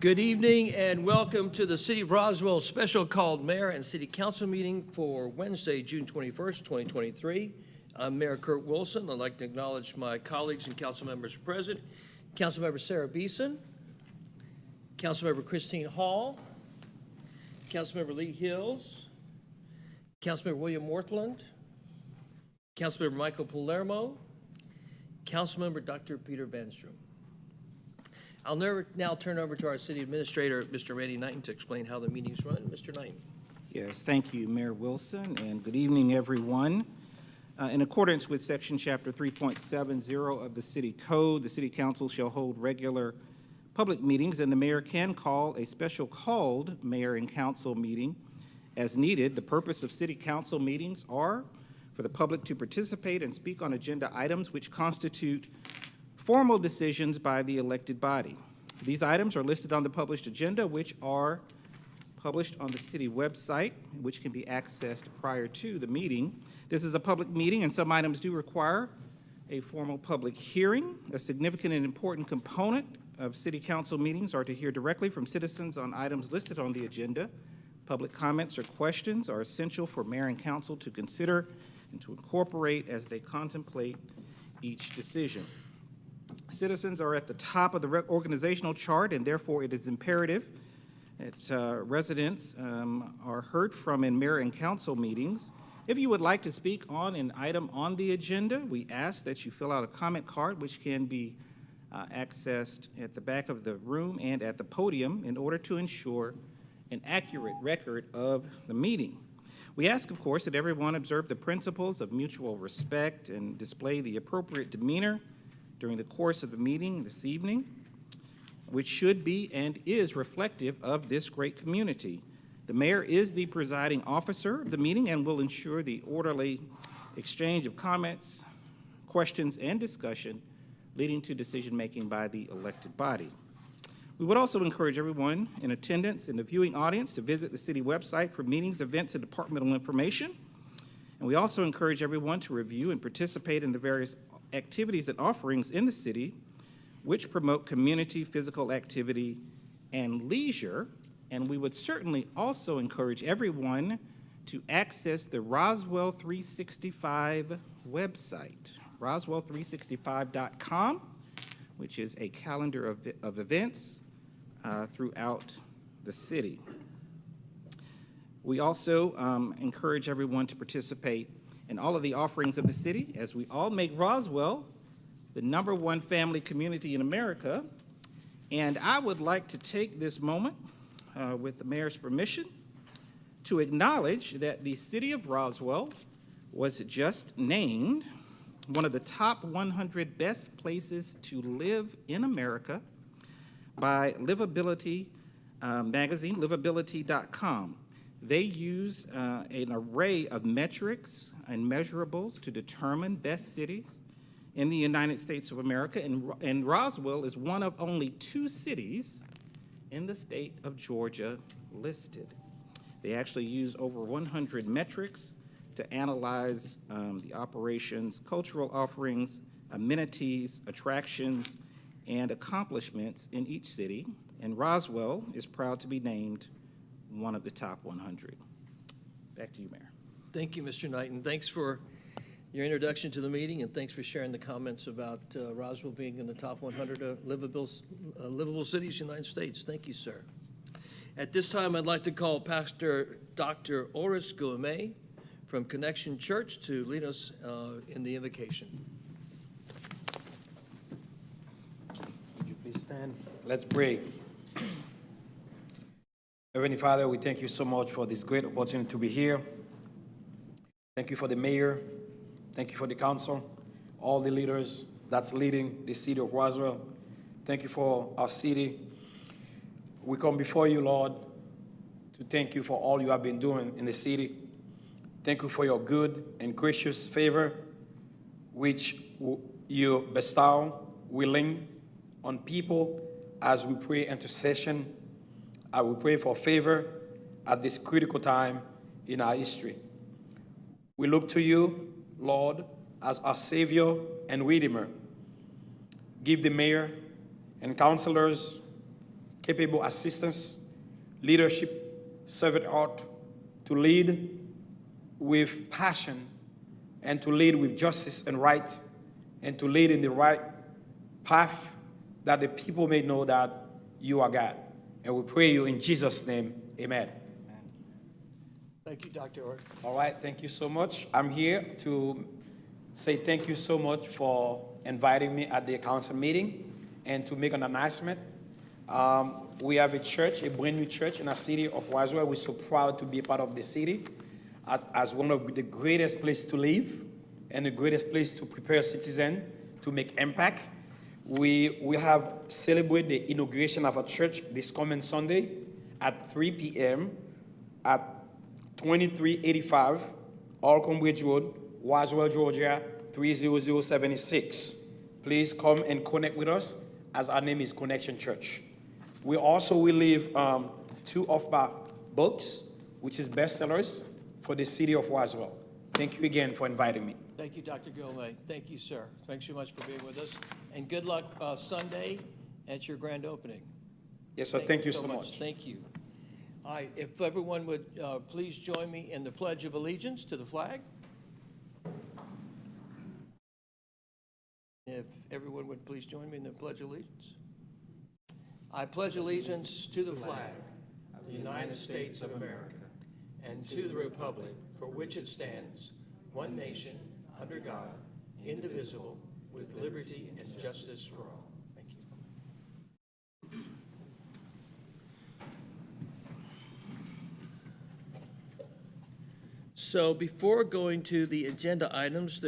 Good evening and welcome to the City of Roswell special called Mayor and City Council meeting for Wednesday, June 21st, 2023. I'm Mayor Kurt Wilson. I'd like to acknowledge my colleagues and council members present. Councilmember Sarah Beeson, Councilmember Christine Hall, Councilmember Lee Hills, Councilmember William Wortland, Councilmember Michael Palermo, Councilmember Dr. Peter Vanstrom. I'll now turn over to our city administrator, Mr. Randy Knighton, to explain how the meetings run. Mr. Knighton. Yes, thank you, Mayor Wilson, and good evening, everyone. In accordance with Section Chapter 3.70 of the City Code, the City Council shall hold regular public meetings, and the mayor can call a special called mayor and council meeting as needed. The purpose of City Council meetings are for the public to participate and speak on agenda items which constitute formal decisions by the elected body. These items are listed on the published agenda, which are published on the city website, which can be accessed prior to the meeting. This is a public meeting, and some items do require a formal public hearing. A significant and important component of city council meetings are to hear directly from citizens on items listed on the agenda. Public comments or questions are essential for mayor and council to consider and to incorporate as they contemplate each decision. Citizens are at the top of the organizational chart, and therefore it is imperative that residents are heard from in mayor and council meetings. If you would like to speak on an item on the agenda, we ask that you fill out a comment card, which can be accessed at the back of the room and at the podium in order to ensure an accurate record of the meeting. We ask, of course, that everyone observe the principles of mutual respect and display the appropriate demeanor during the course of the meeting this evening, which should be and is reflective of this great community. The mayor is the presiding officer of the meeting and will ensure the orderly exchange of comments, questions, and discussion leading to decision-making by the elected body. We would also encourage everyone in attendance in the viewing audience to visit the city website for meetings, events, and departmental information. And we also encourage everyone to review and participate in the various activities and offerings in the city which promote community, physical activity, and leisure. And we would certainly also encourage everyone to access the Roswell 365 website, roswell365.com, which is a calendar of events throughout the city. We also encourage everyone to participate in all of the offerings of the city as we all make Roswell the #1 family community in America. And I would like to take this moment with the mayor's permission to acknowledge that the city of Roswell was just named one of the top 100 best places to live in America by Livability magazine, livability.com. They use an array of metrics and measurables to determine best cities in the United States of America, and Roswell is one of only 2 cities in the state of Georgia listed. They actually use over 100 metrics to analyze the operations, cultural offerings, amenities, attractions, and accomplishments in each city, and Roswell is proud to be named one of the top 100. Back to you, Mayor. Thank you, Mr. Knighton. Thanks for your introduction to the meeting, and thanks for sharing the comments about Roswell being in the top 100 livable cities in the United States. Thank you, sir. At this time, I'd like to call Pastor Dr. Oris Guillemé from Connection Church to lead us in the invocation. Would you please stand? Let's pray. Heavenly Father, we thank you so much for this great opportunity to be here. Thank you for the mayor. Thank you for the council, all the leaders that's leading the city of Roswell. Thank you for our city. We come before you, Lord, to thank you for all you have been doing in the city. Thank you for your good and gracious favor, which you bestow willing on people as we pray intercession. I will pray for favor at this critical time in our history. We look to you, Lord, as our Savior and Redeemer. Give the mayor and councilors capable assistance, leadership, servant heart, to lead with passion, and to lead with justice and right, and to lead in the right path, that the people may know that you are God. And we pray you in Jesus' name, amen. Thank you, Dr. Orr. All right, thank you so much. I'm here to say thank you so much for inviting me at the council meeting and to make an announcement. We have a church, a brand new church in the city of Roswell. We're so proud to be a part of the city as one of the greatest places to live and the greatest place to prepare citizens to make impact. We have celebrated the inauguration of a church this coming Sunday at 3 p.m. at 2385 Alcombe Bridge Road, Roswell, Georgia, 30076. Please come and connect with us, as our name is Connection Church. We also will leave 2 of my books, which is bestsellers for the city of Roswell. Thank you again for inviting me. Thank you, Dr. Gomez. Thank you, sir. Thanks so much for being with us. And good luck Sunday at your grand opening. Yes, sir. Thank you so much. Thank you. All right, if everyone would please join me in the Pledge of Allegiance to the flag. If everyone would please join me in the Pledge of Allegiance. I pledge allegiance to the flag of the United States of America and to the republic for which it stands, one nation, under God, indivisible, with liberty and justice for all. Thank you. So before going to the agenda items,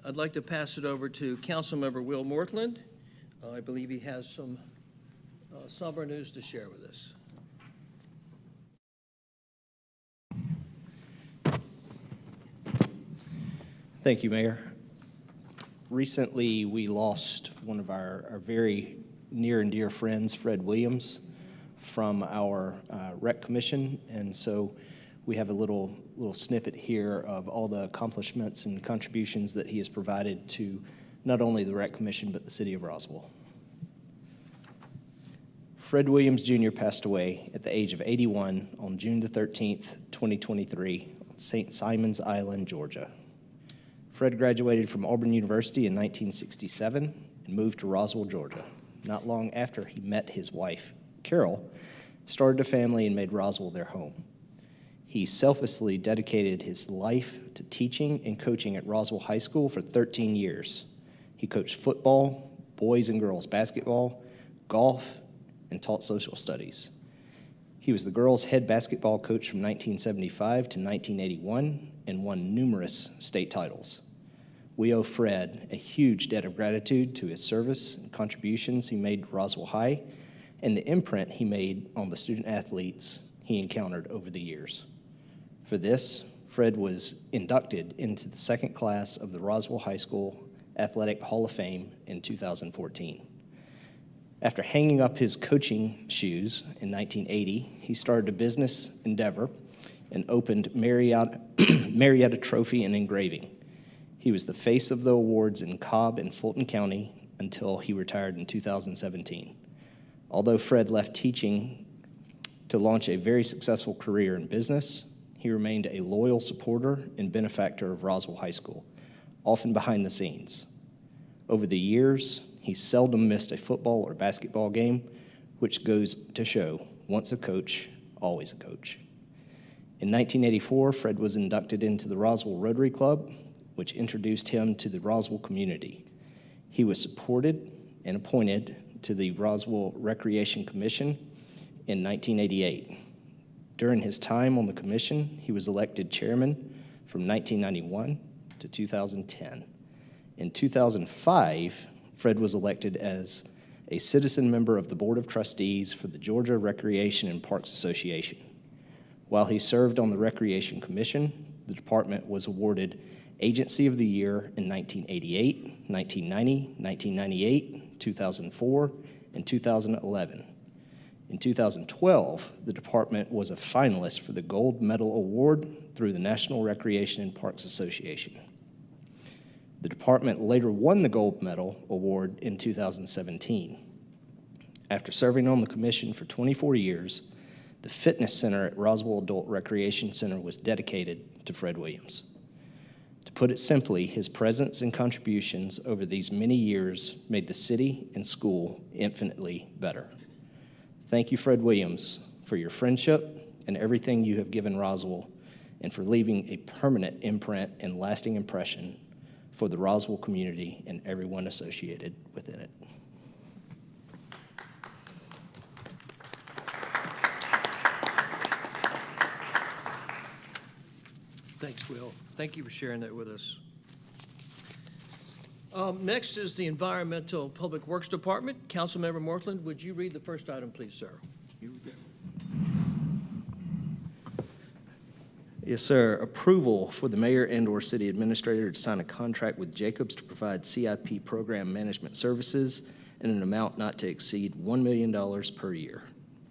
I'd like to pass it over to Councilmember Will Mortland. I believe he has some somber news to share with us. Thank you, Mayor. Recently, we lost one of our very near and dear friends, Fred Williams, from our Rec Commission, and so we have a little snippet here of all the accomplishments and contributions that he has provided to not only the Rec Commission, but the city of Roswell. Fred Williams Jr. passed away at the age of 81 on June the 13th, 2023, on St. Simon's Island, Georgia. Fred graduated from Auburn University in 1967 and moved to Roswell, Georgia. Not long after he met his wife, Carol, started a family and made Roswell their home. He selflessly dedicated his life to teaching and coaching at Roswell High School for 13 years. He coached football, boys and girls basketball, golf, and taught social studies. He was the girls' head basketball coach from 1975 to 1981 and won numerous state titles. We owe Fred a huge debt of gratitude to his service and contributions he made to Roswell High and the imprint he made on the student athletes he encountered over the years. For this, Fred was inducted into the second class of the Roswell High School Athletic Hall of Fame in 2014. After hanging up his coaching shoes in 1980, he started a business endeavor and opened Marietta Trophy and Engraving. He was the face of the awards in Cobb and Fulton County until he retired in 2017. Although Fred left teaching to launch a very successful career in business, he remained a loyal supporter and benefactor of Roswell High School, often behind the scenes. Over the years, he seldom missed a football or basketball game, which goes to show, once a coach, always a coach. In 1984, Fred was inducted into the Roswell Rotary Club, which introduced him to the Roswell community. He was supported and appointed to the Roswell Recreation Commission in 1988. During his time on the commission, he was elected chairman from 1991 to 2010. In 2005, Fred was elected as a citizen member of the Board of Trustees for the Georgia Recreation and Parks Association. While he served on the Recreation Commission, the department was awarded Agency of the Year in 1988, 1990, 1998, 2004, and 2011. In 2012, the department was a finalist for the Gold Medal Award through the National Recreation and Parks Association. The department later won the Gold Medal Award in 2017. After serving on the commission for 24 years, the fitness center at Roswell Adult Recreation Center was dedicated to Fred Williams. To put it simply, his presence and contributions over these many years made the city and school infinitely better. Thank you, Fred Williams, for your friendship and everything you have given Roswell, and for leaving a permanent imprint and lasting impression for the Roswell community and everyone associated within it. Thanks, Will. Thank you for sharing that with us. Next is the Environmental Public Works Department. Councilmember Morthland, would you read the first item, please, sir? Yes, sir. Approval for the mayor and/or city administrator to sign a contract with Jacobs to provide CIP program management services in an amount not to exceed $1 million per year.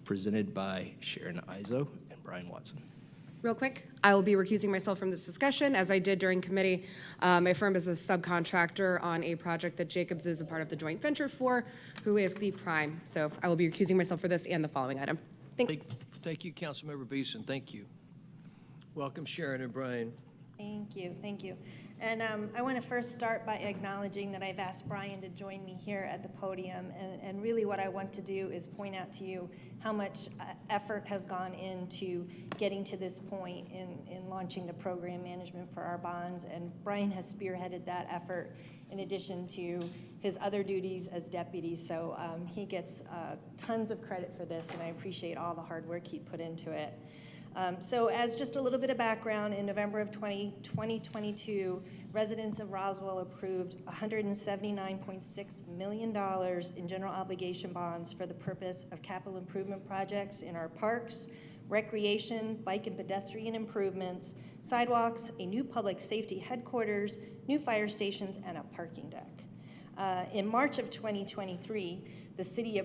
Presented by Sharon Izzo and Brian Watson. Real quick, I will be recusing myself from this discussion, as I did during committee. My firm is a subcontractor on a project that Jacobs is a part of the joint venture for, who is the prime. So I will be recusing myself for this and the following item. Thanks. Thank you, Councilmember Beeson. Thank you. Welcome, Sharon and Brian. Thank you, thank you. And I want to first start by acknowledging that I've asked Brian to join me here at the podium, and really what I want to do is point out to you how much effort has gone into getting to this point in launching the program management for our bonds, and Brian has spearheaded that effort in addition to his other duties as deputy, so he gets tons of credit for this, and I appreciate all the hard work he put into it. So as just a little bit of background, in November of 2022, residents of Roswell approved $179.6 million in general obligation bonds for the purpose of capital improvement projects in our parks, recreation, bike and pedestrian improvements, sidewalks, a new public safety headquarters, new fire stations, and a parking deck. In March of 2023, the city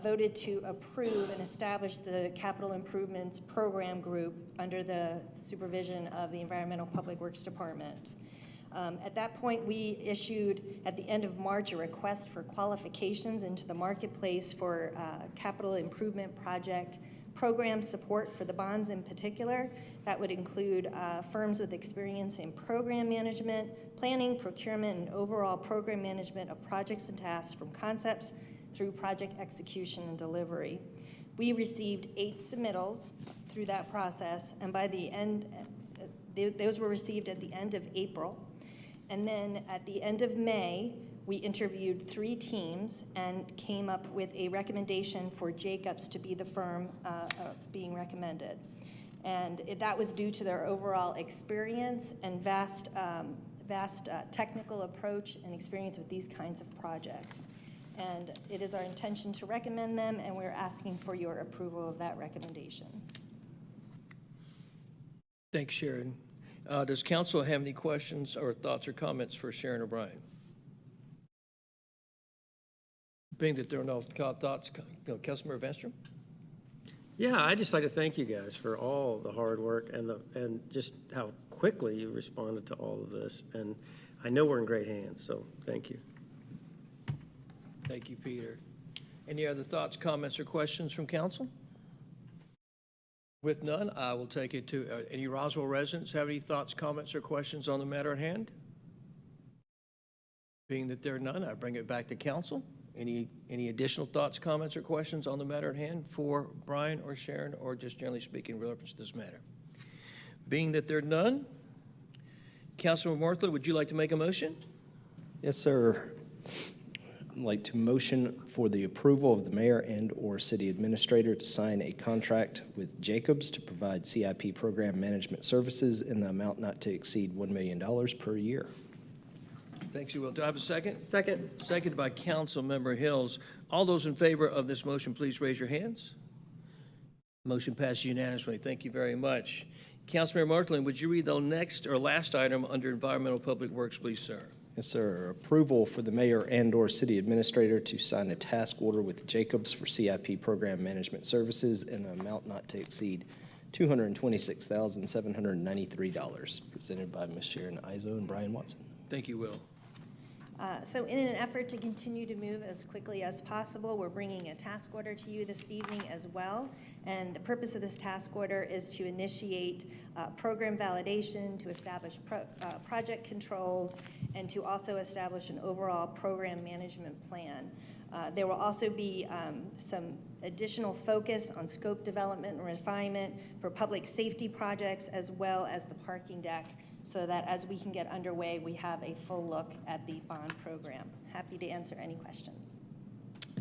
voted to approve and establish the Capital Improvements Program Group under the supervision of the Environmental Public Works Department. At that point, we issued, at the end of March, a request for qualifications into the marketplace for capital improvement project program support for the bonds in particular. That would include firms with experience in program management, planning, procurement, and overall program management of projects and tasks from concepts through project execution and delivery. We received 8 submittals through that process, and by the end, those were received at the end of April. And then at the end of May, we interviewed 3 teams and came up with a recommendation for Jacobs to be the firm being recommended. And that was due to their overall experience and vast technical approach and experience with these kinds of projects. And it is our intention to recommend them, and we're asking for your approval of that recommendation. Thanks, Sharon. Does council have any questions or thoughts or comments for Sharon or Brian? Being that there are no thoughts, Councilmember Vanstrom? Yeah, I'd just like to thank you guys for all the hard work and just how quickly you responded to all of this. And I know we're in great hands, so thank you. Thank you, Peter. Any other thoughts, comments, or questions from council? With none, I will take it to any Roswell residents have any thoughts, comments, or questions on the matter at hand? Being that there are none, I bring it back to council. Any additional thoughts, comments, or questions on the matter at hand for Brian or Sharon, or just generally speaking in reference to this matter? Being that there are none, Councilman Morthland, would you like to make a motion? Yes, sir. I'd like to motion for the approval of the mayor and/or city administrator to sign a contract with Jacobs to provide CIP program management services in the amount not to exceed $1 million per year. Thanks, you will. Do I have a second? Second. Seconded by Councilmember Hills. All those in favor of this motion, please raise your hands. Motion passes unanimously. Thank you very much. Councilmember Morthland, would you read the next or last item under Environmental Public Works, please, sir? Yes, sir. Approval for the mayor and/or city administrator to sign a task order with Jacobs for CIP program management services in an amount not to exceed $226,793, presented by Ms. Sharon Izzo and Brian Watson. Thank you, Will. So in an effort to continue to move as quickly as possible, we're bringing a task order to you this evening as well. And the purpose of this task order is to initiate program validation, to establish project controls, and to also establish an overall program management plan. There will also be some additional focus on scope development and refinement for public safety projects, as well as the parking deck, so that as we can get underway, we have a full look at the bond program. Happy to answer any questions.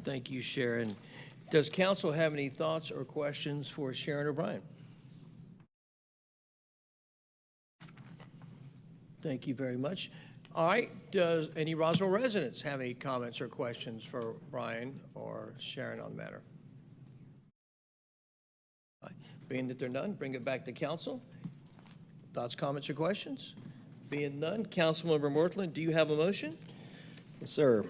Thank you, Sharon. Does council have any thoughts or questions for Sharon O'Brien? Thank you very much. All right, does any Roswell residents have any comments or questions for Brian or Sharon on the matter? All right, being that they're none, bring it back to council. Thoughts, comments, or questions? Being none, Councilmember Mortland, do you have a motion? Yes, sir.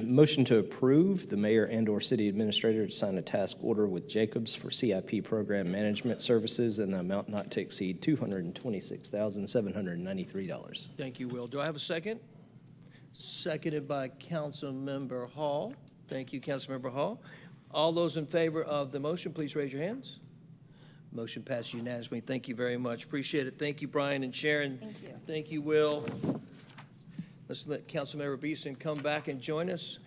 Motion to approve the mayor and/or city administrator to sign a task order with Jacobs for CIP program management services in the amount not to exceed $226,793. Thank you, Will. Do I have a second? Seconded by Councilmember Hall. Thank you, Councilmember Hall. All those in favor of the motion, please raise your hands. Motion passed unanimously. Thank you very much. Appreciate it. Thank you, Brian and Sharon. Thank you. Thank you, Will. Let's let Councilmember Beeson come back and join us.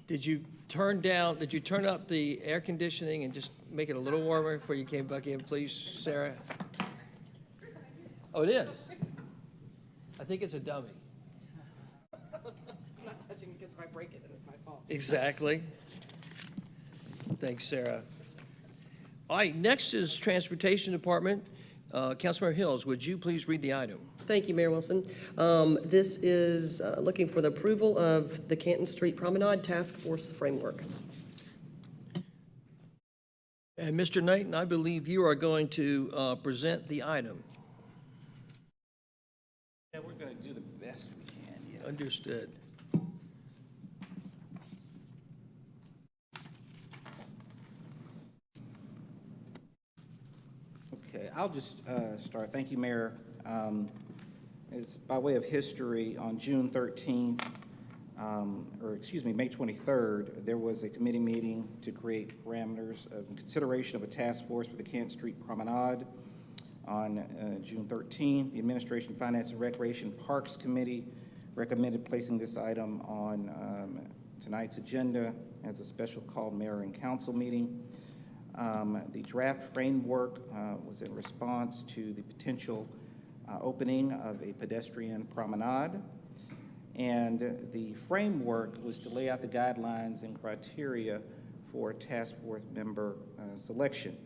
Did you turn up the air conditioning and just make it a little warmer before you came back in, please, Sarah? Oh, it is? I think it's a dummy. I'm not touching it because if I break it, then it's my fault. Exactly. Thanks, Sarah. All right, next is Transportation Department. Councilmember Hills, would you please read the item? Thank you, Mayor Wilson. This is looking for the approval of the Canton Street Promenade Task Force Framework. And Mr. Knighton, I believe you are going to present the item. Yeah, we're going to do the best we can, yes. Understood. Okay, I'll just start. Thank you, Mayor. It's by way of history, on June 13th, May 23rd, there was a committee meeting to create parameters of consideration of a task force for the Kent Street Promenade. On June 13th, the Administration, Finance, and Recreation Parks Committee recommended placing this item on tonight's agenda as a special called mayor and council meeting. The draft framework was in response to the potential opening of a pedestrian promenade, and the framework was to lay out the guidelines and criteria for task force member selection.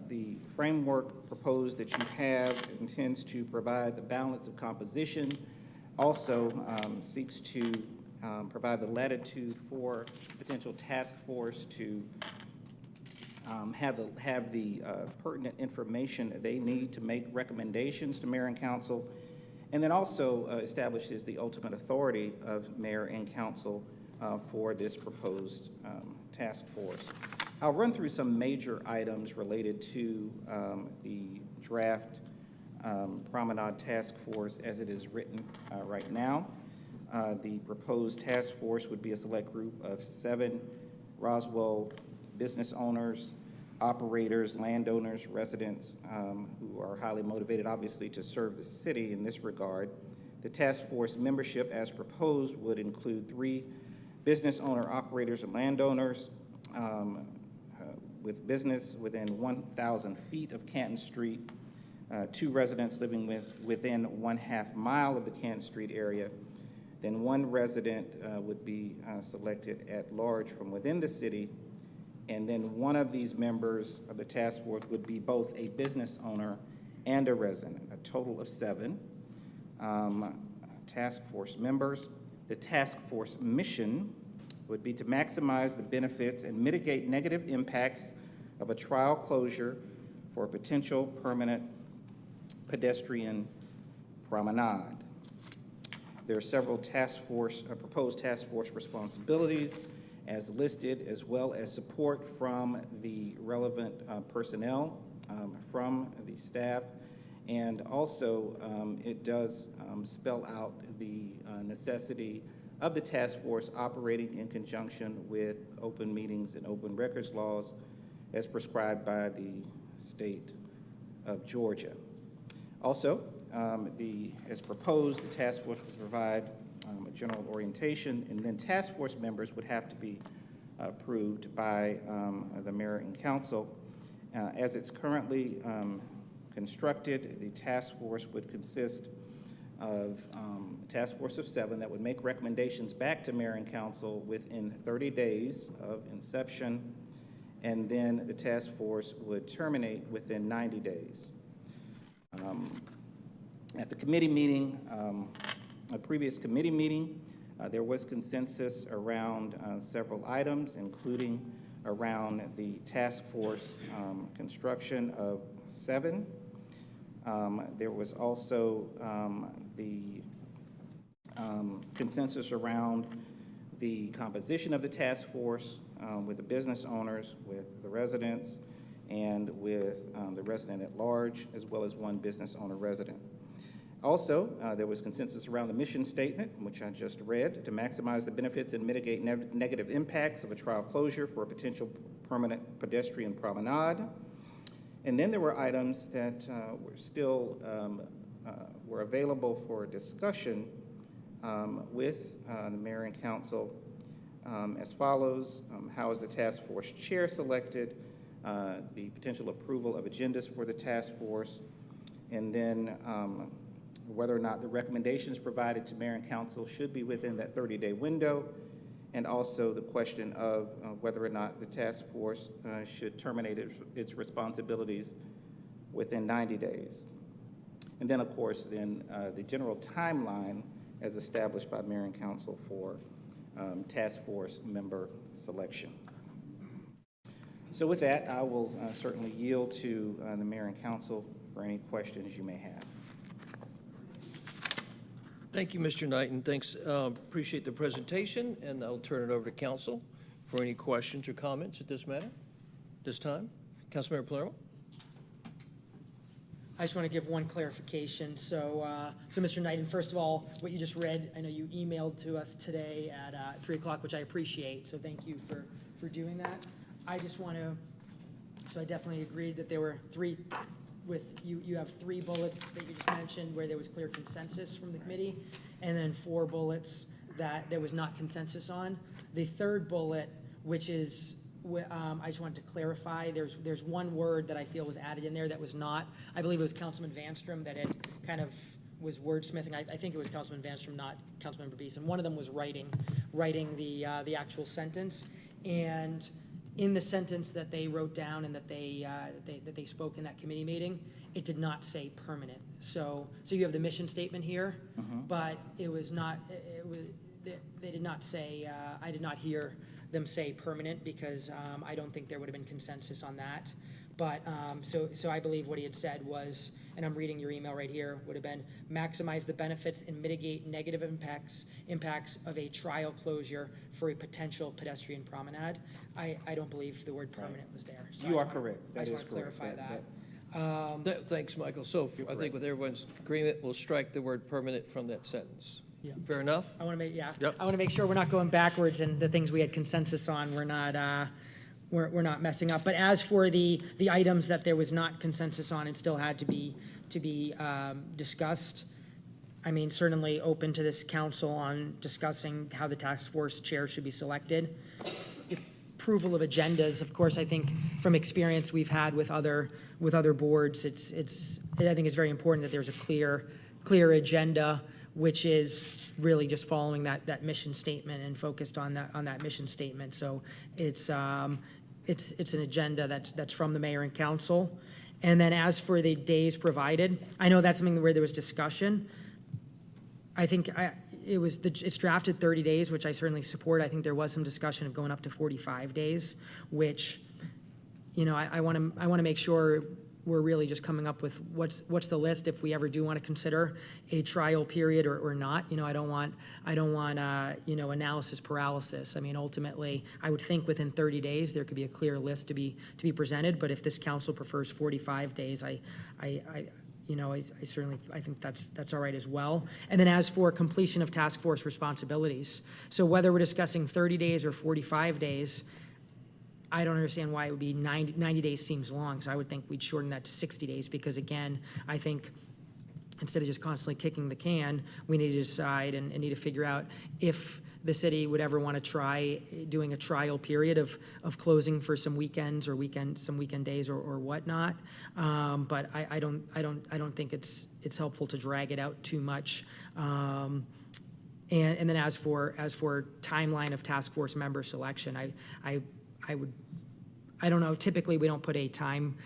The framework proposed that you have intends to provide the balance of composition, also seeks to provide the latitude for potential task force to have the pertinent information they need to make recommendations to mayor and council, and then also establishes the ultimate authority of mayor and council for this proposed task force. I'll run through some major items related to the draft Promenade Task Force as it is written right now. The proposed task force would be a select group of 7 Roswell business owners, operators, landowners, residents who are highly motivated, obviously, to serve the city in this regard. The task force membership as proposed would include 3 business owner, operators, and landowners with business within 1,000 feet of Canton Street, 2 residents living within 1/2 mile of the Canton Street area. Then 1 resident would be selected at large from within the city. And then 1 of these members of the task force would be both a business owner and a resident, a total of 7 task force members. The task force mission would be to maximize the benefits and mitigate negative impacts of a trial closure for a potential permanent pedestrian promenade. There are several proposed task force responsibilities as listed, as well as support from the relevant personnel from the staff And also, it does spell out the necessity of the task force operating in conjunction with open meetings and open records laws as prescribed by the state of Georgia. Also, as proposed, the task force would provide a general orientation, and then task force members would have to be approved by the mayor and council. As it's currently constructed, the task force would consist of a task force of 7 that would make recommendations back to mayor and council within 30 days of inception, and then the task force would terminate within 90 days. At the committee meeting, a previous committee meeting, there was consensus around several items, including around the task force construction of 7. There was also the consensus around the composition of the task force with the business owners, with the residents, and with the resident at large, as well as one business owner resident. Also, there was consensus around the mission statement, which I just read, to maximize the benefits and mitigate negative impacts of a trial closure for a potential permanent pedestrian promenade. And then there were items that were still were available for discussion with the mayor and council as follows. How is the task force chair selected? The potential approval of agendas for the task force, and then whether or not the recommendations provided to mayor and council should be within that 30-day window, and also the question of whether or not the task force should terminate its responsibilities within 90 days. And then, of course, then the general timeline as established by mayor and council for task force member selection. So with that, I will certainly yield to the mayor and council for any questions you may have. Thank you, Mr. Knight, and thanks. Appreciate the presentation, and I'll turn it over to council for any questions or comments at this matter. This time, Councilmember Palermo. I just want to give one clarification. So Mr. Knight, and first of all, what you just read, I know you emailed to us today at 3 o'clock, which I appreciate. So thank you for doing that. I just want to, so I definitely agreed that there were 3. With you have 3 bullets that you just mentioned where there was clear consensus from the committee, and then 4 bullets that there was not consensus on. The 3rd bullet, which is, I just wanted to clarify, there's one word that I feel was added in there that was not. I believe it was Councilman Vanstrom that had kind of was wordsmithing. I think it was Councilman Vanstrom, not Councilmember Beeson. One of them was writing the actual sentence, and in the sentence that they wrote down and that they spoke in that committee meeting, it did not say permanent. So you have the mission statement here, but it was not. They did not say. I did not hear them say permanent because I don't think there would have been consensus on that. But so I believe what he had said was, and I'm reading your email right here, would have been maximize the benefits and mitigate negative impacts of a trial closure for a potential pedestrian promenade. I don't believe the word permanent was there. So You are correct. That I is just want to correct. clarify that. Thanks, Michael. So I think with everyone's agreement, we'll strike the word permanent from that sentence. Yeah. Fair enough? I want to make Yep. I want to make sure we're not going backwards, and the things we had consensus on, we're not messing up. But as for the items that there was not consensus on and still had to be discussed, I mean, certainly open to this council on discussing how the task force chair should be selected. Approval of agendas, of course, I think from experience we've had with other boards, I think it's very important that there's a clear agenda, which is really just following that mission statement and focused on that mission statement. So it's an agenda that's from the mayor and council. And then as for the days provided, I know that's something where there was discussion. I think it's drafted 30 days, which I certainly support. I think there was some discussion of going up to 45 days, which, you know, I want to make sure we're really just coming up with what's the list if we ever do want to consider a trial period or not. You know, I don't want analysis paralysis. I mean, ultimately, I would think within 30 days there could be a clear list to be presented. But if this council prefers 45 days, you know, I certainly, I think that's all right as well. And then as for completion of task force responsibilities, so whether we're discussing 30 days or 45 days, I don't understand why it would be 90 days seems long, so I would think we'd shorten that to 60 days, because again, I think instead of just constantly kicking the can, we need to decide and need to figure out if the city would ever want to try doing a trial period of closing for some weekends or some weekend days or whatnot. But I don't think it's helpful to drag it out too much. And then as for timeline of task force member selection, I don't know, typically we don't put a time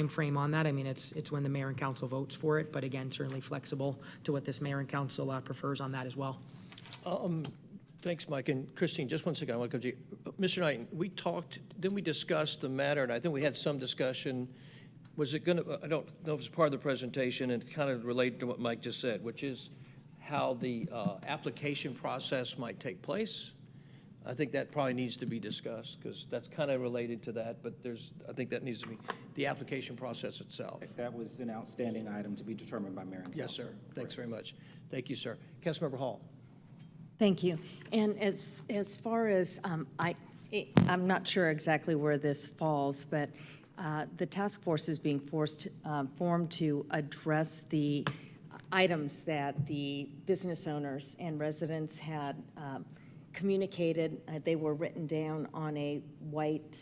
frame on that. I mean, it's when the mayor and council votes for it, but again, certainly flexible to what this mayor and council prefers on that as well. Thanks, Mike. And Christine, just one second, I want to come to you. Mr. Knighton, we talked, then we discussed the matter, and I think we had some discussion. Was it going to, I don't know if it's part of the presentation, and kind of related to what Mike just said, which is how the application process might take place. I think that probably needs to be discussed, because that's kind of related to that, but I think that needs to be, the application process itself. That was an outstanding item to be determined by mayor and council. Yes, sir. Thanks very much. Thank you, sir. Councilmember Hall. Thank you. And as far as, I'm not sure exactly where this falls, but the task force is being formed to address the items that the business owners and residents had communicated. They were written down on a white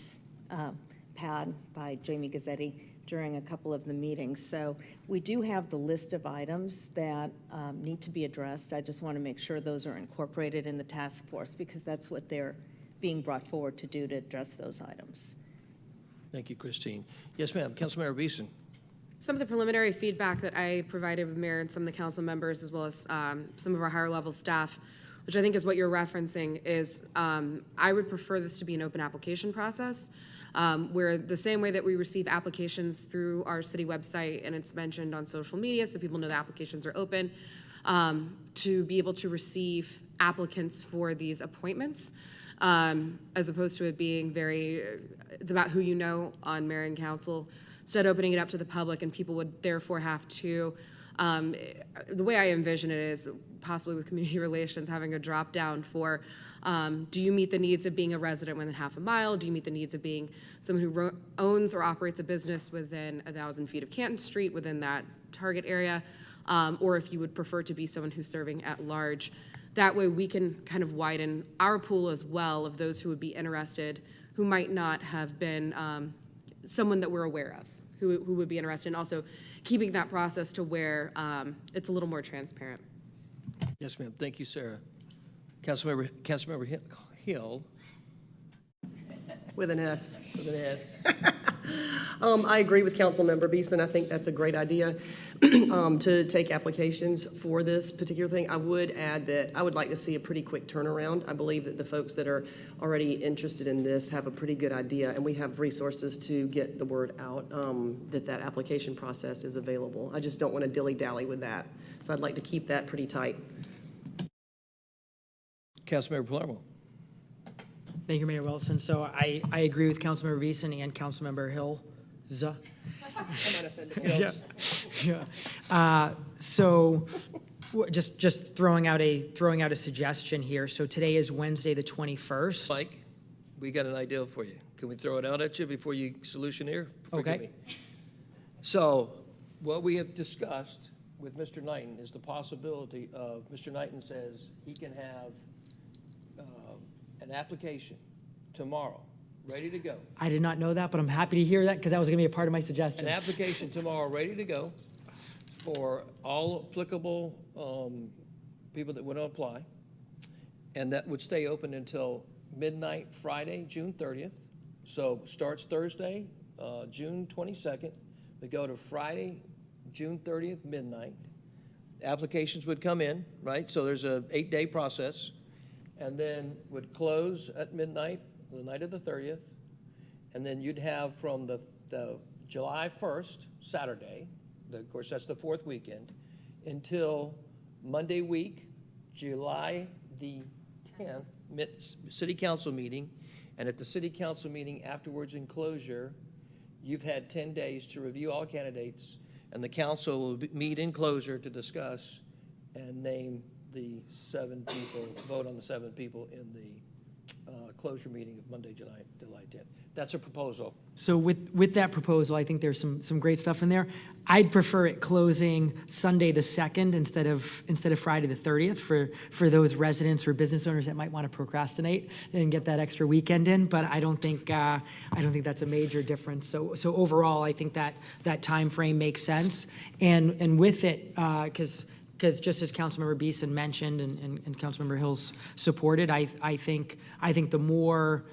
pad by Jamie Gazzetti during a couple of the meetings. So we do have the list of items that need to be addressed. I just want to make sure those are incorporated in the task force, because that's what they're being brought forward to do, to address those items. Thank you, Christine. Yes, ma'am. Councilmember Beeson. Some of the preliminary feedback that I provided with the mayor and some of the council members, as well as some of our higher level staff, which I think is what you're referencing, is I would prefer this to be an open application process, where the same way that we receive applications through our city website, and it's mentioned on social media so people know the applications are open, to be able to receive applicants for these appointments, as opposed to it being it's about who you know on mayor and council, instead of opening it up to the public, and people would therefore have to, the way I envision it is possibly with community relations, having a drop down for, do you meet the needs of being a resident within half a mile? Do you meet the needs of being someone who owns or operates a business within 1,000 feet of Canton Street within that target area? Or if you would prefer to be someone who's serving at large. That way we can kind of widen our pool as well of those who would be interested, who might not have been someone that we're aware of, who would be interested, and also keeping that process to where it's a little more transparent. Yes, ma'am. Thank you, Sarah. Councilmember Hill. With an S. With an S. I agree with Councilmember Beeson. I think that's a great idea to take applications for this particular thing. I would add that I would like to see a pretty quick turnaround. I believe that the folks that are already interested in this have a pretty good idea, and we have resources to get the word out that application process is available. I just don't want to dilly-dally with that. So I'd like to keep that pretty tight. Councilmember Palermo. Thank you, Mayor Wilson. So I agree with Councilmember Beeson and Councilmember Hill. I'm not offended. Yeah. So just throwing out a suggestion here. So today is Wednesday, the 21st. Mike, we got an idea for you. Can we throw it out at you before you solutioneer? Forgive Okay. me. So what we have discussed with Mr. Knighton is the possibility of, Mr. Knighton says he can have an application tomorrow, ready to go. I did not know that, but I'm happy to hear that because that was going to be a part of my An suggestion. application tomorrow, ready to go, for all applicable people that would apply. And that would stay open until midnight Friday, June 30th. So starts Thursday, June 22nd. We go to Friday, June 30th, midnight. Applications would come in, right? So there's a 8-day process. And then would close at midnight, the night of the 30th. And then you'd have from the July 1st, Saturday, of course, that's the 4th weekend, until Monday week, July the 10th, city council meeting. And at the city council meeting afterwards in closure, you've had 10 days to review all candidates and the council will meet in closure to discuss and name the 7 people, vote on the 7 people in the closure meeting of Monday, July 10th. That's a proposal. So with that proposal, I think there's some great stuff in there. I'd prefer it closing Sunday the 2nd instead of Friday the 30th for those residents or business owners that might want to procrastinate and get that extra weekend in. But I don't think that's a major difference. So overall, I think that time frame makes sense. And with it, because just as Councilmember Beeson mentioned and Councilmember Hills supported, I think the more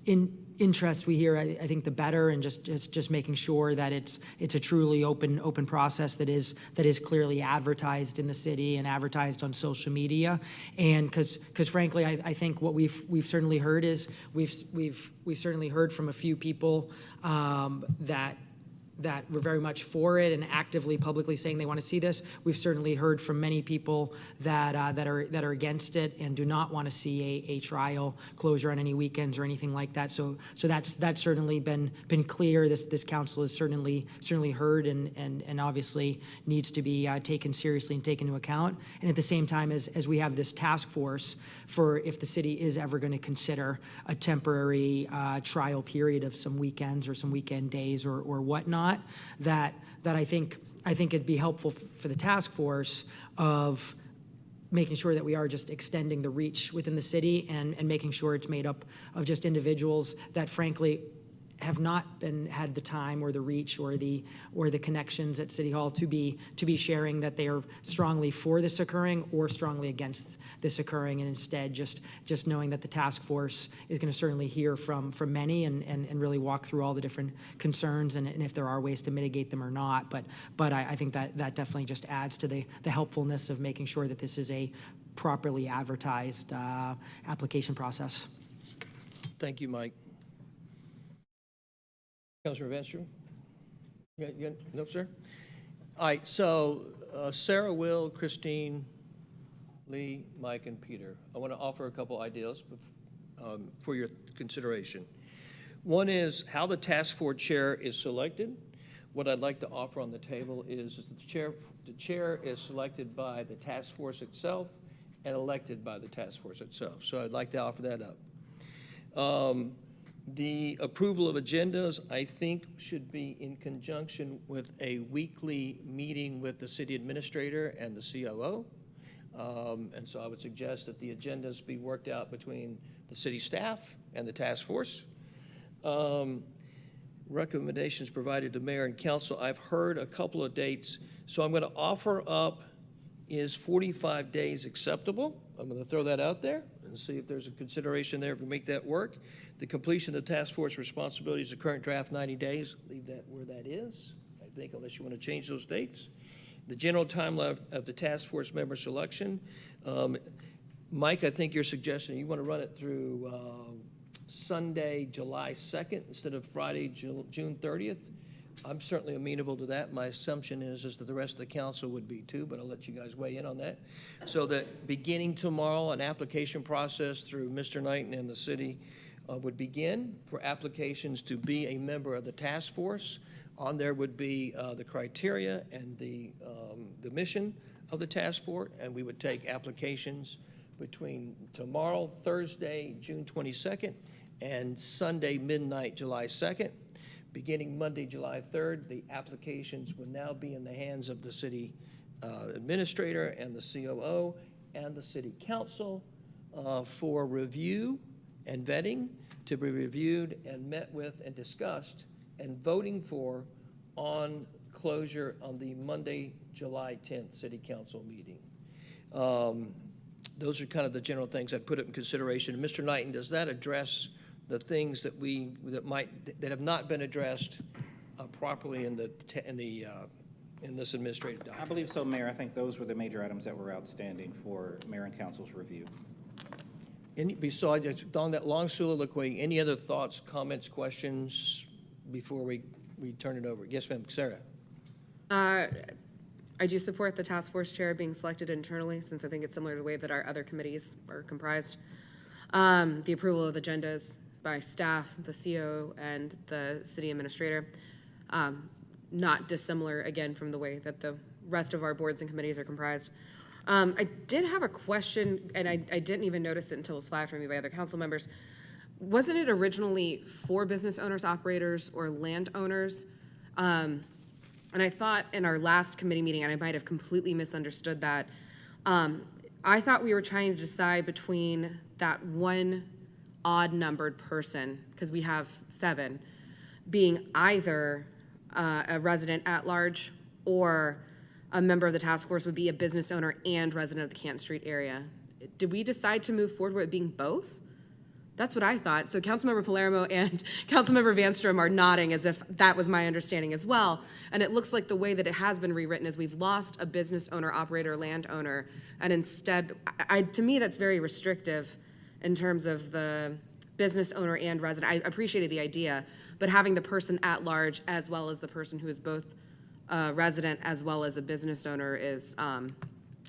interest we hear, I think the better, and just making sure that it's a truly open process that is clearly advertised in the city and advertised on social media. And because frankly, I think what we've certainly heard is we've certainly heard from a few people that were very much for it and actively publicly saying they want to see this. We've certainly heard from many people that are against it and do not want to see a trial closure on any weekends or anything like that. So that's certainly been clear. This council has certainly heard and obviously needs to be taken seriously and taken into account. And at the same time, as we have this task force for if the city is ever going to consider a temporary trial period of some weekends or some weekend days or whatnot, that I think it'd be helpful for the task force of making sure that we are just extending the reach within the city and making sure it's made up of just individuals that frankly have not had the time or the reach or the connections at City Hall to be sharing that they are strongly for this occurring or strongly against this occurring, and instead just knowing that the task force is going to certainly hear from many and really walk through all the different concerns and if there are ways to mitigate them or not. But I think that definitely just adds to the helpfulness of making sure that this is a properly advertised application process. Thank you, Mike. Councilor Vanstrom? Yeah, no, sir? All right, so Sarah, Will, Christine, Lee, Mike, and Peter. I want to offer a couple ideas for your consideration. One is how the task force chair is selected. What I'd like to offer on the table is the chair is selected by the task force itself and elected by the task force itself. So I'd like to offer that up. The approval of agendas, I think, should be in conjunction with a weekly meeting with the city administrator and the COO. And so I would suggest that the agendas be worked out between the city staff and the task force. Recommendations provided to mayor and council. I've heard a couple of dates, so I'm going to offer up, is 45 days acceptable? I'm going to throw that out there and see if there's a consideration there if we make that work. The completion of the task force responsibilities, the current draft 90 days, leave that where that is, I think, unless you want to change those dates. The general timeline of the task force member selection. Mike, I think you're suggesting you want to run it through Sunday, July 2nd instead of Friday, June 30th. I'm certainly amenable to that. My assumption is that the rest of the council would be too, but I'll let you guys weigh in on that. So that beginning tomorrow, an application process through Mr. Knighton and the city would begin for applications to be a member of the task force. On there would be the criteria and the mission of the task force, and we would take applications between tomorrow, Thursday, June 22nd, and Sunday, midnight, July 2nd. Beginning Monday, July 3rd, the applications would now be in the hands of the city administrator and the COO and the city council for review and vetting, to be reviewed and met with and discussed and voting for on closure on the Monday, July 10th city council meeting. Those are kind of the general things I'd put it in consideration. Mr. Knighton, does that address the things that that have not been addressed properly in this administrative document? I believe so, Mayor. I think those were the major items that were outstanding for Mayor and Council's review. Besides, on that long soliloquy, any other thoughts, comments, questions before we turn it over? Yes, ma'am. Sarah. I do support the task force chair being selected internally, since I think it's similar to the way that our other committees are comprised. The approval of agendas by staff, the CO, and the city administrator. not dissimilar, again, from the way that the rest of our boards and committees are comprised. I did have a question, and I didn't even notice it until it was flagged for me by other council members. Wasn't it originally for business owners, operators, or landowners? And I thought in our last committee meeting, and I might have completely misunderstood that, I thought we were trying to decide between that one odd-numbered person, because we have 7, being either a resident at large or a member of the task force would be a business owner and resident of the Canton Street area. Did we decide to move forward with it being both? That's what I thought. So Councilmember Palermo and Councilmember Vanstrom are nodding as if that was my understanding as well. And it looks like the way that it has been rewritten is we've lost a business owner, operator, landowner, and instead, to me, that's very restrictive in terms of the business owner and resident. I appreciated the idea, but having the person at large as well as the person who is both a resident as well as a business owner is,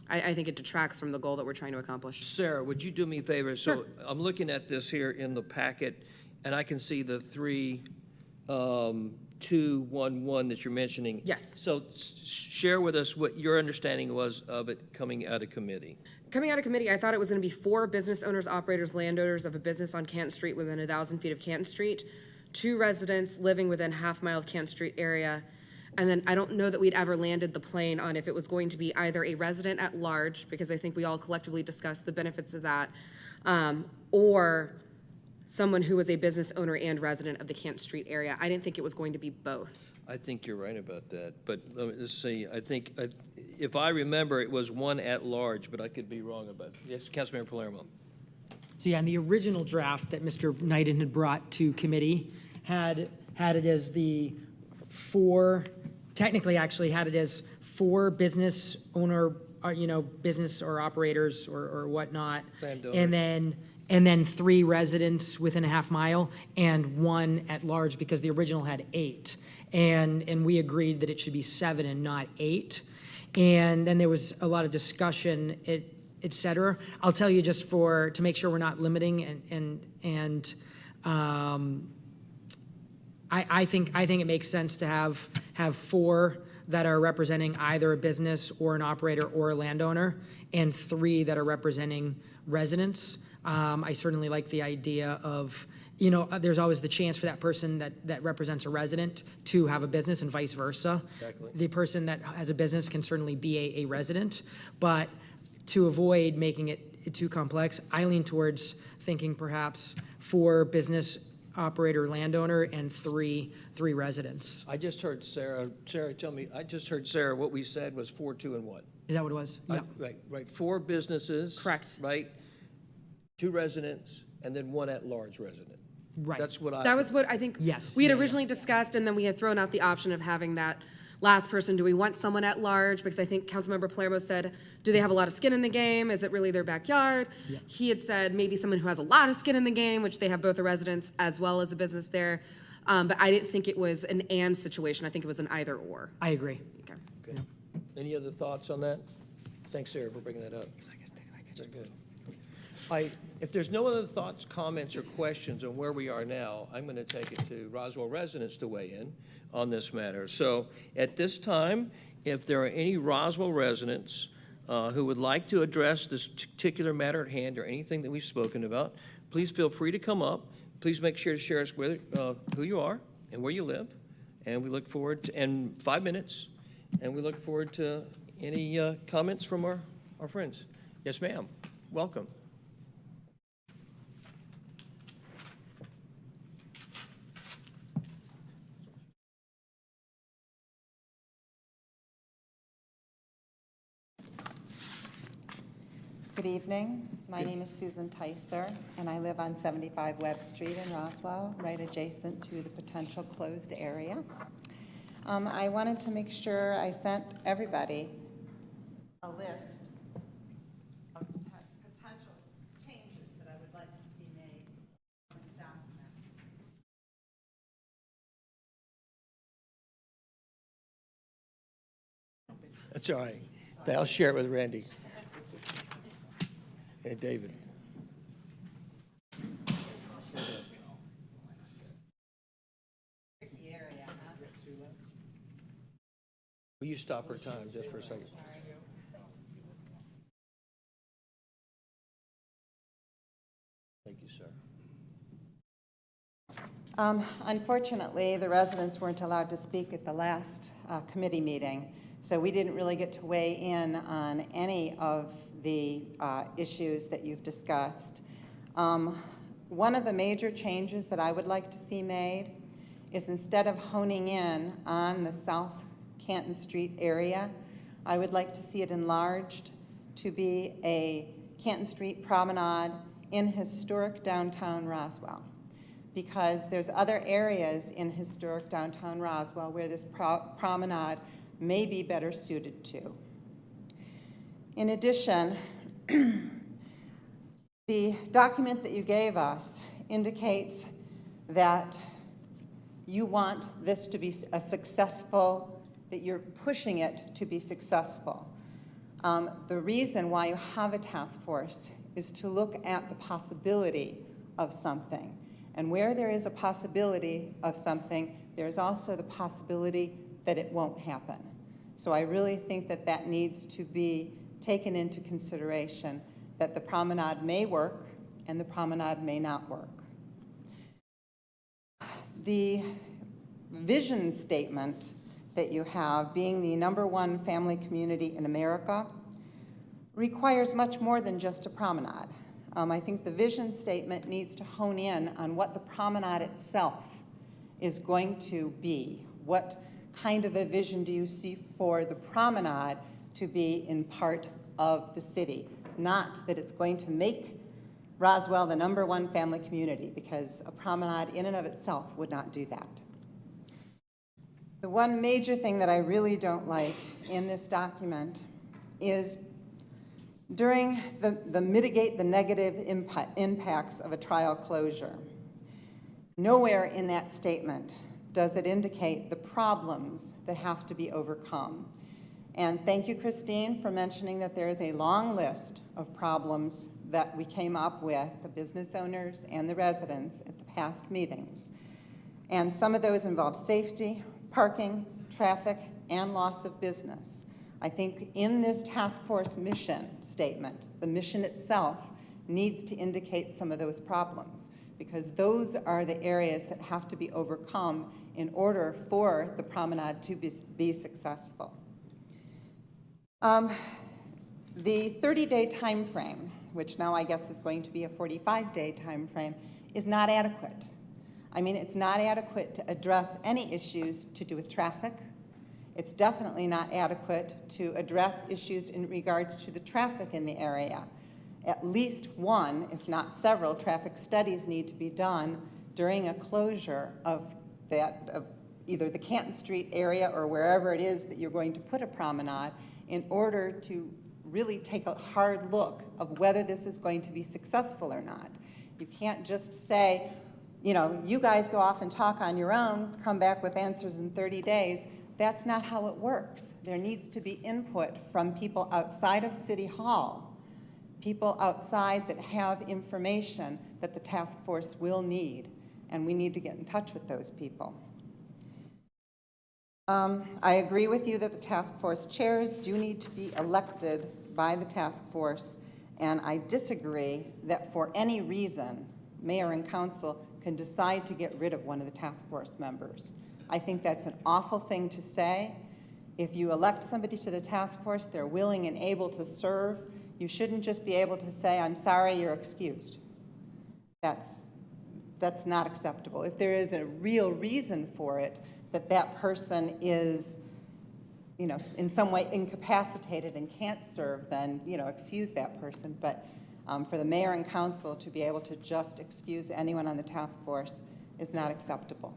I think it detracts from the goal that we're trying to accomplish. Sarah, would you do me a favor? So I'm looking at this here in the packet, and I can see the 3, 2, 1, 1 that you're mentioning. Yes. So share with us what your understanding was of it coming out of committee. Coming out of committee, I thought it was going to be 4 business owners, operators, landowners of a business on Canton Street within 1,000 feet of Canton Street, 2 residents living within half mile of Canton Street area. And then I don't know that we'd ever landed the plane on if it was going to be either a resident at large, because I think we all collectively discussed the benefits of that, or someone who was a business owner and resident of the Canton Street area. I didn't think it was going to be both. I think you're right about that, but let's see, I think, if I remember, it was 1 at large, but I could be wrong about it. Yes, Councilmember Palermo. So yeah, in the original draft that Mr. Knighton had brought to committee had it as the 4, technically actually had it as 4 business owner, business or operators or whatnot. Landowners. And then 3 residents within a half mile and 1 at large, because the original had 8. And we agreed that it should be 7 and not 8. And then there was a lot of discussion, et cetera. I'll tell you just to make sure we're not limiting I think it makes sense to have 4 that are representing either a business or an operator or a landowner, and 3 that are representing residents. I certainly like the idea of, there's always the chance for that person that represents a resident to have a business and vice versa. Exactly. The person that has a business can certainly be a resident, but to avoid making it too complex, I lean towards thinking perhaps 4 business operator, landowner, and 3 residents. I just heard Sarah, tell me, I just heard Sarah, what we said was 4, 2, and 1. Is that what it was? Yeah. Right, 4 businesses. Correct. Right, 2 residents, and then 1 at-large resident. Right. That's what That was what I think Yes. we had Yeah, yeah. originally discussed, and then we had thrown out the option of having that last person. Do we want someone at large? Because I think Councilmember Palermo said, do they have a lot of skin in the game? Is it really their backyard? Yeah. He had said maybe someone who has a lot of skin in the game, which they have both a residence as well as a business there. But I didn't think it was an and situation. I think it was an either or. I agree. Okay. Okay. Any other thoughts on that? Thanks, Sarah, for bringing that up. Very good. If there's no other thoughts, comments, or questions on where we are now, I'm going to take it to Roswell residents to weigh in on this matter. So at this time, if there are any Roswell residents who would like to address this particular matter at hand or anything that we've spoken about, please feel free to come up. Please make sure to share us with who you are and where you live. And we look forward to, and 5 minutes, and we look forward to any comments from our friends. Yes, ma'am. Welcome. Good evening. My name is Susan Tyser, and I live on 75 Webb Street in Roswell, right adjacent to the potential closed area. I wanted to make sure I sent everybody a list of potential changes that I would like to see made on this document. That's all right. I'll share it with Randy. And David. Tricky area, huh? Will you stop her time just for a second? Thank you, sir. Unfortunately, the residents weren't allowed to speak at the last committee meeting, so we didn't really get to weigh in on any of the issues that you've discussed. One of the major changes that I would like to see made is, instead of honing in on the South Canton Street area, I would like to see it enlarged to be a Canton Street promenade in historic downtown Roswell, because there's other areas in historic downtown Roswell where this promenade may be better suited to. In addition, the document that you gave us indicates that you want this to be a successful, that you're pushing it to be successful. The reason why you have a task force is to look at the possibility of something. And where there is a possibility of something, there's also the possibility that it won't happen. So I really think that that needs to be taken into consideration, that the promenade may work and the promenade may not work. The vision statement that you have, being the #1 family community in America, requires much more than just a promenade. I think the vision statement needs to hone in on what the promenade itself is going to be. What kind of a vision do you see for the promenade to be in part of the city? Not that it's going to make Roswell the #1 family community, because a promenade in and of itself would not do that. The one major thing that I really don't like in this document is, during the mitigate the negative impacts of a trial closure, nowhere in that statement does it indicate the problems that have to be overcome. And thank you, Christine, for mentioning that there is a long list of problems that we came up with, the business owners and the residents, at the past meetings. And some of those involve safety, parking, traffic, and loss of business. I think in this task force mission statement, the mission itself needs to indicate some of those problems, because those are the areas that have to be overcome in order for the promenade to be successful. The 30-day time frame, which now I guess is going to be a 45-day time frame, is not adequate. I mean, it's not adequate to address any issues to do with traffic. It's definitely not adequate to address issues in regards to the traffic in the area. At least one, if not several, traffic studies need to be done during a closure of either the Canton Street area or wherever it is that you're going to put a promenade, in order to really take a hard look of whether this is going to be successful or not. You can't just say, you know, you guys go off and talk on your own, come back with answers in 30 days. That's not how it works. There needs to be input from people outside of City Hall, people outside that have information that the task force will need, and we need to get in touch with those people. I agree with you that the task force chairs do need to be elected by the task force, and I disagree that for any reason, mayor and council can decide to get rid of one of the task force members. I think that's an awful thing to say. If you elect somebody to the task force, they're willing and able to serve. You shouldn't just be able to say, I'm sorry, you're excused. That's not acceptable. If there is a real reason for it, that person is, you know, in some way incapacitated and can't serve, then, you know, excuse that person. But for the mayor and council to be able to just excuse anyone on the task force is not acceptable.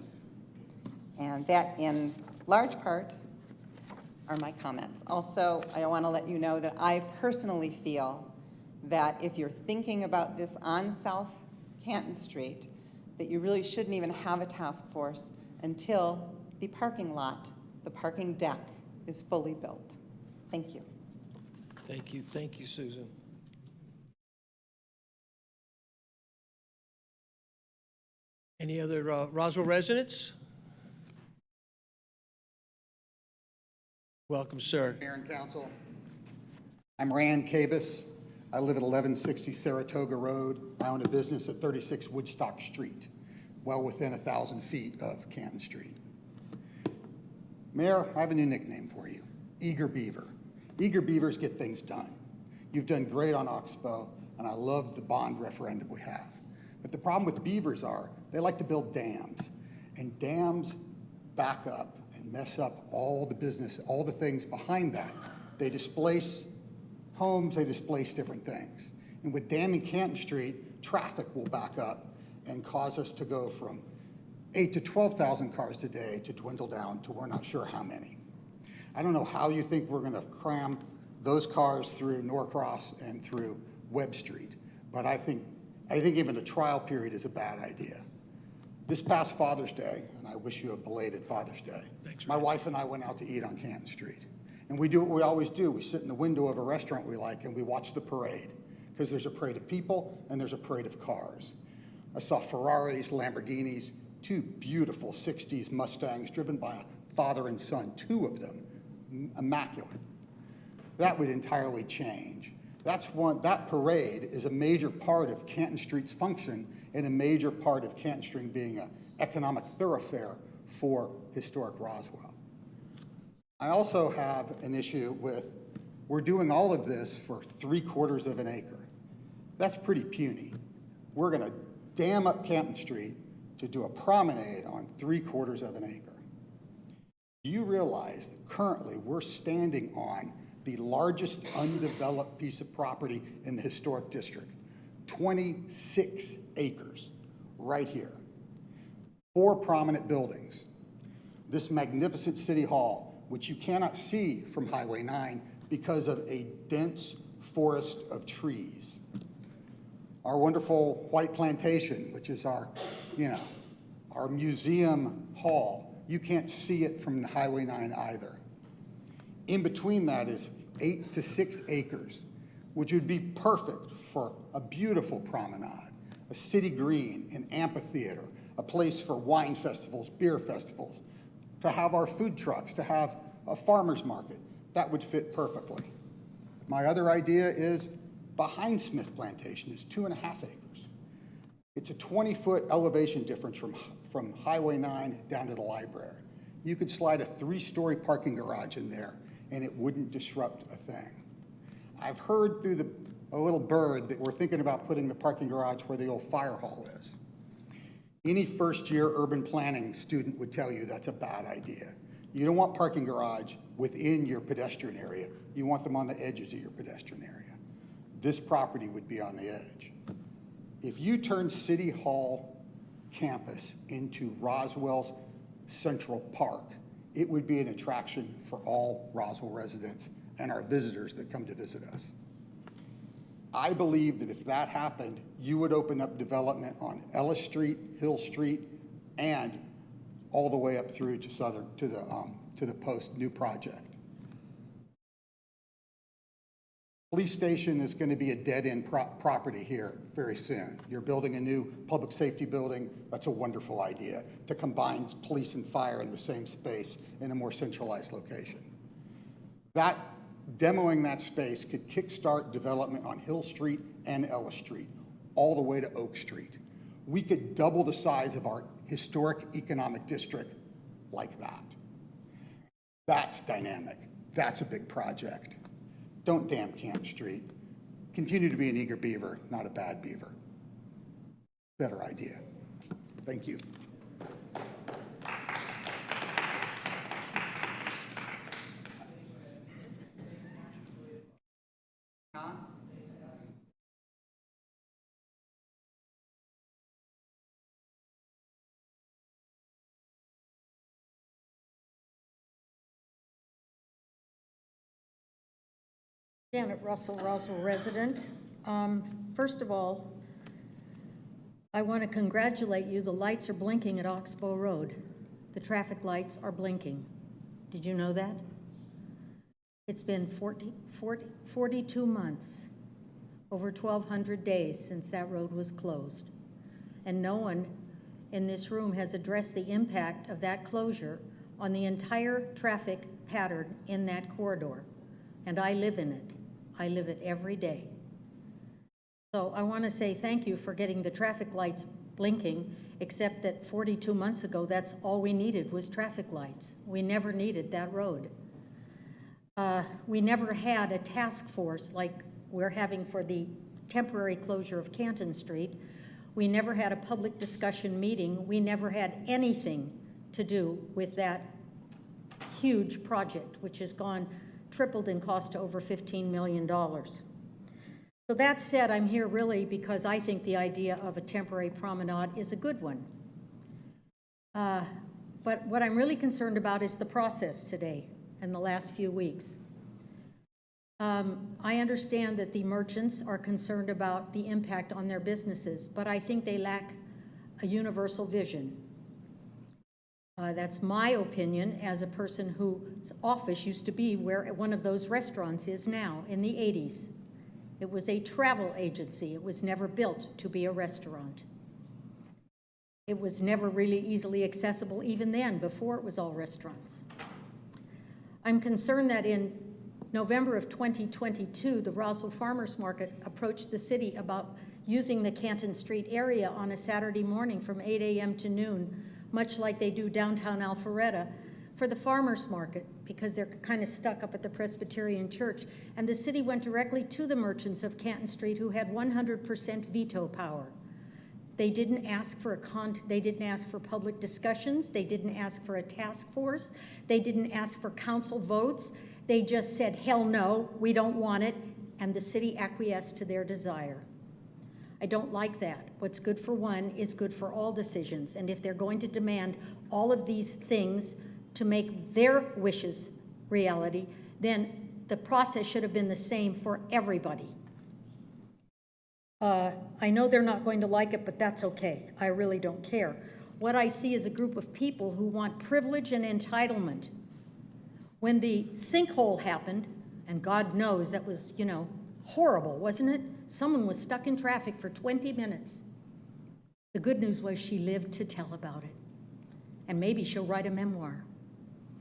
And that, in large part, are my comments. Also, I want to let you know that I personally feel that if you're thinking about this on South Canton Street, that you really shouldn't even have a task force until the parking lot, the parking deck, is fully built. Thank you. Thank you. Thank you, Susan. Any other Roswell residents? Welcome, sir. Mayor and council. I'm Rand Cavus. I live at 1160 Saratoga Road. I own a business at 36 Woodstock Street, well within 1,000 feet of Canton Street. Mayor, I have a new nickname for you, Eager Beaver. Eager Beavers get things done. You've done great on Oxbow, and I love the bond referendum we have. But the problem with beavers are they like to build dams, and dams back up and mess up all the business, all the things behind that. They displace homes, they displace different things. And with damming Canton Street, traffic will back up and cause us to go from 8,000 to 12,000 cars a day to dwindle down to we're not sure how many. I don't know how you think we're gonna cram those cars through Norcross and through Webb Street, but I think even a trial period is a bad idea. This past Father's Day, and I wish you a belated Father's Day, my wife and I went out to eat on Canton Street. And we do what we always do. We sit in the window of a restaurant we like and we watch the parade, because there's a parade of people and there's a parade of cars. I saw Ferraris, Lamborghinis, two beautiful 60s Mustangs driven by a father and son, two of them, immaculate. That would entirely change. That parade is a major part of Canton Street's function and a major part of Canton Street being an economic thoroughfare for historic Roswell. I also have an issue with, we're doing all of this for 3/4 of an acre. That's pretty puny. We're gonna dam up Canton Street to do a promenade on 3/4 of an acre. Do you realize that currently we're standing on the largest undeveloped piece of property in the historic district, 26 acres, right here. 4 prominent buildings. This magnificent city hall, which you cannot see from Highway 9 because of a dense forest of trees. Our wonderful White Plantation, which is our museum hall, you can't see it from Highway 9 either. In between that is 8 to 6 acres, which would be perfect for a beautiful promenade, a city green, an amphitheater, a place for wine festivals, beer festivals, to have our food trucks, to have a farmer's market. That would fit perfectly. My other idea is behind Smith Plantation is 2.5 acres. It's a 20-foot elevation difference from Highway 9 down to the library. You could slide a 3-story parking garage in there and it wouldn't disrupt a thing. I've heard through a little bird that we're thinking about putting the parking garage where the old fire hall is. Any first-year urban planning student would tell you that's a bad idea. You don't want parking garage within your pedestrian area. You want them on the edges of your pedestrian area. This property would be on the edge. If you turn City Hall campus into Roswell's Central Park, it would be an attraction for all Roswell residents and our visitors that come to visit us. I believe that if that happened, you would open up development on Ellis Street, Hill Street, and all the way up through to the post new project. Police station is going to be a dead-end property here very soon. You're building a new public safety building. That's a wonderful idea, to combine police and fire in the same space in a more centralized location. Demoing that space could kickstart development on Hill Street and Ellis Street, all the way to Oak Street. We could double the size of our historic economic district like that. That's dynamic. That's a big project. Don't dam Canton Street. Continue to be an eager beaver, not a bad beaver. Better idea. Thank you. Janet Russell, Roswell resident. First of all, I want to congratulate you. The lights are blinking at Oxbow Road. The traffic lights are blinking. Did you know that? It's been 42 months, over 1,200 days since that road was closed. And no one in this room has addressed the impact of that closure on the entire traffic pattern in that corridor, and I live in it. I live it every day. So I want to say thank you for getting the traffic lights blinking, except that 42 months ago, that's all we needed was traffic lights. We never needed that road. We never had a task force like we're having for the temporary closure of Canton Street. We never had a public discussion meeting. We never had anything to do with that huge project, which has tripled in cost to over $15 million. So that said, I'm here really because I think the idea of a temporary promenade is a good one. But what I'm really concerned about is the process today and the last few weeks. I understand that the merchants are concerned about the impact on their businesses, but I think they lack a universal vision. That's my opinion as a person whose office used to be where one of those restaurants is now in the 80s. It was a travel agency. It was never built to be a restaurant. It was never really easily accessible even then, before it was all restaurants. I'm concerned that in November of 2022, the Roswell Farmers Market approached the city about using the Canton Street area on a Saturday morning from 8 a.m. to noon, much like they do downtown Alpharetta, for the farmers market, because they're kind of stuck up at the Presbyterian Church. And the city went directly to the merchants of Canton Street, who had 100% veto power. They didn't ask for they didn't ask for public discussions. They didn't ask for a task force. They didn't ask for council votes. They just said, hell no, we don't want it. And the city acquiesced to their desire. I don't like that. What's good for one is good for all decisions. And if they're going to demand all of these things to make their wishes reality, then the process should have been the same for everybody. I know they're not going to like it, but that's okay. I really don't care. What I see is a group of people who want privilege and entitlement. When the sinkhole happened, and God knows that was, horrible, wasn't it? Someone was stuck in traffic for 20 minutes. The good news was she lived to tell about it. And maybe she'll write a memoir.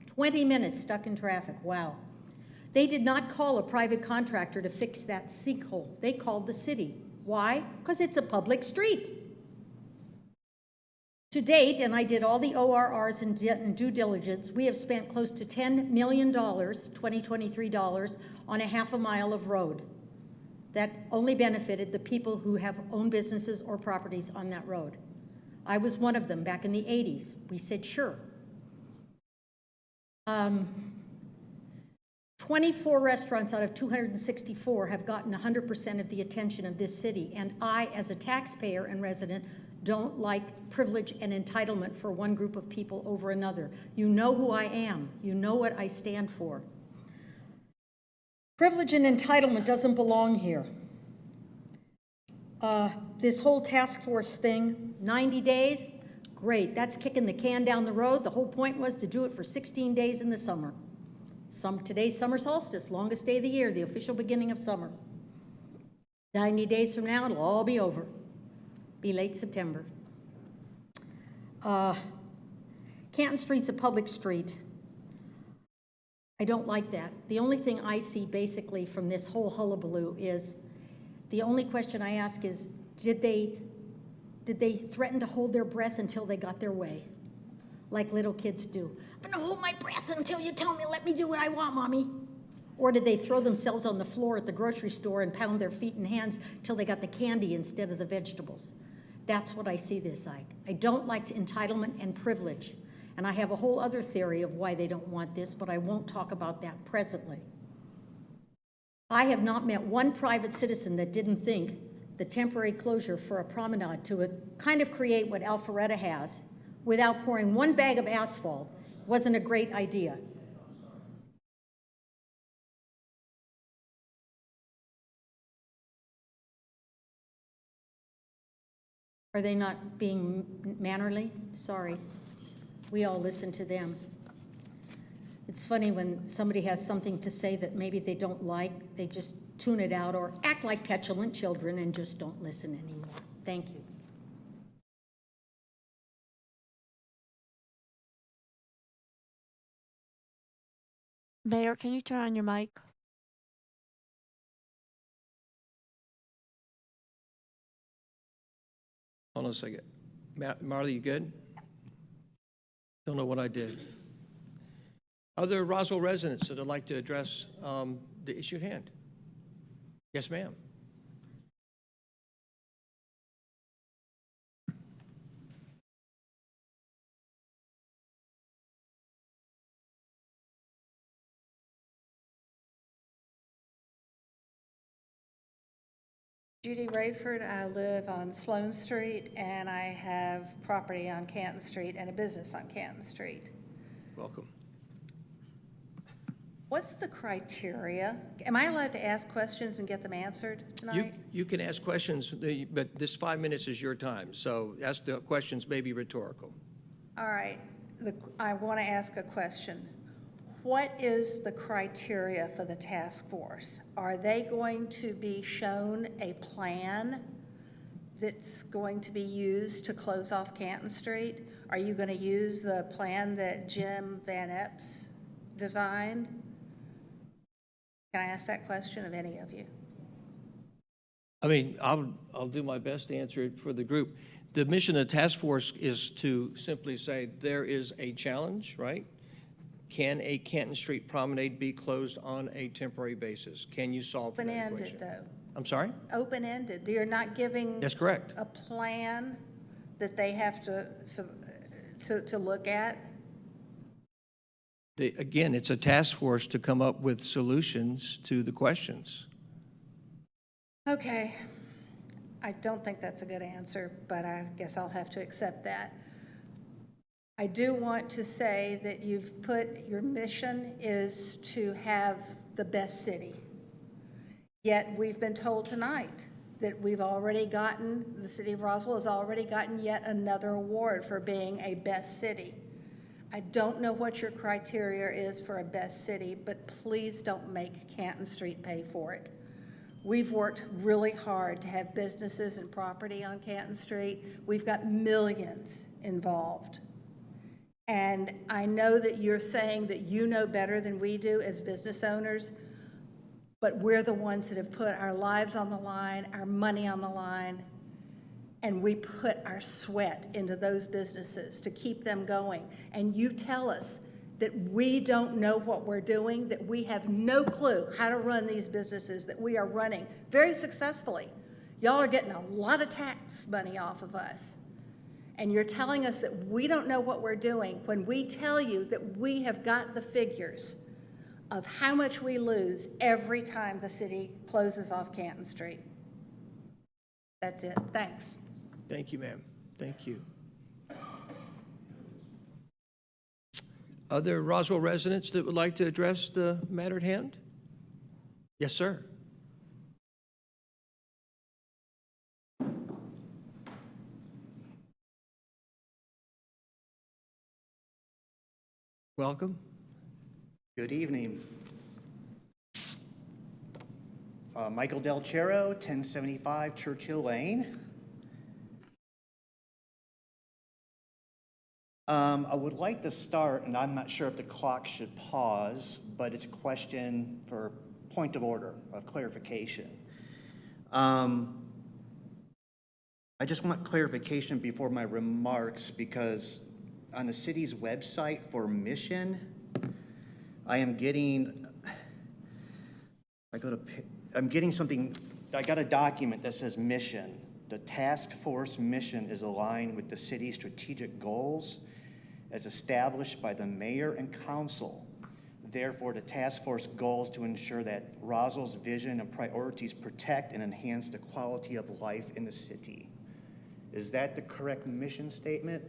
20 minutes stuck in traffic, wow. They did not call a private contractor to fix that sinkhole. They called the city. Why? Because it's a public street. To date, and I did all the ORRs and due diligence, we have spent close to $10 million, 2023 dollars, on a half a mile of road. That only benefited the people who have owned businesses or properties on that road. I was one of them back in the 80s. We said, sure. 24 restaurants out of 264 have gotten 100% of the attention of this city, and I, as a taxpayer and resident, don't like privilege and entitlement for one group of people over another. You know who I am. You know what I stand for. Privilege and entitlement doesn't belong here. This whole task force thing, 90 days, great. That's kicking the can down the road. The whole point was to do it for 16 days in the summer. Today's summer solstice, longest day of the year, the official beginning of summer. 90 days from now, it'll all be over. Be late September. Canton Street's a public street. I don't like that. The only thing I see basically from this whole hullabaloo is, the only question I ask is, did they threaten to hold their breath until they got their way? Like little kids do. I'm gonna hold my breath until you tell me, let me do what I want, Mommy. Or did they throw themselves on the floor at the grocery store and pound their feet and hands till they got the candy instead of the vegetables? That's what I see this like. I don't like entitlement and privilege. And I have a whole other theory of why they don't want this, but I won't talk about that presently. I have not met one private citizen that didn't think the temporary closure for a promenade to kind of create what Alpharetta has without pouring one bag of asphalt wasn't a great idea. Are they not being mannerly? Sorry. We all listen to them. It's funny when somebody has something to say that maybe they don't like, they just tune it out or act like petulant children and just don't listen anymore. Thank you. Mayor, can you turn on your mic? Hold on a second. Marley, you good? Don't know what I did. Other Roswell residents that would like to address the issue at hand? Yes, ma'am. Judy Rayford. I live on Sloan Street, and I have property on Canton Street and a business on Canton Street. Welcome. What's the criteria? Am I allowed to ask questions and get them answered tonight? You can ask questions, but this 5 minutes is your time, so ask the questions may be rhetorical. All right. I want to ask a question. What is the criteria for the task force? Are they going to be shown a plan that's going to be used to close off Canton Street? Are you going to use the plan that Jim Van Epps designed? Can I ask that question of any of you? I mean, I'll do my best to answer it for the group. The mission of the task force is to simply say there is a challenge, right? Can a Canton Street promenade be closed on a temporary basis? Can you solve that equation? Open-ended, though. I'm sorry? Open-ended. You're not giving. That's correct. A plan that they have to look at? Again, it's a task force to come up with solutions to the questions. Okay. I don't think that's a good answer, but I guess I'll have to accept that. I do want to say that you've put, your mission is to have the best city. Yet we've been told tonight that we've already gotten, the city of Roswell has already gotten yet another award for being a best city. I don't know what your criteria is for a best city, but please don't make Canton Street pay for it. We've worked really hard to have businesses and property on Canton Street. We've got millions involved. And I know that you're saying that you know better than we do as business owners, but we're the ones that have put our lives on the line, our money on the line, and we put our sweat into those businesses to keep them going. And you tell us that we don't know what we're doing, that we have no clue how to run these businesses that we are running very successfully. Y'all are getting a lot of tax money off of us. And you're telling us that we don't know what we're doing when we tell you that we have got the figures of how much we lose every time the city closes off Canton Street. That's it. Thanks. Thank you, ma'am. Thank you. Other Roswell residents that would like to address the matter at hand? Yes, sir. Welcome. Good evening. Michael Del Chero, 1075 Churchill Lane. I would like to start, and I'm not sure if the clock should pause, but it's a question for point of order, of clarification. I just want clarification before my remarks because on the city's website for mission, I'm getting something, I got a document that says mission. The task force mission is aligned with the city's strategic goals as established by the mayor and council. Therefore, the task force goals to ensure that Roswell's vision and priorities protect and enhance the quality of life in the city. Is that the correct mission statement?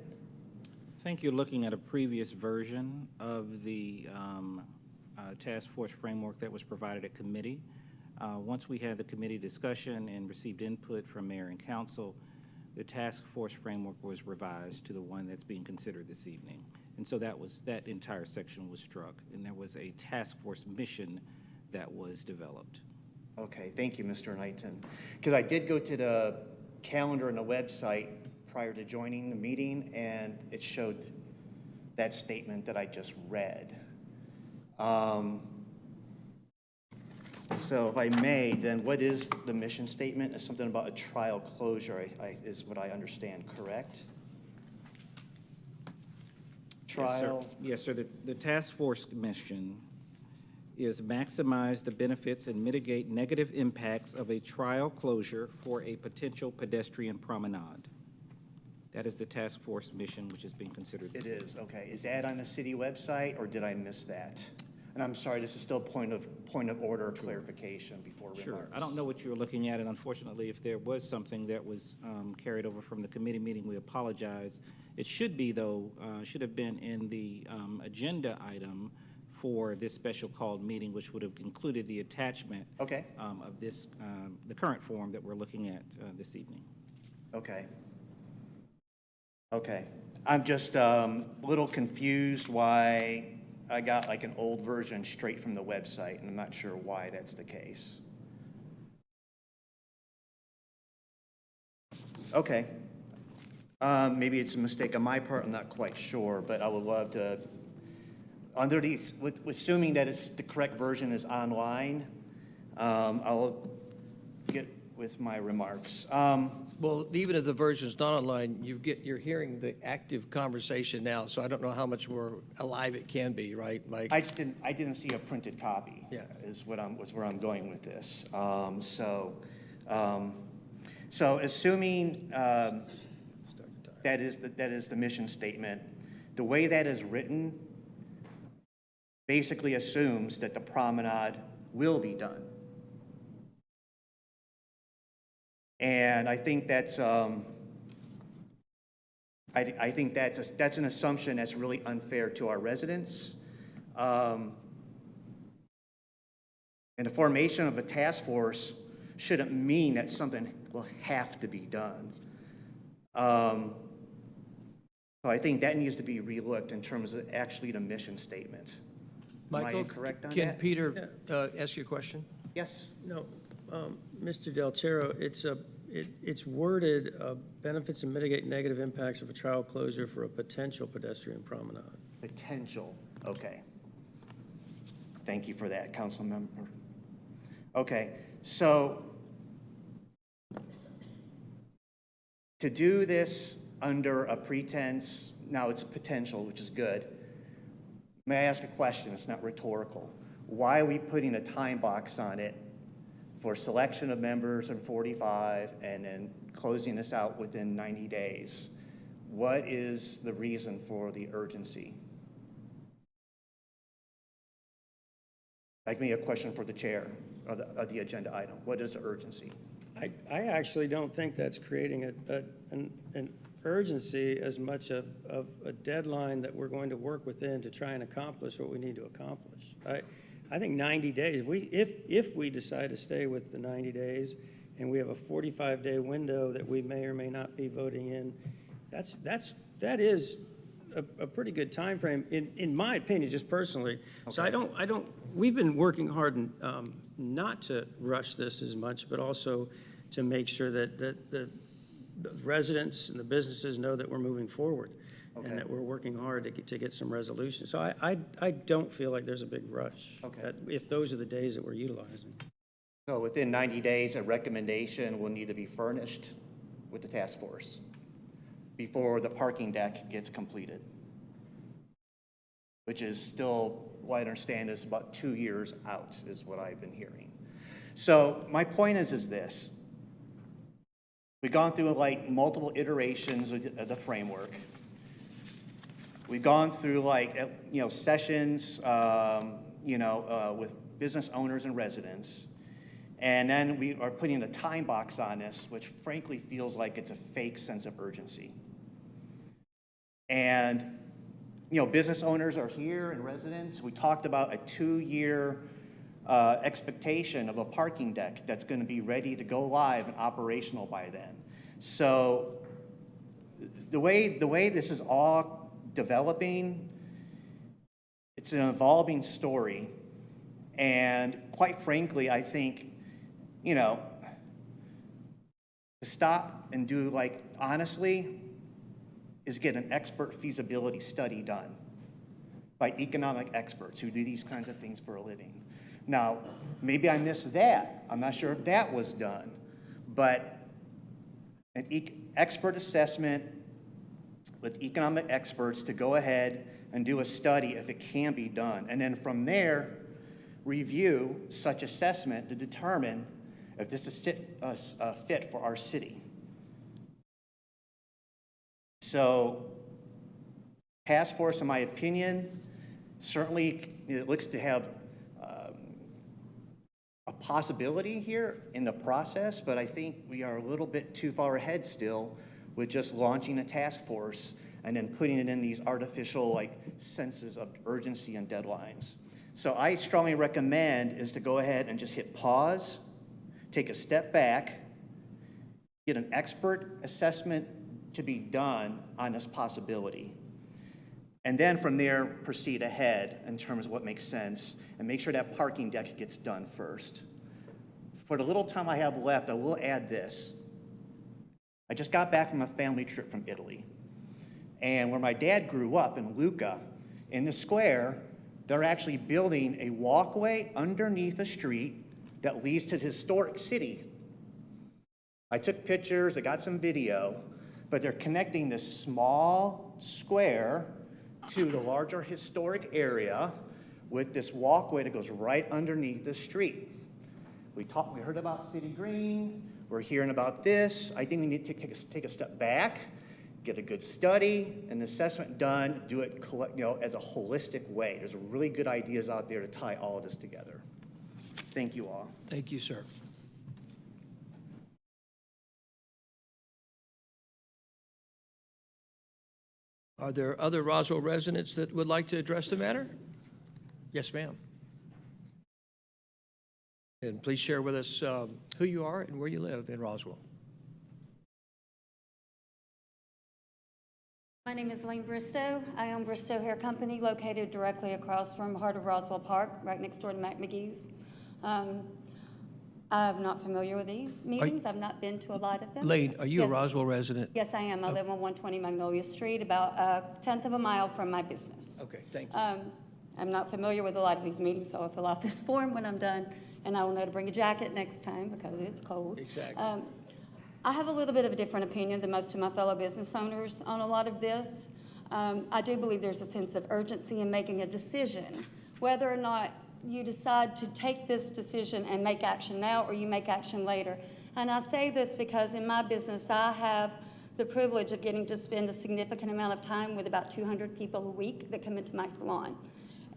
I think you're looking at a previous version of the task force framework that was provided at committee. Once we had the committee discussion and received input from mayor and council, the task force framework was revised to the one that's being considered this evening. And so that entire section was struck, and there was a task force mission that was developed. Okay, thank you, Mr. Knighton. Because I did go to the calendar and the website prior to joining the meeting, and it showed that statement that I just read. So if I may, then what is the mission statement? It's something about a trial closure, is what I understand, correct? Yes, sir. Trial, Yes, sir. The task force mission is maximize the benefits and mitigate negative impacts of a trial closure for a potential pedestrian promenade. That is the task force mission, which is being considered. it is, okay. Is that on the city website, or did I miss that? And I'm sorry, this is still point of order clarification before remarks. Sure. I don't know what you were looking at, and unfortunately, if there was something that was carried over from the committee meeting, we apologize. It should be, though, should have been in the agenda item for this special called meeting, which would have included the attachment Okay, of this, the current form that we're looking at this evening. okay. Okay. I'm just a little confused why I got like an old version straight from the website, and I'm not sure why that's the case. Okay. Maybe it's a mistake on my part, I'm not quite sure, but I would love to, under these, assuming that it's, the correct version is online, I'll get with my remarks. Well, even if the version's not online, you're hearing the active conversation now, so I don't know how much more alive it can be, right, Mike? I didn't see a printed copy. Yeah. Is where I'm going with this. So assuming that is the mission statement, the way that is written basically assumes that the promenade will be done. And I think that's I think that's an assumption that's really unfair to our residents. And the formation of a task force shouldn't mean that something will have to be done. So I think that needs to be relooked in terms of actually the mission statement. Am I Michael, incorrect on can that? Peter ask you a question? Yes. No, Mr. Del Tero, it's worded, benefits and mitigate negative impacts of a trial closure for a potential pedestrian promenade. Potential, okay. Thank you for that, council member. Okay, so to do this under a pretense, now it's potential, which is good. May I ask a question? It's not rhetorical. Why are we putting a time box on it for selection of members in 45 and then closing this out within 90 days? What is the reason for the urgency? Like me, a question for the chair of the agenda item. What is the urgency? I actually don't think that's creating an urgency as much of a deadline that we're going to work within to try and accomplish what we need to accomplish. I think 90 days, if we decide to stay with the 90 days and we have a 45-day window that we may or may not be voting in, that is a pretty good time frame in my opinion, just personally. Okay. So we've been working hard not to rush this as much, but also to make sure that the residents and the businesses know that we're moving forward. Okay. And that we're working hard to get some resolution. So I don't feel like there's a big rush. Okay. If those are the days that we're utilizing. So within 90 days, a recommendation will need to be furnished with the task force before the parking deck gets completed, which is still, what I understand, is about 2 years out, is what I've been hearing. So my point is this. We've gone through like multiple iterations of the framework. We've gone through like, sessions, with business owners and residents. And then we are putting a time box on this, which frankly feels like it's a fake sense of urgency. And, business owners are here and residents. We talked about a 2-year expectation of a parking deck that's going to be ready to go live and operational by then. So the way this is all developing, it's an evolving story. And quite frankly, I think, to stop and do, honestly, is get an expert feasibility study done by economic experts who do these kinds of things for a living. Now, maybe I missed that. I'm not sure if that was done, but an expert assessment with economic experts to go ahead and do a study if it can be done. And then from there, review such assessment to determine if this is fit for our city. So, task force, in my opinion, certainly it looks to have a possibility here in the process, but I think we are a little bit too far ahead still with just launching a task force and then putting it in these artificial senses of urgency and deadlines. So I strongly recommend is to go ahead and just hit pause, take a step back, get an expert assessment to be done on this possibility. And then from there, proceed ahead in terms of what makes sense and make sure that parking deck gets done first. For the little time I have left, I will add this. I just got back from a family trip from Italy. And where my dad grew up in Lucca, in the square, they're actually building a walkway underneath a street that leads to the historic city. I took pictures, I got some video, but they're connecting this small square to the larger historic area with this walkway that goes right underneath the street. We heard about City Green, we're hearing about this. I think we need to take a step back, get a good study, an assessment done, do it as a holistic way. There's really good ideas out there to tie all of this together. Thank you all. Thank you, sir. Are there other Roswell residents that would like to address the matter? Yes, ma'am. And please share with us who you are and where you live in Roswell. My name is Lane Bristow. I own Bristow Hair Company located directly across from Heart of Roswell Park, right next door to Mac McGee's. I'm not familiar with these meetings. I've not been to a lot of them. Lane, are you a Yes. Roswell resident? Yes, I am. I live on 120 Magnolia Street, about a 10th of a mile from my business. Okay, thank you. I'm not familiar with a lot of these meetings, so I'll fill out this form when I'm done, and I will know to bring a jacket next time because it's cold. Exactly. I have a little bit of a different opinion than most of my fellow business owners on a lot of this. I do believe there's a sense of urgency in making a decision, whether or not you decide to take this decision and make action now or you make action later. And I say this because in my business, I have the privilege of getting to spend a significant amount of time with about 200 people a week that come into my salon.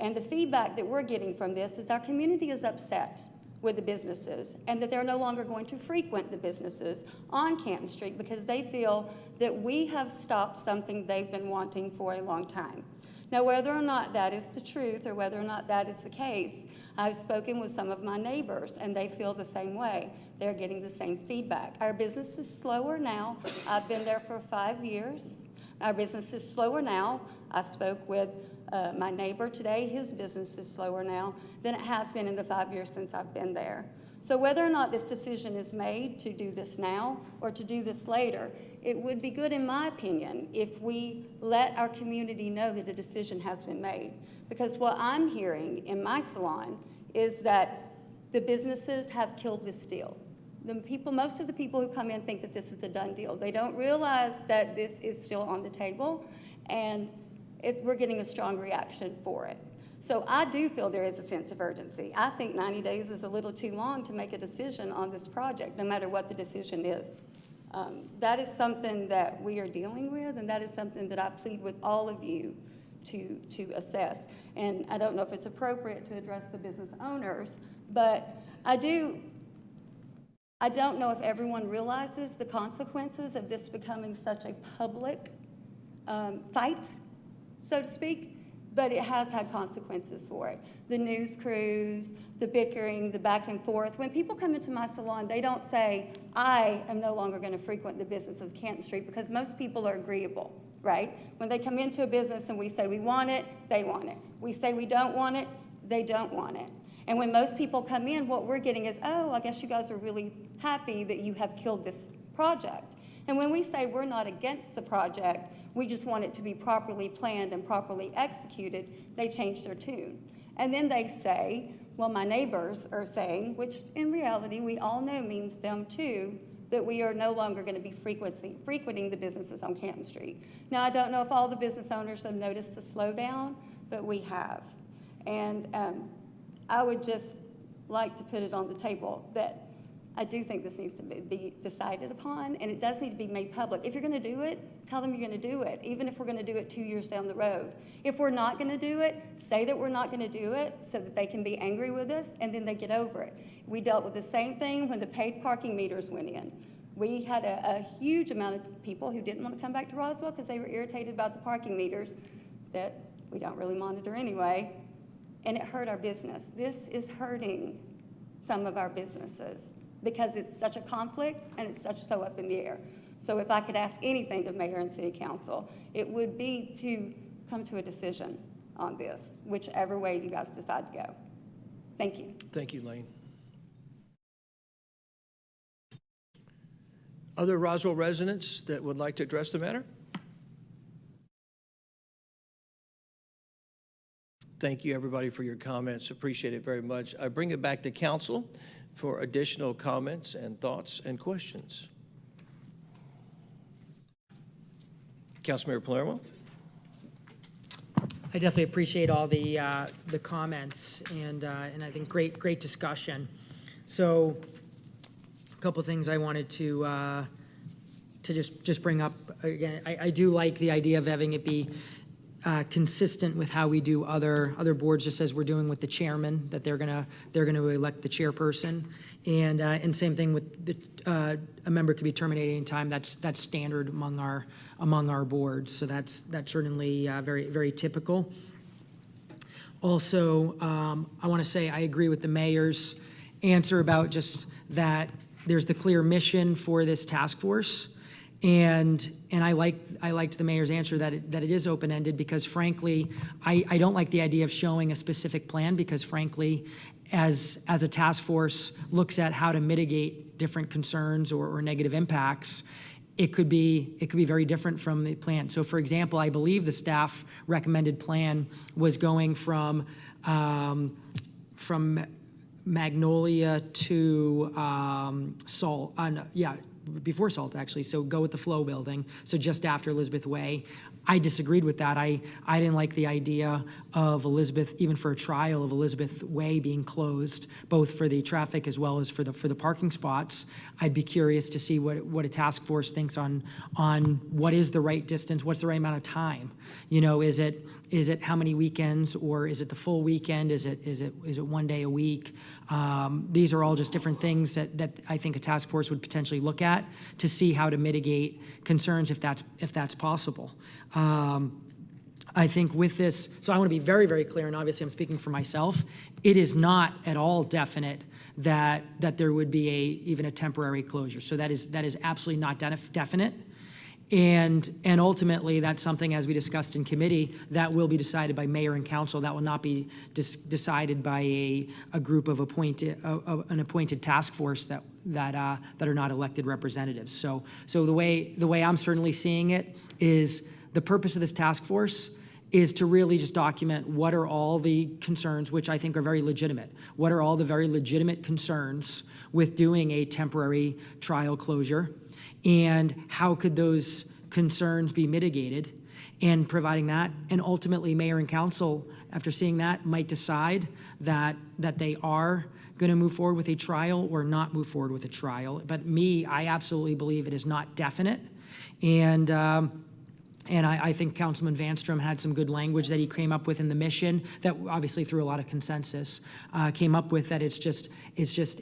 And the feedback that we're getting from this is our community is upset with the businesses and that they're no longer going to frequent the businesses on Canton Street because they feel that we have stopped something they've been wanting for a long time. Now, whether or not that is the truth or whether or not that is the case, I've spoken with some of my neighbors and they feel the same way. They're getting the same feedback. Our business is slower now. I've been there for 5 years. Our business is slower now. I spoke with my neighbor today. His business is slower now than it has been in the 5 years since I've been there. So whether or not this decision is made to do this now or to do this later, it would be good, in my opinion, if we let our community know that a decision has been made. Because what I'm hearing in my salon is that the businesses have killed this deal. Most of the people who come in think that this is a done deal. They don't realize that this is still on the table, and we're getting a strong reaction for it. So I do feel there is a sense of urgency. I think 90 days is a little too long to make a decision on this project, no matter what the decision is. That is something that we are dealing with, and that is something that I plead with all of you to assess. And I don't know if it's appropriate to address the business owners, but I don't know if everyone realizes the consequences of this becoming such a public fight, so to speak, but it has had consequences for it. The news crews, the bickering, the back and forth. When people come into my salon, they don't say, I am no longer going to frequent the business of Canton Street, because most people are agreeable, right? When they come into a business and we say we want it, they want it. We say we don't want it, they don't want it. And when most people come in, what we're getting is, oh, I guess you guys are really happy that you have killed this project. And when we say we're not against the project, we just want it to be properly planned and properly executed, they change their tune. And then they say, well, my neighbors are saying, which in reality we all know means them too, that we are no longer going to be frequenting the businesses on Canton Street. Now, I don't know if all the business owners have noticed the slowdown, but we have. And I would just like to put it on the table that I do think this needs to be decided upon, and it does need to be made public. If you're going to do it, tell them you're going to do it, even if we're going to do it 2 years down the road. If we're not going to do it, say that we're not going to do it so that they can be angry with us, and then they get over it. We dealt with the same thing when the paid parking meters went in. We had a huge amount of people who didn't want to come back to Roswell because they were irritated about the parking meters that we don't really monitor anyway, and it hurt our business. This is hurting some of our businesses, because it's such a conflict and it's so up in the air. So if I could ask anything of mayor and city council, it would be to come to a decision on this, whichever way you guys decide to go. Thank you. Thank you, Lane. Other Roswell residents that would like to address the matter? Thank you, everybody, for your comments. Appreciate it very much. I bring it back to council for additional comments and thoughts and questions. Councilmember Palermo. I definitely appreciate all the comments and I think great discussion. So a couple things I wanted to just bring up again. I do like the idea of having it be consistent with how we do other boards, just as we're doing with the chairman, that they're gonna elect the chairperson, and same thing with the a member could be terminated in time. That's standard among our boards. So that's certainly very typical. Also, I want to say I agree with the mayor's answer about just that there's the clear mission for this task force. And I liked the mayor's answer that it is open-ended, because frankly, I don't like the idea of showing a specific plan, because frankly, as a task force looks at how to mitigate different concerns or negative impacts, it could be very different from the plan. So for example, I believe the staff recommended plan was going from Magnolia to Salt, before Salt, actually, so go with the Flow building, so just after Elizabeth Way. I disagreed with that. I didn't like the idea of Elizabeth, even for a trial of Elizabeth Way being closed, both for the traffic as well as for the parking spots. I'd be curious to see what a task force thinks on what is the right distance, what's the right amount of time. You know, is it how many weekends, or is it the full weekend? Is it 1 day a week? These are all just different things that I think a task force would potentially look at to see how to mitigate concerns if that's possible. I think with this, so I want to be very, very clear, and obviously I'm speaking for myself, it is not at all definite that there would be even a temporary closure. So that is absolutely not definite. And ultimately, that's something, as we discussed in committee, that will be decided by mayor and council. That will not be decided by a group of an appointed task force that are not elected representatives. So the way I'm certainly seeing it is the purpose of this task force is to really just document what are all the concerns, which I think are very legitimate. What are all the very legitimate concerns with doing a temporary trial closure? And how could those concerns be mitigated, and providing that, and ultimately mayor and council, after seeing that, might decide that they are going to move forward with a trial or not move forward with a trial. But I absolutely believe it is not definite. And I think Councilman Vanstrom had some good language that he came up with in the mission that obviously through a lot of consensus came up with, that it's just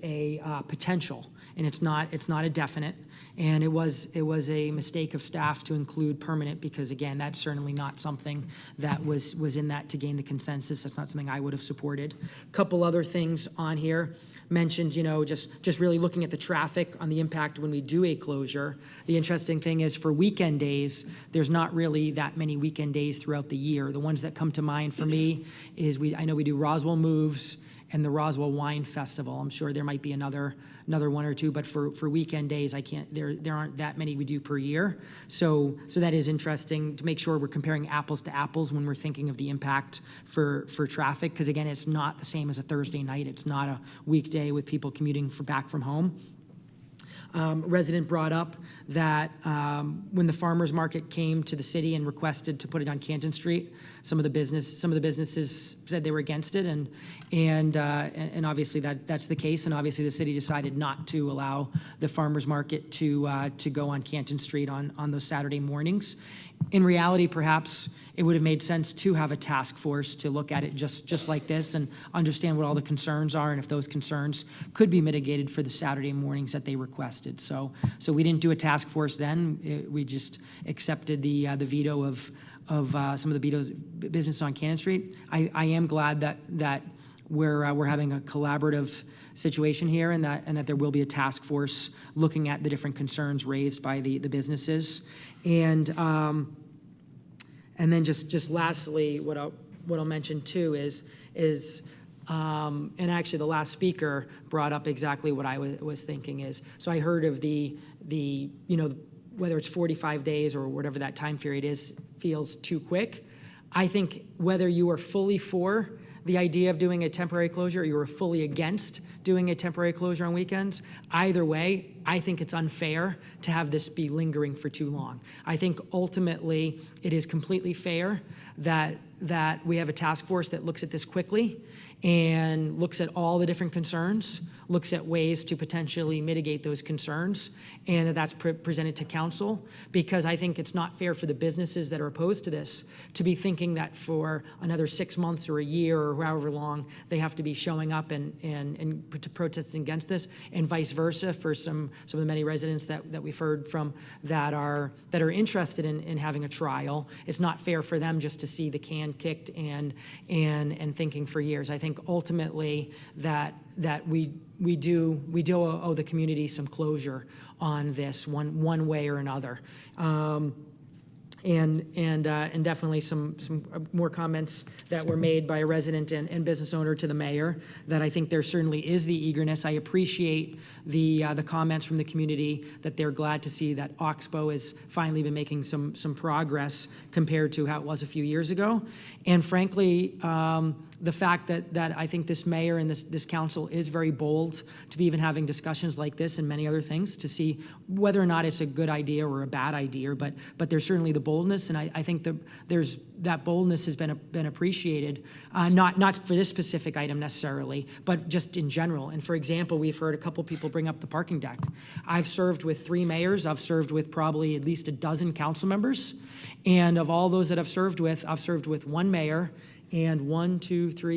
a potential, and it's not a definite. And it was a mistake of staff to include permanent, because again, that's certainly not something that was in that to gain the consensus. That's not something I would have supported. A couple other things on here mentioned, just really looking at the traffic on the impact when we do a closure. The interesting thing is for weekend days, there's not really that many weekend days throughout the year. The ones that come to mind for me is I know we do Roswell Moves and the Roswell Wine Festival. I'm sure there might be another one or two, but for weekend days, there aren't that many we do per year. So that is interesting to make sure we're comparing apples to apples when we're thinking of the impact for traffic, because again, it's not the same as a Thursday night. It's not a weekday with people commuting back from home. Resident brought up that when the farmers market came to the city and requested to put it on Canton Street, some of the businesses said they were against it, and obviously that's the case, and obviously the city decided not to allow the farmers market to go on Canton Street on those Saturday mornings. In reality, perhaps it would have made sense to have a task force to look at it just like this and understand what all the concerns are and if those concerns could be mitigated for the Saturday mornings that they requested. So we didn't do a task force then. We just accepted the veto of some of the business on Cannon Street. I am glad that we're having a collaborative situation here, and that there will be a task force looking at the different concerns raised by the businesses. And then just lastly, what I'll mention too is and actually the last speaker brought up exactly what I was thinking is, so I heard of the whether it's 45 days or whatever that time period is, feels too quick. I think whether you are fully for the idea of doing a temporary closure or you are fully against doing a temporary closure on weekends, either way, I think it's unfair to have this be lingering for too long. I think ultimately it is completely fair that we have a task force that looks at this quickly and looks at all the different concerns, looks at ways to potentially mitigate those concerns, and that's presented to council, because I think it's not fair for the businesses that are opposed to this to be thinking that for another 6 months or a year or however long they have to be showing up and protesting against this, and vice versa for some of the many residents that we've heard from that are interested in having a trial. It's not fair for them just to see the can kicked and thinking for years. I think ultimately that we do owe the community some closure on this one way or another. And definitely some more comments that were made by a resident and business owner to the mayor, that I think there certainly is the eagerness. I appreciate the comments from the community that they're glad to see that Oxbow has finally been making some progress compared to how it was a few years ago. And frankly, the fact that I think this mayor and this council is very bold to be even having discussions like this and many other things to see whether or not it's a good idea or a bad idea, but there's certainly the boldness, and I think that boldness has been appreciated, not for this specific item necessarily, but just in general. And for example, we've heard a couple people bring up the parking deck. I've served with 3 mayors. I've served with probably at least a dozen council members, and of all those that I've served with 1 mayor and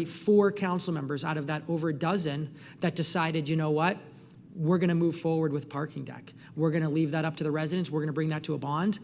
4 council members out of that over a dozen that decided, you know what, we're going to move forward with parking deck. We're going to leave that up to the residents. We're going to bring that to a bond.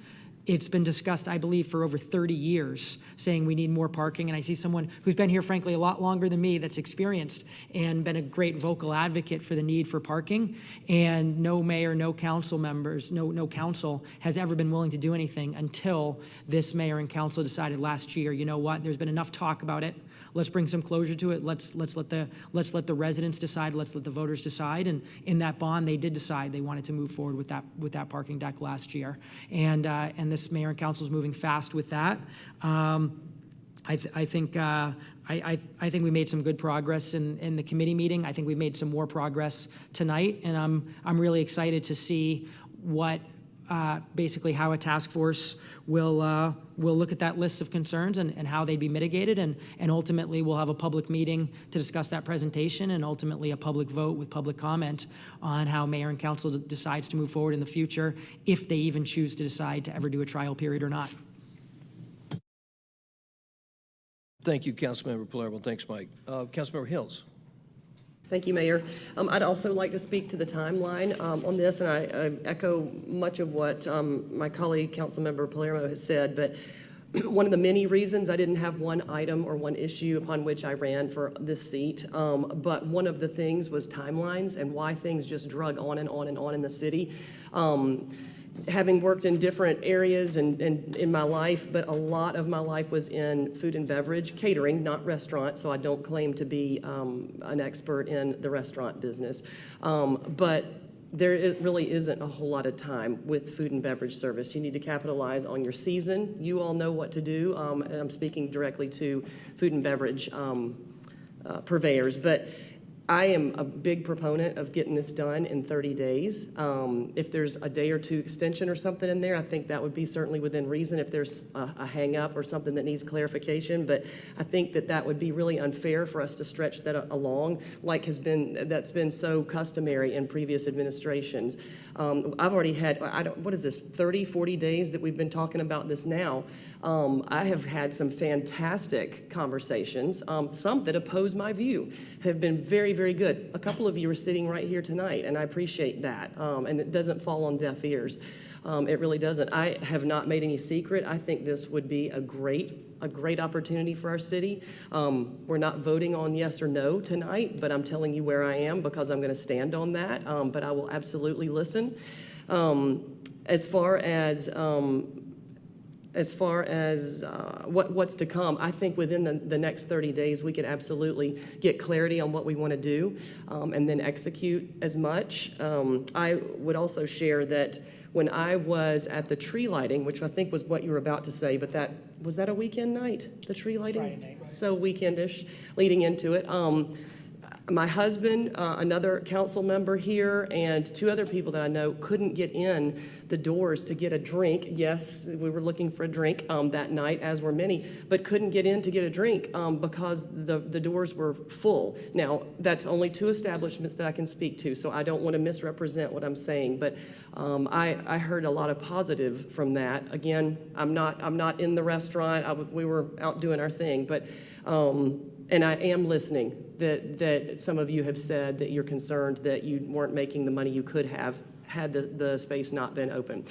It's been discussed, I believe, for over 30 years, saying we need more parking. And I see someone who's been here, frankly, a lot longer than me, that's experienced and been a great vocal advocate for the need for parking. And no mayor, no council members, no council has ever been willing to do anything until this mayor and council decided last year, you know what, there's been enough talk about it. Let's bring some closure to it. Let's let the residents decide. Let's let the voters decide. And in that bond, they did decide they wanted to move forward with that parking deck last year. And this mayor and council is moving fast with that. I think we made some good progress in the committee meeting. I think we've made some more progress tonight, and I'm really excited to see what basically how a task force will look at that list of concerns and how they'd be mitigated, and ultimately we'll have a public meeting to discuss that presentation, and ultimately a public vote with public comment on how mayor and council decides to move forward in the future, if they even choose to decide to ever do a trial period or not. Thank you, Councilmember Palermo. Thanks, Mike. Councilmember Hills. Thank you, Mayor. I'd also like to speak to the timeline on this, and I echo much of what my colleague, Councilmember Palermo, has said, but one of the many reasons I didn't have one item or one issue upon which I ran for this seat, but one of the things was timelines and why things just drug on and on and on in the city. having worked in different areas and in my life, but a lot of my life was in food and beverage, catering, not restaurant, so I don't claim to be an expert in the restaurant business. But there really isn't a whole lot of time with food and beverage service. You need to capitalize on your season. You all know what to do. And I'm speaking directly to food and beverage purveyors, but I am a big proponent of getting this done in 30 days. If there's a day or two extension or something in there, I think that would be certainly within reason if there's a hang-up or something that needs clarification. But I think that would be really unfair for us to stretch that along like that's been so customary in previous administrations. I've already had, what is this, 30, 40 days that we've been talking about this now. I have had some fantastic conversations. Some that oppose my view have been very, very good. A couple of you are sitting right here tonight, and I appreciate that. And it doesn't fall on deaf ears. It really doesn't. I have not made any secret. I think this would be a great opportunity for our city. We're not voting on yes or no tonight, but I'm telling you where I am because I'm going to stand on that. But I will absolutely listen. As far as what's to come, I think within the next 30 days, we could absolutely get clarity on what we want to do and then execute as much. I would also share that when I was at the tree lighting, which I think was what you were about to say, but was that a weekend night, the tree lighting? Friday night. So weekendish leading into it. My husband, another council member here, and two other people that I know couldn't get in the doors to get a drink. Yes, we were looking for a drink that night, as were many, but couldn't get in to get a drink because the doors were full. Now, that's only two establishments that I can speak to, so I don't want to misrepresent what I'm saying, but I heard a lot of positive from that. Again, I'm not in the restaurant. We were out doing our thing, but and I am listening that some of you have said that you're concerned that you weren't making the money you could have had the space not been open.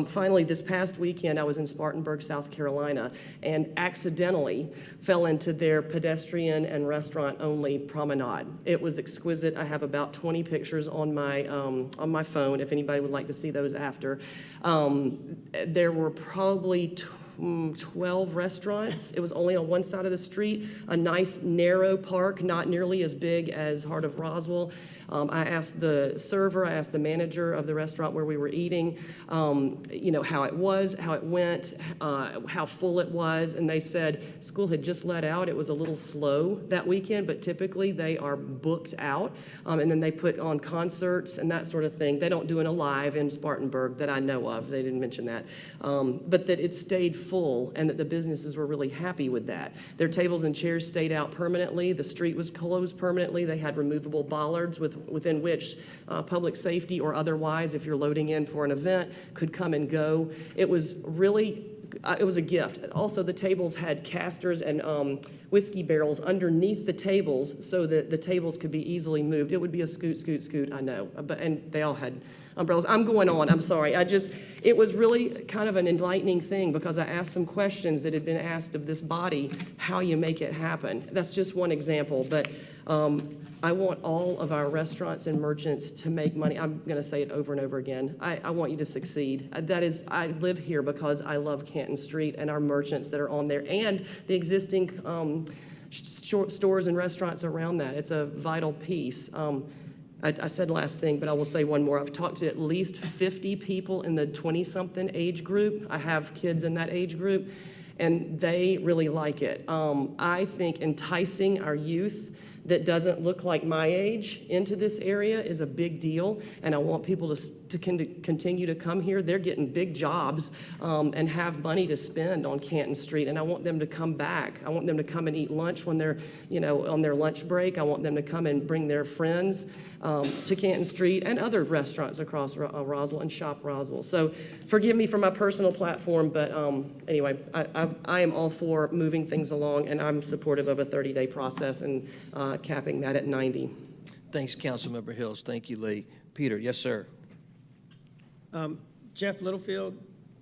Finally, this past weekend, I was in Spartanburg, South Carolina, and accidentally fell into their pedestrian and restaurant-only promenade. It was exquisite. I have about 20 pictures on my phone, if anybody would like to see those after. There were probably 12 restaurants. It was only on one side of the street, a nice narrow park, not nearly as big as Heart of Roswell. I asked the server, I asked the manager of the restaurant where we were eating, how it was, how it went, how full it was, and they said school had just let out. It was a little slow that weekend, but typically they are booked out, and then they put on concerts and that sort of thing. They don't do it live in Spartanburg that I know of. They didn't mention that, but that it stayed full and that the businesses were really happy with that. Their tables and chairs stayed out permanently. The street was closed permanently. They had removable bollards within which public safety or otherwise, if you're loading in for an event, could come and go. It was really, it was a gift. Also, the tables had casters and whiskey barrels underneath the tables so that the tables could be easily moved. It would be a scoot, I know, and they all had umbrellas. I'm going on, I'm sorry. It was really kind of an enlightening thing because I asked some questions that had been asked of this body, how you make it happen. That's just one example, but I want all of our restaurants and merchants to make money. I'm going to say it over and over again. I want you to succeed. I live here because I love Canton Street and our merchants that are on there and the existing stores and restaurants around that. It's a vital piece. I said last thing, but I will say one more. I've talked to at least 50 people in the 20-something age group. I have kids in that age group, and they really like it. I think enticing our youth that doesn't look like my age into this area is a big deal, and I want people to continue to come here. They're getting big jobs and have money to spend on Canton Street, and I want them to come back. I want them to come and eat lunch when they're, on their lunch break. I want them to come and bring their friends to Canton Street and other restaurants across Roswell and shop Roswell. So forgive me for my personal platform, but anyway, I am all for moving things along, and I'm supportive of a 30-day process and capping that at 90. Thanks, Councilmember Hills. Thank you, Lee. Peter, yes, sir. Jeff Littlefield,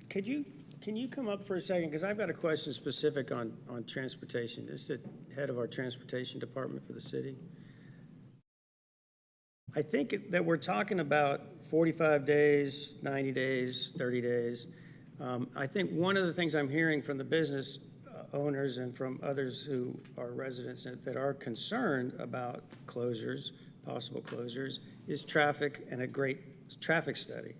can you come up for a second? Because I've got a question specific on transportation. This is the head of our transportation department for the city. I think that we're talking about 45 days, 90 days, 30 days. I think one of the things I'm hearing from the business owners and from others who are residents that are concerned about closures, possible closures, is traffic and a great traffic study.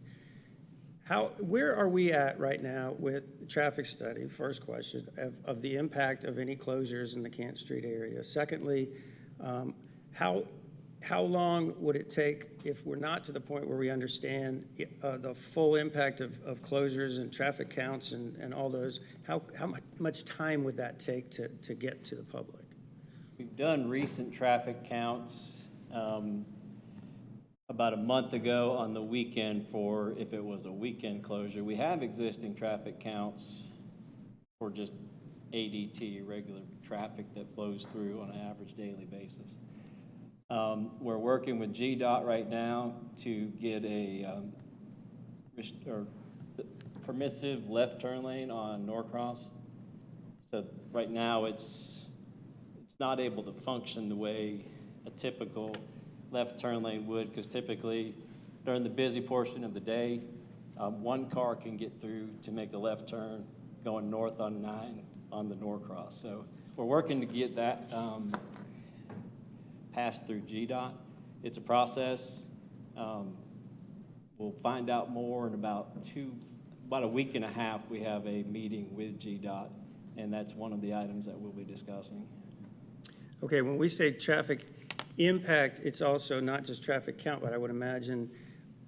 Where are we at right now with the traffic study, first question, of the impact of any closures in the Kent Street area? Secondly, how long would it take if we're not to the point where we understand the full impact of closures and traffic counts and all those? How much time would that take to get to the public? We've done recent traffic counts about a month ago on the weekend for if it was a weekend closure. We have existing traffic counts for just ADT, regular traffic that flows through on an average daily basis. We're working with GDOT right now to get a permissive left turn lane on Norcross. So right now it's not able to function the way a typical left turn lane would, because typically during the busy portion of the day, one car can get through to make a left turn going north on 9 on the Norcross. So we're working to get that passed through GDOT. It's a process. We'll find out more in about a week and a half. We have a meeting with GDOT, and that's one of the items that we'll be discussing. Okay, when we say traffic impact, it's also not just traffic count, but I would imagine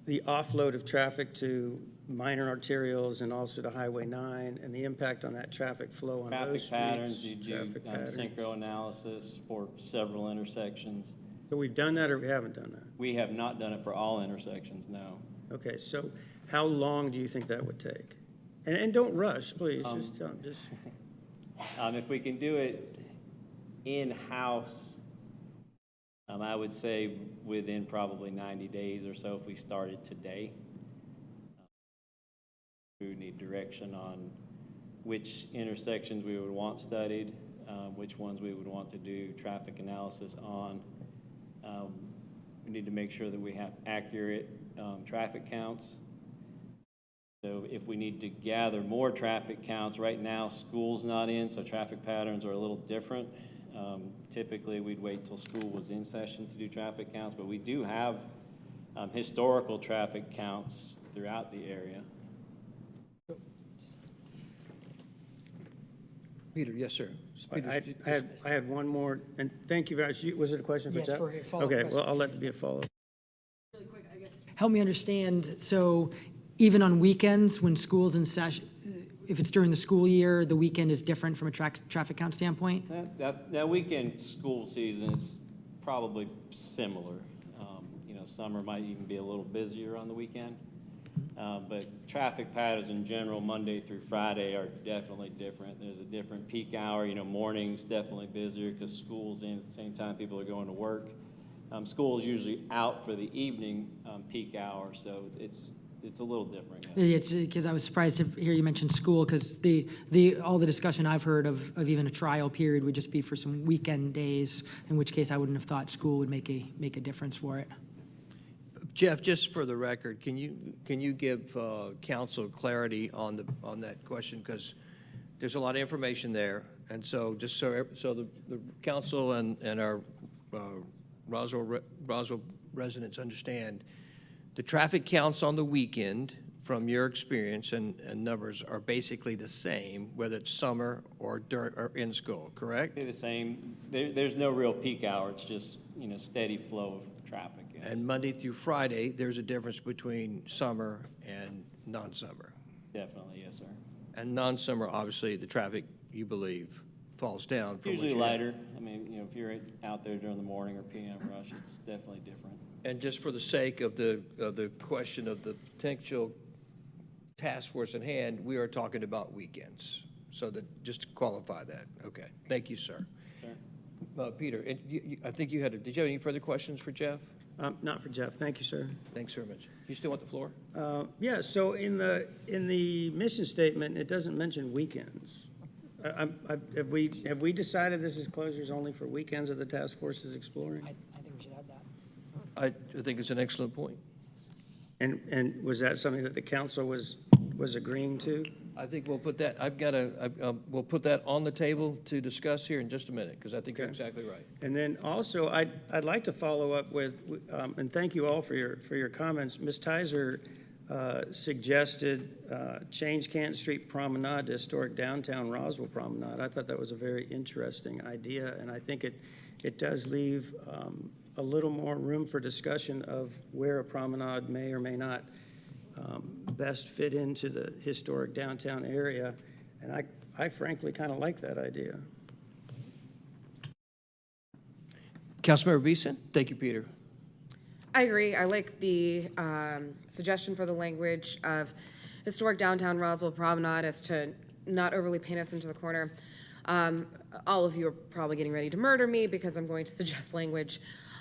the offload of traffic to minor arterials and also to Highway 9 and the impact on that traffic flow on those streets. Traffic patterns, you do synchro analysis for several intersections. So we've done that or we haven't done that? We have not done it for all intersections, no. Okay, so how long do you think that would take? And don't rush, please, just. If we can do it in-house, I would say within probably 90 days or so if we started today. We would need direction on which intersections we would want studied, which ones we would want to do traffic analysis on. We need to make sure that we have accurate traffic counts. So if we need to gather more traffic counts, right now school's not in, so traffic patterns are a little different. Typically, we'd wait till school was in session to do traffic counts, but we do have historical traffic counts throughout the area. Peter, yes, sir. I had one more, and thank you very much. Was it a question for Yes, Jeff? for a follow-up Okay, question well, I'll for let you. it be a follow-up. Really quick, I guess. Help me understand, so even on weekends, when school's in session, if it's during the school year, the weekend is different from a traffic count standpoint? That weekend school season is probably similar. Summer might even be a little busier on the weekend. But traffic patterns in general, Monday through Friday, are definitely different. There's a different peak hour. Mornings definitely busier because school's in at the same time people are going to work. School is usually out for the evening peak hour, so it's a little different. Yeah. It's because I was surprised to hear you mention school, because all the discussion I've heard of even a trial period would just be for some weekend days, in which case I wouldn't have thought school would make a difference for it. Jeff, just for the record, can you give council clarity on that question, because there's a lot of information there, and so just so the council and our Roswell residents understand, the traffic counts on the weekend, from your experience and numbers, are basically the same, whether it's summer or in school, correct? They're the same. There's no real peak hour. It's just steady flow of traffic. Yes. And Monday through Friday, there's a difference between summer and non-summer. Definitely, yes, sir. And non-summer, obviously, the traffic, you believe, falls down. From Usually lighter. If you're out there during the morning or PM rush, it's definitely different. And just for the sake of the question of the potential task force at hand, we are talking about weekends. So just to qualify that. Okay. Thank you, sir. Sure. Peter, I think did you have any further questions for Jeff? Not for Jeff. Thank you, sir. Thanks very much. You still want the floor? Yeah, so in the mission statement, it doesn't mention weekends. Have we decided this is closures only for weekends that the task force is exploring? I think we should add that. I think it's an excellent point. And was that something that the council was agreeing to? I think we'll put that, we'll put that on the table to discuss here in just a minute, because I think you're exactly right. And then also, I'd like to follow up with, and thank you all for your comments. Ms. Tizer suggested change Canton Street Promenade to historic downtown Roswell Promenade. I thought that was a very interesting idea, and I think it does leave a little more room for discussion of where a promenade may or may not best fit into the historic downtown area, and I frankly kind of like that idea. Councilmember Beeson? Thank you, Peter. I agree. I like the suggestion for the language of historic downtown Roswell Promenade as to not overly paint us into the corner. All of you are probably getting ready to murder me because I'm going to suggest language.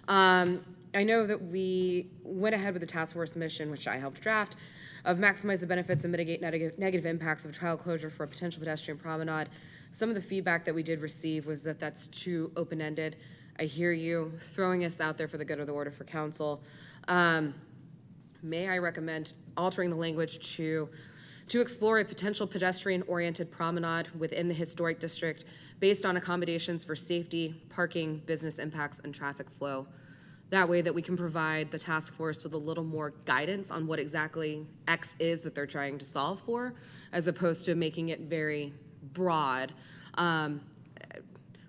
I know that we went ahead with the task force mission, which I helped draft, of maximize the benefits and mitigate negative impacts of trial closure for a potential pedestrian promenade. Some of the feedback that we did receive was that that's too open-ended. I hear you throwing us out there for the good of the order for council. May I recommend altering the language to explore a potential pedestrian-oriented promenade within the historic district based on accommodations for safety, parking, business impacts, and traffic flow. That way that we can provide the task force with a little more guidance on what exactly X is that they're trying to solve for, as opposed to making it very broad.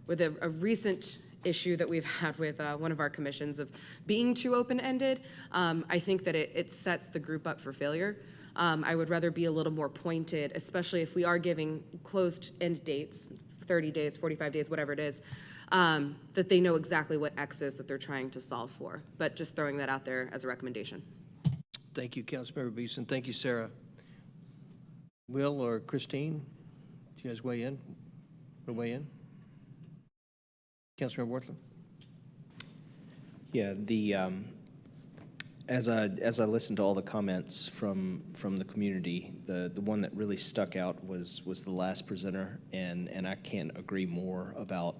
With a recent issue that we've had with one of our commissions of being too open-ended, I think that it sets the group up for failure. I would rather be a little more pointed, especially if we are giving closed end dates, 30 days, 45 days, whatever it is, that they know exactly what X is that they're trying to solve for. But just throwing that out there as a recommendation. Thank you, Councilmember Beeson. Thank you, Sarah. Will or Christine, do you guys weigh in? Weigh in? Councilmember Worthland? Yeah, as I listened to all the comments from the community, the one that really stuck out was the last presenter, and I can't agree more about,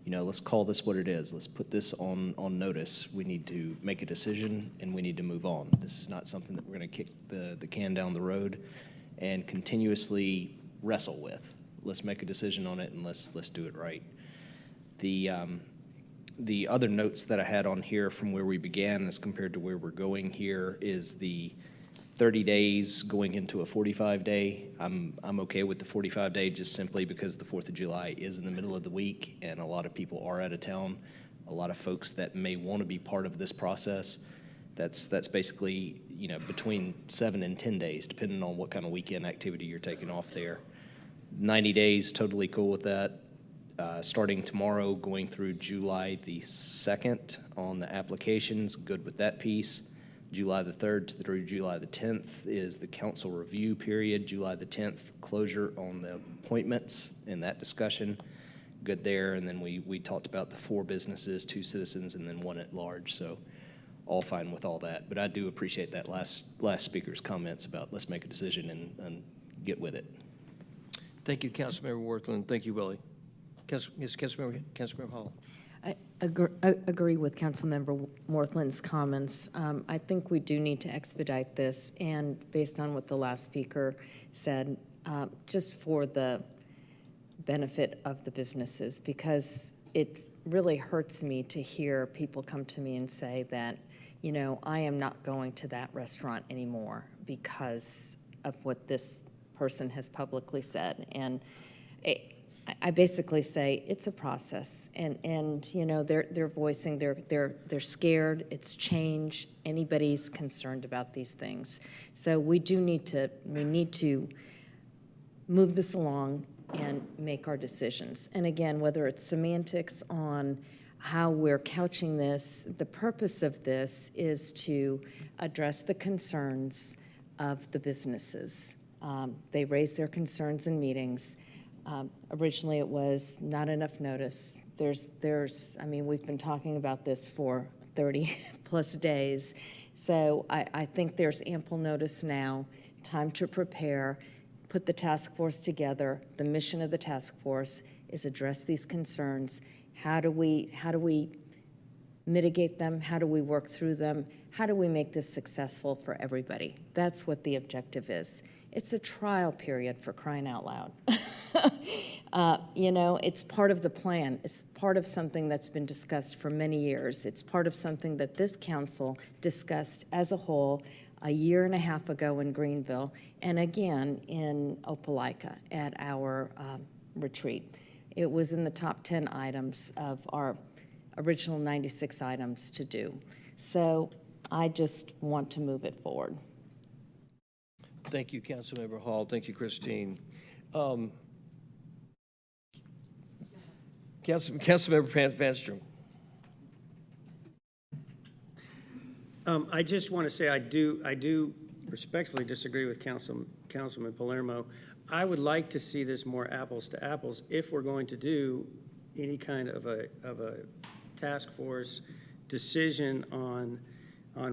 let's call this what it is. Let's put this on notice. We need to make a decision, and we need to move on. This is not something that we're going to kick the can down the road and continuously wrestle with. Let's make a decision on it, and let's do it right. The other notes that I had on here from where we began as compared to where we're going here is the 30 days going into a 45-day. I'm okay with the 45-day just simply because the 4th of July is in the middle of the week and a lot of people are out of town. A lot of folks that may want to be part of this process. That's basically, between 7 and 10 days, depending on what kind of weekend activity you're taking off there. 90 days, totally cool with that. Starting tomorrow, going through July the 2nd on the applications, good with that piece. July the 3rd through July the 10th is the council review period. July the 10th, closure on the appointments and that discussion, good there. And then we talked about the 4 businesses, 2 citizens, and then 1 at large. So all fine with all that. But I do appreciate that last speaker's comments about let's make a decision and get with it. Thank you, Councilmember Worthland. Thank you, Willie. Councilmember Hall. I agree with Councilmember Worthland's comments. I think we do need to expedite this, and based on what the last speaker said, just for the benefit of the businesses, because it really hurts me to hear people come to me and say that, I am not going to that restaurant anymore because of what this person has publicly said. And I basically say it's a process, and they're voicing they're scared. It's change. Anybody's concerned about these things, so we need to move this along and make our decisions. And again, whether it's semantics on how we're couching this, the purpose of this is to address the concerns of the businesses. They raise their concerns in meetings. Originally, it was not enough notice. We've been talking about this for 30 plus days. So I think there's ample notice now, time to prepare, put the task force together. The mission of the task force is address these concerns. How do we mitigate them? How do we work through them? how do we make this successful for everybody? That's what the objective is. It's a trial period, for crying out loud. You know, it's part of the plan. It's part of something that's been discussed for many years. It's part of something that this council discussed as a whole a year and a half ago in Greenville, and again in Opelika at our retreat. It was in the top 10 items of our original 96 items to do. So I just want to move it forward. Thank you, Councilmember Hall. Thank you, Christine. Councilmember Vanstrom. I just want to say I do respectfully disagree with Councilman Palermo. I would like to see this more apples to apples if we're going to do any kind of a task force decision on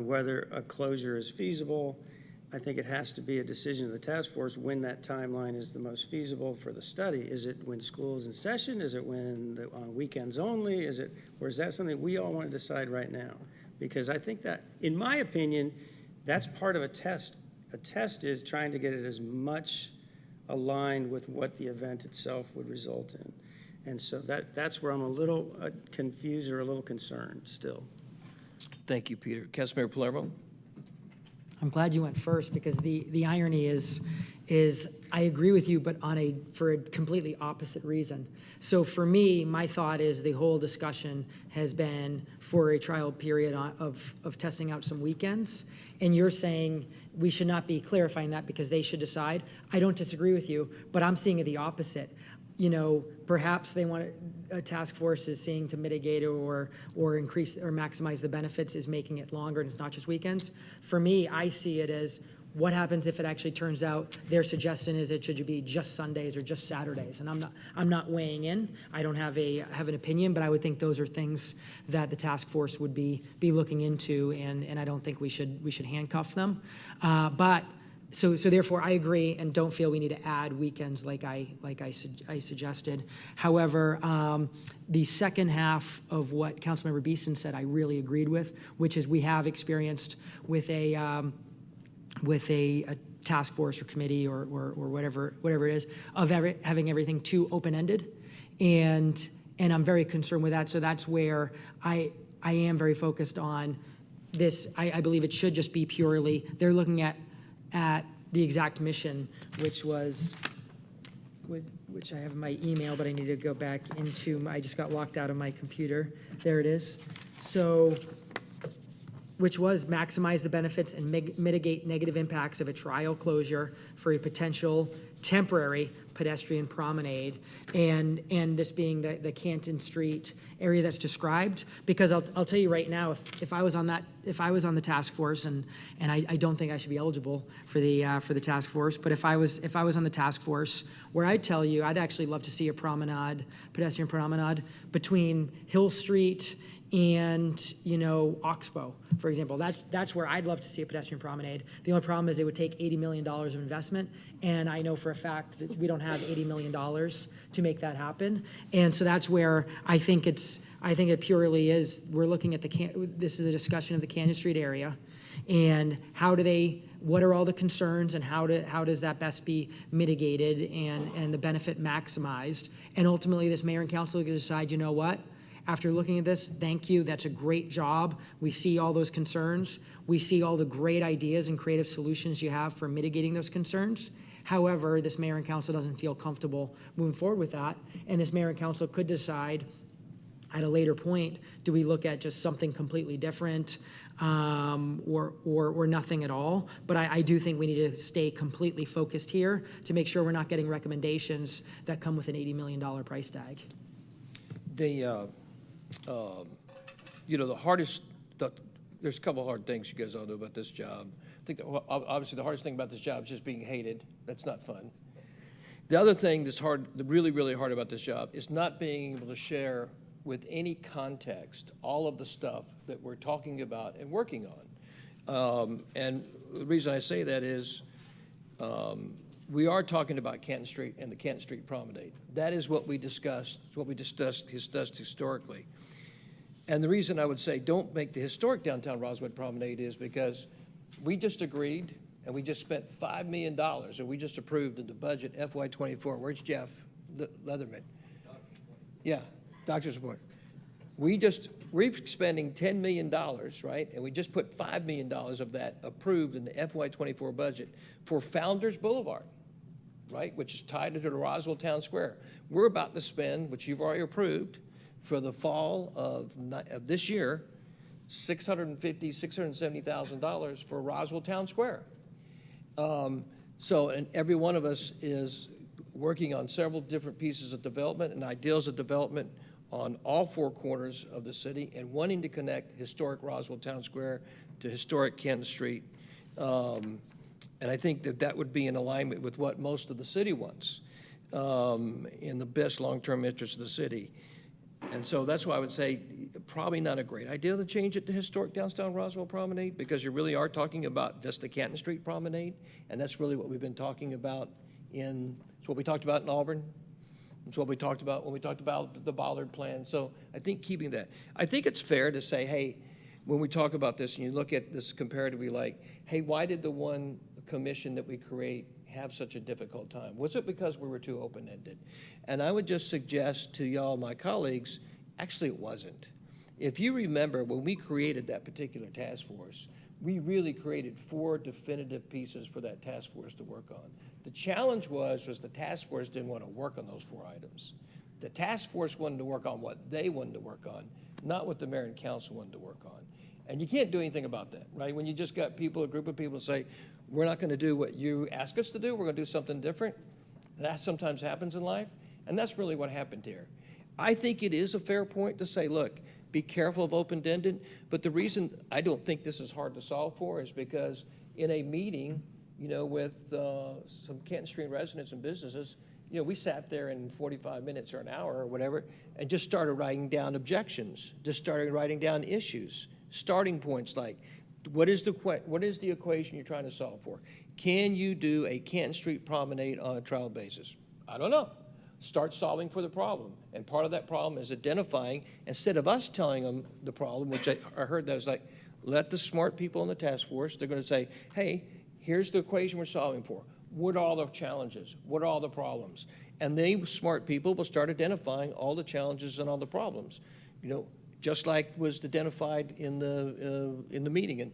whether a closure is feasible. I think it has to be a decision of the task force when that timeline is the most feasible for the study. Is it when school is in session? Is it when on weekends only? Or is that something we all want to decide right now? Because I think that, in my opinion, that's part of a test. A test is trying to get it as much aligned with what the event itself would result in. And so that's where I'm a little confused or a little concerned still. Thank you, Peter. Councilmember Palermo. I'm glad you went first, because the irony is I agree with you, but for a completely opposite reason. So for me, my thought is the whole discussion has been for a trial period of testing out some weekends, and you're saying we should not be clarifying that because they should decide. I don't disagree with you, but I'm seeing it the opposite. You know, perhaps they want a task force is seeing to mitigate or increase or maximize the benefits is making it longer, and it's not just weekends. For me, I see it as what happens if it actually turns out their suggestion is it should be just Sundays or just Saturdays, and I'm not weighing in. I don't have an opinion, but I would think those are things that the task force would be looking into, and I don't think we should handcuff them. So therefore, I agree and don't feel we need to add weekends like I suggested. However, the second half of what Councilmember Beeson said, I really agreed with, which is we have experienced with a task force or committee or whatever it is of having everything too open-ended, and I'm very concerned with that. So that's where I am very focused on this. I believe it should just be purely they're looking at the exact mission, which I have in my email, but I need to go back into, I just got locked out of my computer. There it is. So, which was maximize the benefits and mitigate negative impacts of a trial closure for a potential temporary pedestrian promenade, and this being the Canton Street area that's described. Because I'll tell you right now, if I was on the task force, and I don't think I should be eligible for the task force, but if I was on the task force, where I'd tell you I'd actually love to see a pedestrian promenade between Hill Street and Oxbow, for example. That's where I'd love to see a pedestrian promenade. The only problem is it would take $80 million of investment, and I know for a fact that we don't have $80 million to make that happen. And so that's where I think it purely is, we're looking at this is a discussion of the Canton Street area, and what are all the concerns, and how does that best be mitigated and the benefit maximized? And ultimately, this mayor and council can decide, you know what? After looking at this, thank you, that's a great job. We see all those concerns. We see all the great ideas and creative solutions you have for mitigating those concerns. However, this mayor and council doesn't feel comfortable moving forward with that. And this mayor and council could decide at a later point, do we look at just something completely different or nothing at all? But I do think we need to stay completely focused here to make sure we're not getting recommendations that come with an $80 million price tag. There's a couple of hard things you guys all know about this job. I think that, obviously the hardest thing about this job is just being hated. That's not fun. The other thing that's hard, really, really hard about this job is not being able to share with any context all of the stuff that we're talking about and working on. And the reason I say that is we are talking about Canton Street and the Canton Street Promenade. That is what we discussed historically. And the reason I would say don't make the historic downtown Roswell promenade is because we just agreed and we just spent $5 million, or we just approved in the budget FY '24. Where's Jeff Leatherman? Yeah, doctor's report. We're spending $10 million, right? And we just put $5 million of that approved in the FY '24 budget for Founders Boulevard, right? Which is tied to the Roswell Town Square. We're about to spend, which you've already approved, for the fall of this year, $670,000 for Roswell Town Square. And every one of us is working on several different pieces of development and ideas of development on all four corners of the city and wanting to connect historic Roswell Town Square to historic Canton Street. And I think that would be in alignment with what most of the city wants in the best long-term interest of the city. And so that's why I would say probably not a great idea to change it to historic downtown Roswell Promenade, because you really are talking about just the Canton Street Promenade, and that's really what we've been talking about it's what we talked about in Auburn. It's what we talked about when we talked about the Bollard plan. So I think keeping that. I think it's fair to say, hey, when we talk about this and you look at this comparatively, like, hey, why did the one commission that we create have such a difficult time? Was it because we were too open-ended? And I would just suggest to y'all, my colleagues, actually it wasn't. If you remember, when we created that particular task force, we really created 4 definitive pieces for that task force to work on. The challenge was the task force didn't want to work on those 4 items. The task force wanted to work on what they wanted to work on, not what the mayor and council wanted to work on. And you can't do anything about that, right? When you just got people, a group of people say, we're not going to do what you ask us to do, we're going to do something different. That sometimes happens in life, and that's really what happened here. I think it is a fair point to say, look, be careful of open-ended, but the reason I don't think this is hard to solve for is because in a meeting, with some Canton Street residents and businesses, we sat there in 45 minutes or an hour or whatever and just started writing down objections, just started writing down issues, starting points like, what is the equation you're trying to solve for? Can you do a Canton Street promenade on a trial basis? I don't know. Start solving for the problem. And part of that problem is identifying, instead of us telling them the problem, which I heard that was like, let the smart people in the task force, they're going to say, hey, here's the equation we're solving for. What are all the challenges? What are all the problems? And they, smart people, will start identifying all the challenges and all the problems, just like was identified in the meeting. And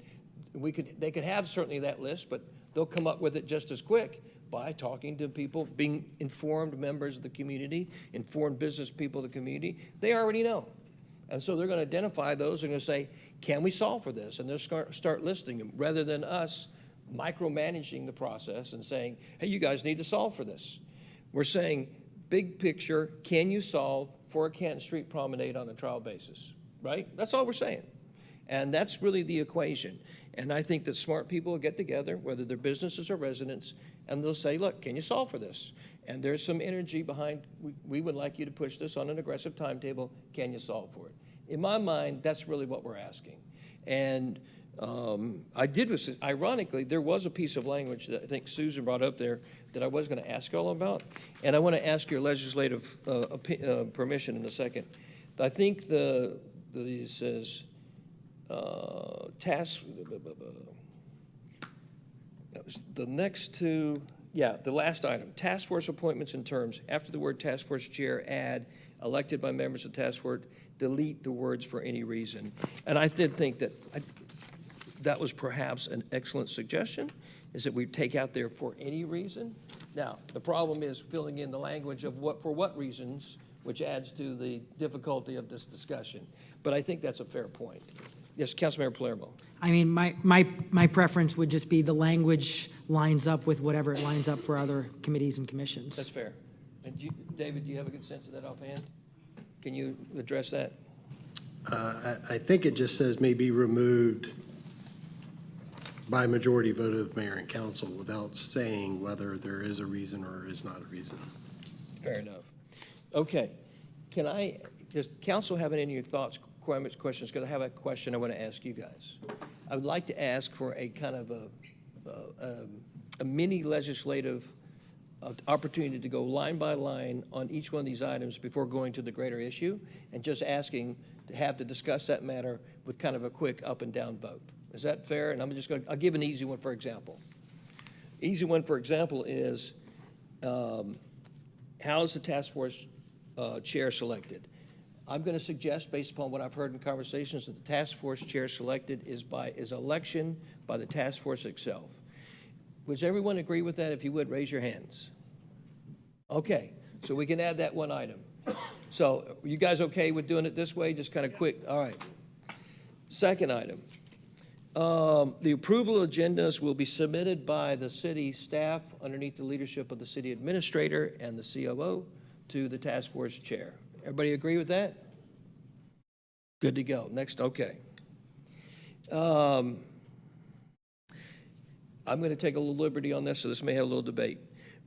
they could have certainly that list, but they'll come up with it just as quick by talking to people, being informed members of the community, informed business people of the community. They already know. And so they're going to identify those and going to say, can we solve for this? And they'll start listing them rather than us micromanaging the process and saying, hey, you guys need to solve for this. We're saying, big picture, can you solve for a Canton Street promenade on a trial basis, right? That's all we're saying. And that's really the equation. And I think that smart people will get together, whether they're businesses or residents, and they'll say, look, can you solve for this? And there's some energy behind, we would like you to push this on an aggressive timetable. Can you solve for it? In my mind, that's really what we're asking. And ironically, there was a piece of language that I think Susan brought up there that I was going to ask you all about. And I want to ask your legislative permission in a second. I think it says, the next two, the last item, task force appointments and terms. After the word task force chair, add elected by members of the task force, delete the words for any reason. And I did think that was perhaps an excellent suggestion, is that we take out there for any reason. Now, the problem is filling in the language of for what reasons, which adds to the difficulty of this discussion. But I think that's a fair point. Yes, Councilmember Palermo. I mean, my preference would just be the language lines up with whatever it lines up for other committees and commissions. That's fair. And David, do you have a good sense of that offhand? Can you address that? I think it just says may be removed by majority vote of mayor and council without saying whether there is a reason or is not a reason. Fair enough. Okay. Does council have any of your thoughts, questions? Because I have a question I want to ask you guys. I would like to ask for a kind of a mini legislative opportunity to go line by line on each one of these items before going to the greater issue, and just asking, to have to discuss that matter with kind of a quick up and down vote. Is that fair? And I'll give an easy one, for example. Easy one, for example, is how is the task force chair selected? I'm going to suggest, based upon what I've heard in conversations, that the task force chair selected is election by the task force itself. Would everyone agree with that? If you would, raise your hands. Okay, so we can add that one item. So you guys okay with doing it this way? Just kind of quick. All right. Second item. The approval agendas will be submitted by the city staff underneath the leadership of the city administrator and the COO to the task force chair. Everybody agree with that? Good to go. Next, okay. I'm going to take a little liberty on this, so this may have a little debate.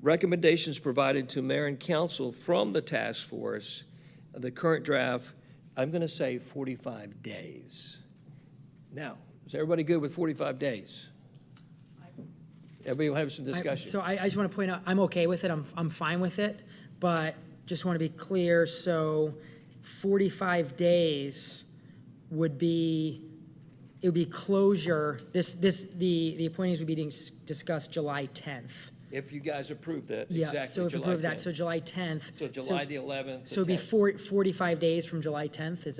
Recommendations provided to mayor and council from the task force, the current draft, I'm going to say 45 days. Now, is everybody good with 45 days? Everybody will have some discussion. So I just want to point out, I'm okay with it, I'm fine with it, but just want to be clear, so 45 days would be, it would be closure, the appointees would be discussed July 10th. If you guys approve that, Yeah, exactly, so if you July approve that, 10th. so July 10th. So July the 11th. So it'd be 10th. 45 days from July 10th, is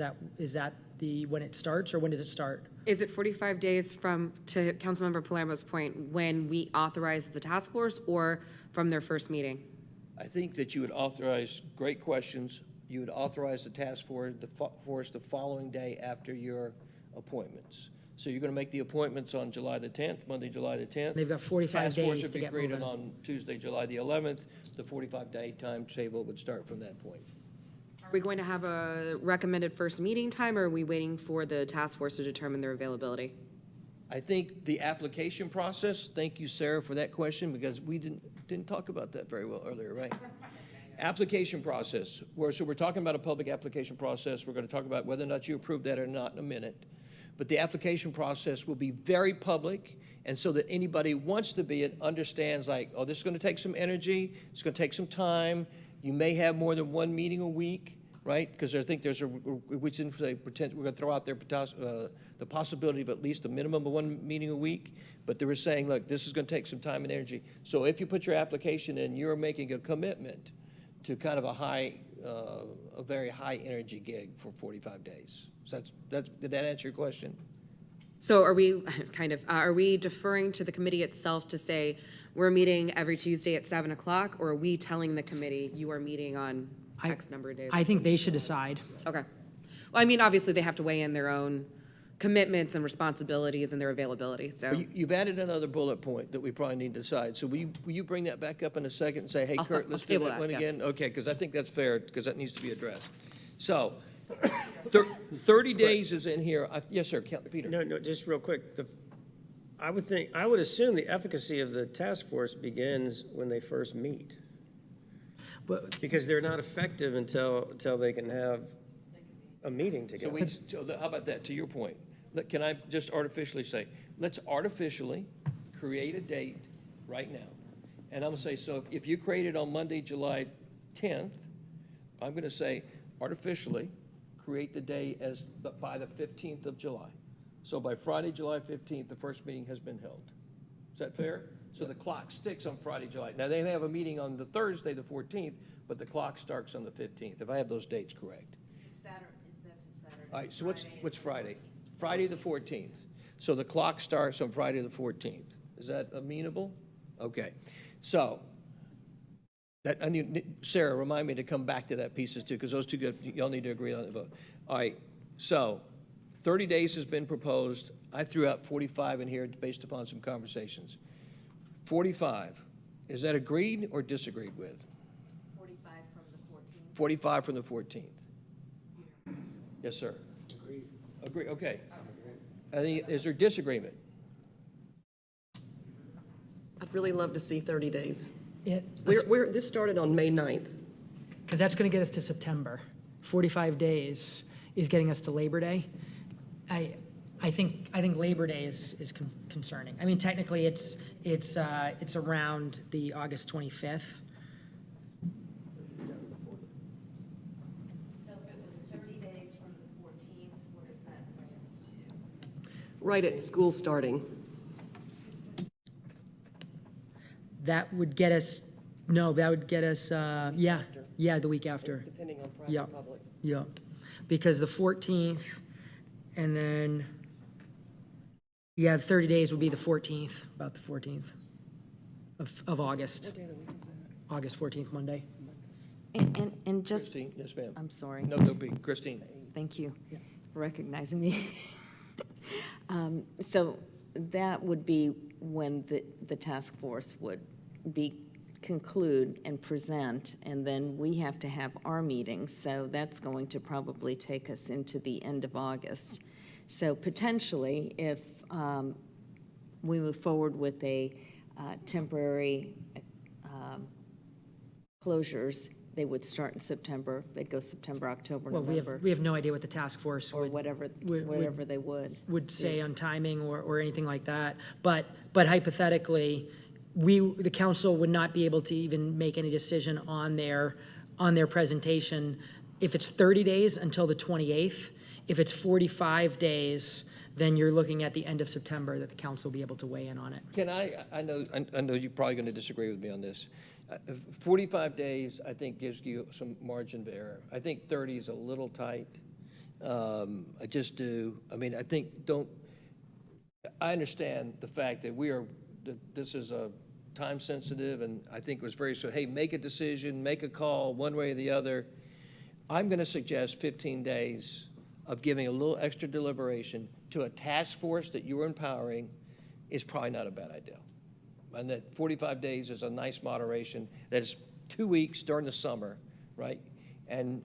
that when it starts, or when does it start? Is it 45 days from, to Councilmember Palermo's point, when we authorize the task force, or from their first meeting? I think that you would authorize, great questions, you would authorize the task force the following day after your appointments. So you're going to make the appointments on July the 10th, Monday, July the 10th. They've got 45 Task force days would to be get created moving. on Tuesday, July the 11th. The 45-day timetable would start from that point. Are we going to have a recommended first meeting time, or are we waiting for the task force to determine their availability? I think the application process, thank you, Sarah, for that question, because we didn't talk about that very well earlier, right? Application process, so we're talking about a public application process. We're going to talk about whether or not you approve that or not in a minute. But the application process will be very public, and so that anybody who wants to be it understands, like, oh, this is going to take some energy, it's going to take some time. You may have more than one meeting a week, right? Because I think there's we didn't say pretend, we're going to throw out there the possibility of at least a minimum of one meeting a week. But they were saying, look, this is going to take some time and energy. So if you put your application in, you're making a commitment to kind of a very high energy gig for 45 days. So did that answer your question? So are we are we deferring to the committee itself to say, we're meeting every Tuesday at 7 o'clock, or are we telling the committee you are meeting on X number of days? I think they should decide. Okay. Well, I mean, obviously, they have to weigh in their own commitments and responsibilities and their availability, so. Well, you've added another bullet point that we probably need to decide. So will you bring that back up in a second and say, hey, Kurt, let's do table that that, one yes. again? Okay, because I think that's fair, because that needs to be addressed. So 30 days is in here. Yes, sir, Peter. No, just real quick, I would assume the efficacy of the task force begins when they first meet. Because they're not effective until they can have a meeting together. So how about that, to your point? Can I just artificially say, let's artificially create a date right now. And I'm going to say, so if you create it on Monday, July 10th, I'm going to say artificially create the day by the 15th of July. So by Friday, July 15th, the first meeting has been held. Is that fair? So the clock sticks on Friday, July. Now, they may have a meeting on the Thursday, the 14th, but the clock starts on the 15th, if I have those dates correct. Saturday, that's a Saturday. All right, so what's Friday? Friday the 14th. So the clock starts on Friday the 14th. Is that amenable? Okay. So, Sarah, remind me to come back to that pieces too, because those two, y'all need to agree on the vote. All right, so 30 days has been proposed. I threw out 45 in here based upon some conversations. 45, is that agreed or disagreed with? 45 from the 14th. 45 from the 14th. Yes, sir. Agree, okay. Is there disagreement? I'd really love to see 30 days. Yeah, This started on May 9th. because that's going to get us to September. 45 days is getting us to Labor Day. I think Labor Day is concerning. I mean, technically, it's around the August 25th. So if it was 30 days from the 14th, right at school starting. That would get us, no, that would get us, yeah, the week after. Depending on Yeah. private, public. Yeah, because the 14th, and then, 30 days would be the 14th, about the 14th of August. What day of the week is that? August 14th, Monday. And just, Christine, yes, ma'am. I'm sorry. No, don't be, Christine. Thank you for recognizing me. So that would be when the task force would conclude and present, and then we have to have our meetings. So that's going to probably take us into the end of August. So potentially, if we move forward with a temporary closures, they would start in September. They'd go September, October, Well, November. we have no idea what the task force Or whatever they would. say on timing or anything like that. But hypothetically, the council would not be able to even make any decision on their presentation if it's 30 days until the 28th. If it's 45 days, then you're looking at the end of September that the council will be able to weigh in on it. Can I know you're probably going to disagree with me on this. 45 days, I think, gives you some margin of error. I think 30 is a little tight. I just do. I mean, I understand the fact that this is a time sensitive, and I think it was hey, make a decision, make a call, one way or the other. I'm going to suggest 15 days of giving a little extra deliberation to a task force that you're empowering is probably not a bad idea. And that 45 days is a nice moderation. That's 2 weeks during the summer, right? And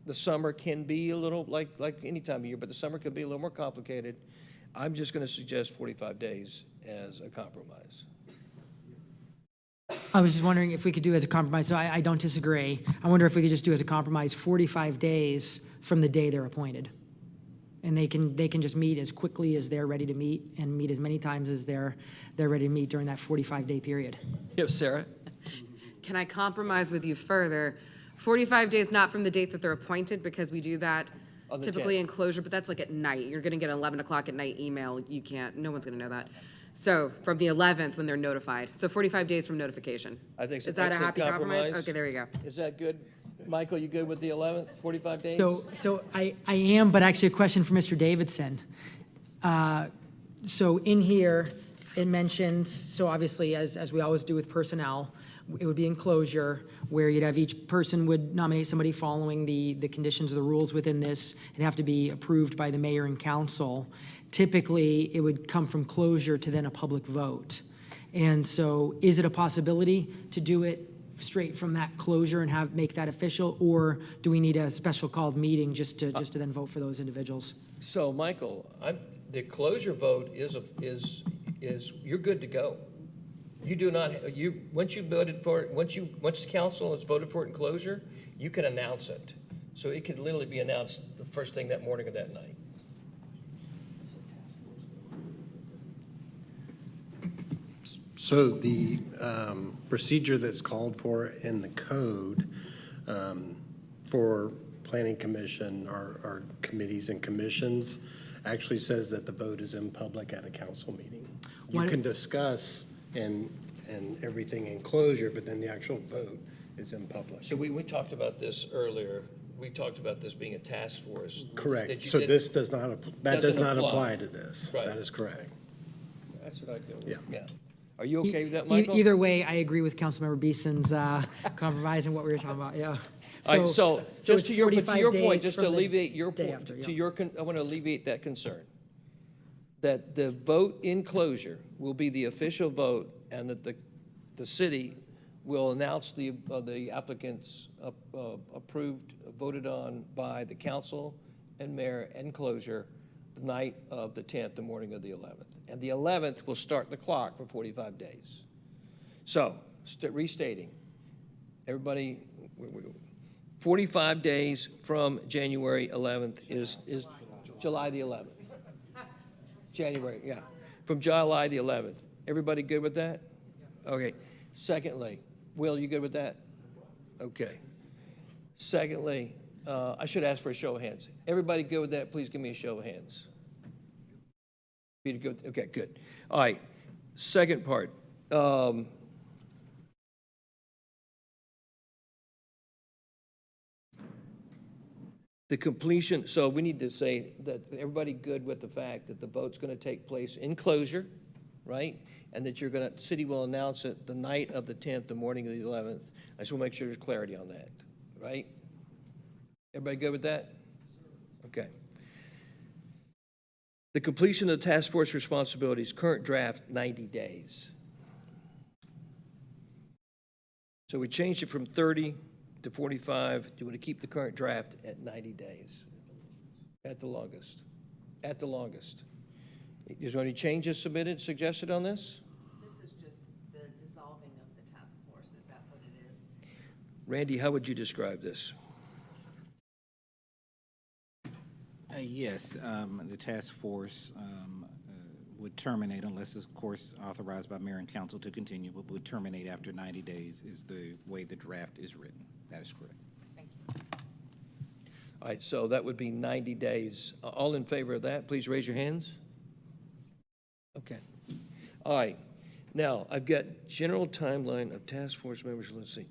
the summer can be a little like any time of year, but the summer can be a little more complicated. I'm just going to suggest 45 days as a compromise. I was just wondering if we could do as a compromise, so I don't disagree. I wonder if we could just do as a compromise 45 days from the day they're appointed. And they can just meet as quickly as they're ready to meet and meet as many times as they're ready to meet during that 45-day period. Yes, Sarah? Can I compromise with you further? 45 days, not from the date that they're appointed, because we do that On the typically 10th. in closure, but that's like at night. You're going to get an 11 o'clock at night email. You can't, no one's going to know that. So from the 11th when they're notified. So 45 days from notification. I think it's Is an that a excellent happy compromise? compromise. Okay, there you go. Is that good? Michael, you good with the 11th, 45 days? So I am, but actually a question for Mr. Davidson. So in here, it mentions, so obviously, as we always do with personnel, it would be in closure, where you'd have each person would nominate somebody following the conditions of the rules within this. It'd have to be approved by the mayor and council. Typically, it would come from closure to then a public vote. And so is it a possibility to do it straight from that closure and make that official, or do we need a special called meeting just to then vote for those individuals? So, Michael, the closure vote is you're good to go. You do not, once you voted for it, once the council has voted for it in closure, you can announce it. So it could literally be announced the first thing that morning or that night. So the procedure that's called for in the code for planning commission or committees and commissions actually says that the vote is in public at a council meeting. You can discuss and everything in closure, but then the actual vote is in public. So we talked about this earlier. We talked about this being a task force. Correct. So this does not, that does not apply to this. Right. That is correct. That's what I do. Yeah. Are you okay with that, Michael? Either way, I agree with Councilmember Beeson's compromise and what we were talking about, yeah. All right, so just it's to your 45 point, days just to from the alleviate your day point, after, to yeah. your, I want to alleviate that concern. That the vote in closure will be the official vote, and that the city will announce the applicants approved, voted on by the council and mayor and closure the night of the 10th, the morning of the 11th. And the 11th will start the clock for 45 days. So, restating, everybody, 45 days from January 11th is July the 11th. January, yeah, from July the 11th. Everybody good with that? Okay. Secondly, Will, you good with that? Okay. Secondly, I should ask for a show of hands. Everybody good with that? Please give me a show of hands. You to go, okay, good. All right, second part. The completion, so we need to say that everybody good with the fact that the vote's going to take place in closure, right? And that you're going to, the city will announce it the night of the 10th, the morning of the 11th. I just want to make sure there's clarity on that, right? Everybody good with that? Okay. The completion of the task force responsibilities, current draft, 90 days. So we changed it from 30 to 45. Do you want to keep the current draft at 90 days? At the longest. At the longest. Is there any changes submitted, suggested on this? This is just the dissolving of the task force, is that what it is? Randy, how would you describe this? Yes, the task force would terminate unless, of course, authorized by mayor and council to continue, but would terminate after 90 days is the way the draft is written. That is correct. Thank you. All right, so that would be 90 days. All in favor of that, please raise your hands. Okay. All right. Now, I've got general timeline of task force members. Let's see.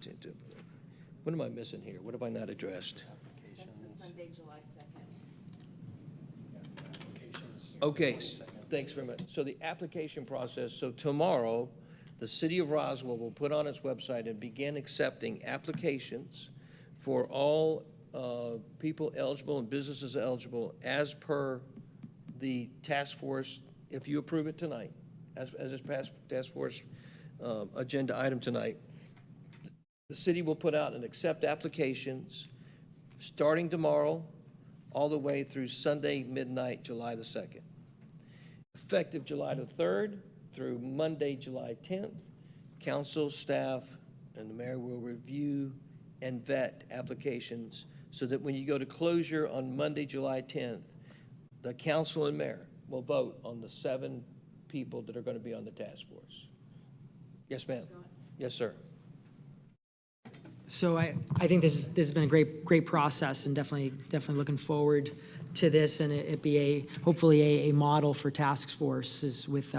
What am I missing here? What have I not addressed? That's the Sunday, July 2nd. Okay, thanks very much. So the application process, so tomorrow, the city of Roswell will put on its website and begin accepting applications for all people eligible and businesses eligible as per the task force, if you approve it tonight, as this task force agenda item tonight. The city will put out and accept applications starting tomorrow all the way through Sunday midnight, July the 2nd. Effective July the 3rd through Monday, July 10th, council, staff, and the mayor will review and vet applications so that when you go to closure on Monday, July 10th, the council and mayor will vote on the 7 people that are going to be on the task force. Yes, ma'am. Yes, sir. So I think this has been a great process, and definitely looking forward to this, and it be hopefully a model for task forces with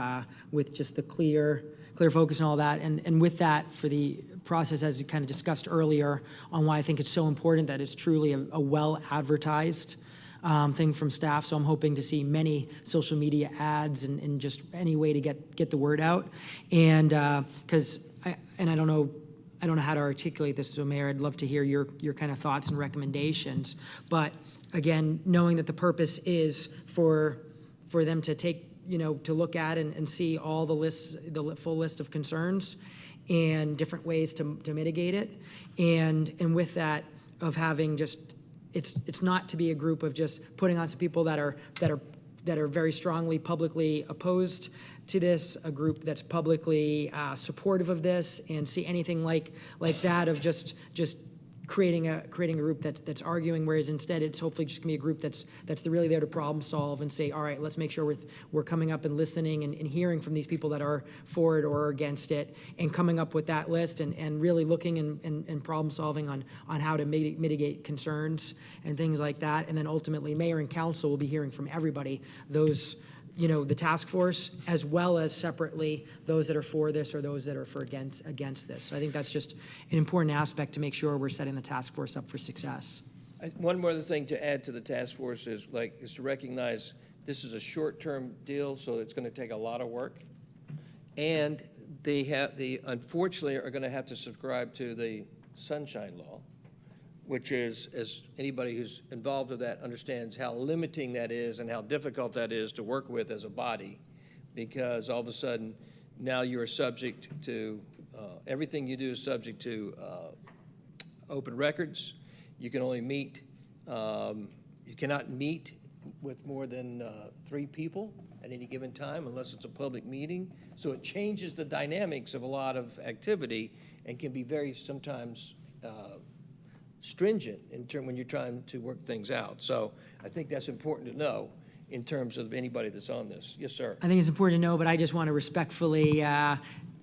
just the clear focus and all that, and with that for the process, as you kind of discussed earlier, on why I think it's so important that it's truly a well advertised thing from staff. So I'm hoping to see many social media ads and just any way to get the word out, and because I don't know how to articulate this, so Mayor, I'd love to hear your kind of thoughts and recommendations. But again, knowing that the purpose is for them to take, to look at and see all the lists, the full list of concerns and different ways to mitigate it. And with that, of having just, it's not to be a group of just putting on some people that are very strongly publicly opposed to this, a group that's publicly supportive of this, and see anything like that of just creating a group that's arguing, whereas instead it's hopefully just gonna be a group that's really there to problem solve and say, all right, let's make sure we're coming up and listening and hearing from these people that are for it or against it, and coming up with that list and really looking and problem solving on how to mitigate concerns and things like that. And then ultimately, mayor and council will be hearing from everybody, those, the task force, as well as separately those that are for this or those that are against this. So I think that's just an important aspect to make sure we're setting the task force up for success. One more thing to add to the task force is to recognize this is a short-term deal, so it's going to take a lot of work. And they unfortunately are going to have to subscribe to the Sunshine Law, which is, as anybody who's involved with that understands how limiting that is and how difficult that is to work with as a body, because all of a sudden now you are subject to, everything you do is subject to open records. You can only meet, you cannot meet with more than 3 people at any given time unless it's a public meeting. So it changes the dynamics of a lot of activity and can be very sometimes stringent when you're trying to work things out. So I think that's important to know in terms of anybody that's on this. Yes, sir. I think it's important to know, but I just want to respectfully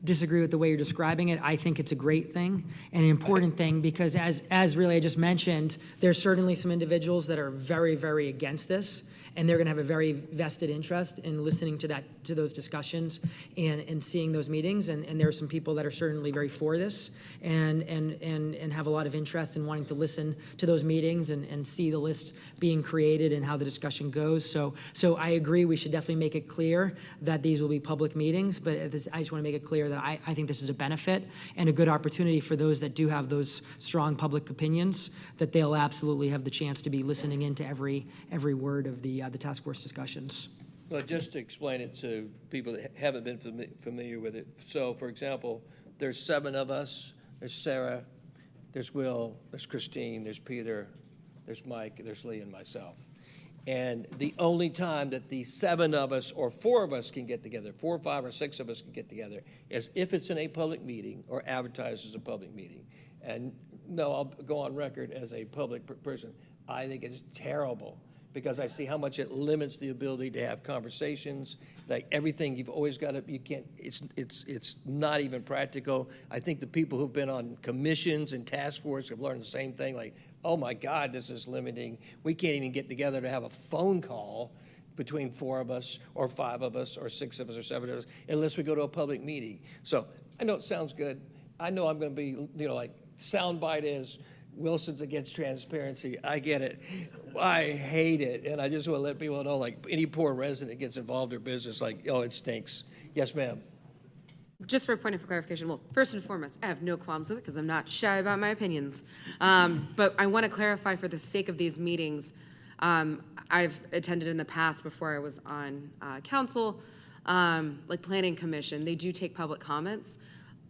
disagree with the way you're describing it. I think it's a great thing and an important thing, because as really I just mentioned, there's certainly some individuals that are very, very against this, and they're going to have a very vested interest in listening to those discussions and seeing those meetings. And there are some people that are certainly very for this and have a lot of interest in wanting to listen to those meetings and see the list being created and how the discussion goes. So I agree, we should definitely make it clear that these will be public meetings, but I just want to make it clear that I think this is a benefit and a good opportunity for those that do have those strong public opinions, that they'll absolutely have the chance to be listening into every word of the task force discussions. Well, just to explain it to people that haven't been familiar with it. So, for example, there's 7 of us. There's Sarah, there's Will, there's Christine, there's Peter, there's Mike, there's Lee, and myself. And the only time that the 7 of us or 4 of us can get together, 4 or 5 or 6 of us can get together, is if it's in a public meeting or advertised as a public meeting. And no, I'll go on record as a public person. I think it's terrible because I see how much it limits the ability to have conversations. Like everything, you've always got to, you can't, it's not even practical. I think the people who've been on commissions and task force have learned the same thing, like, oh my God, this is limiting. We can't even get together to have a phone call between 4 of us or 5 of us or 6 of us or 7 of us unless we go to a public meeting. So I know it sounds good. I know I'm going to be, like soundbite is Wilson's against transparency. I get it. I hate it. And I just want to let people know, like any poor resident gets involved in their business, like, oh, it stinks. Yes, ma'am. Just for a point of clarification, well, first and foremost, I have no qualms with it because I'm not shy about my opinions. But I want to clarify for the sake of these meetings, I've attended in the past before I was on council, like planning commission, they do take public comments.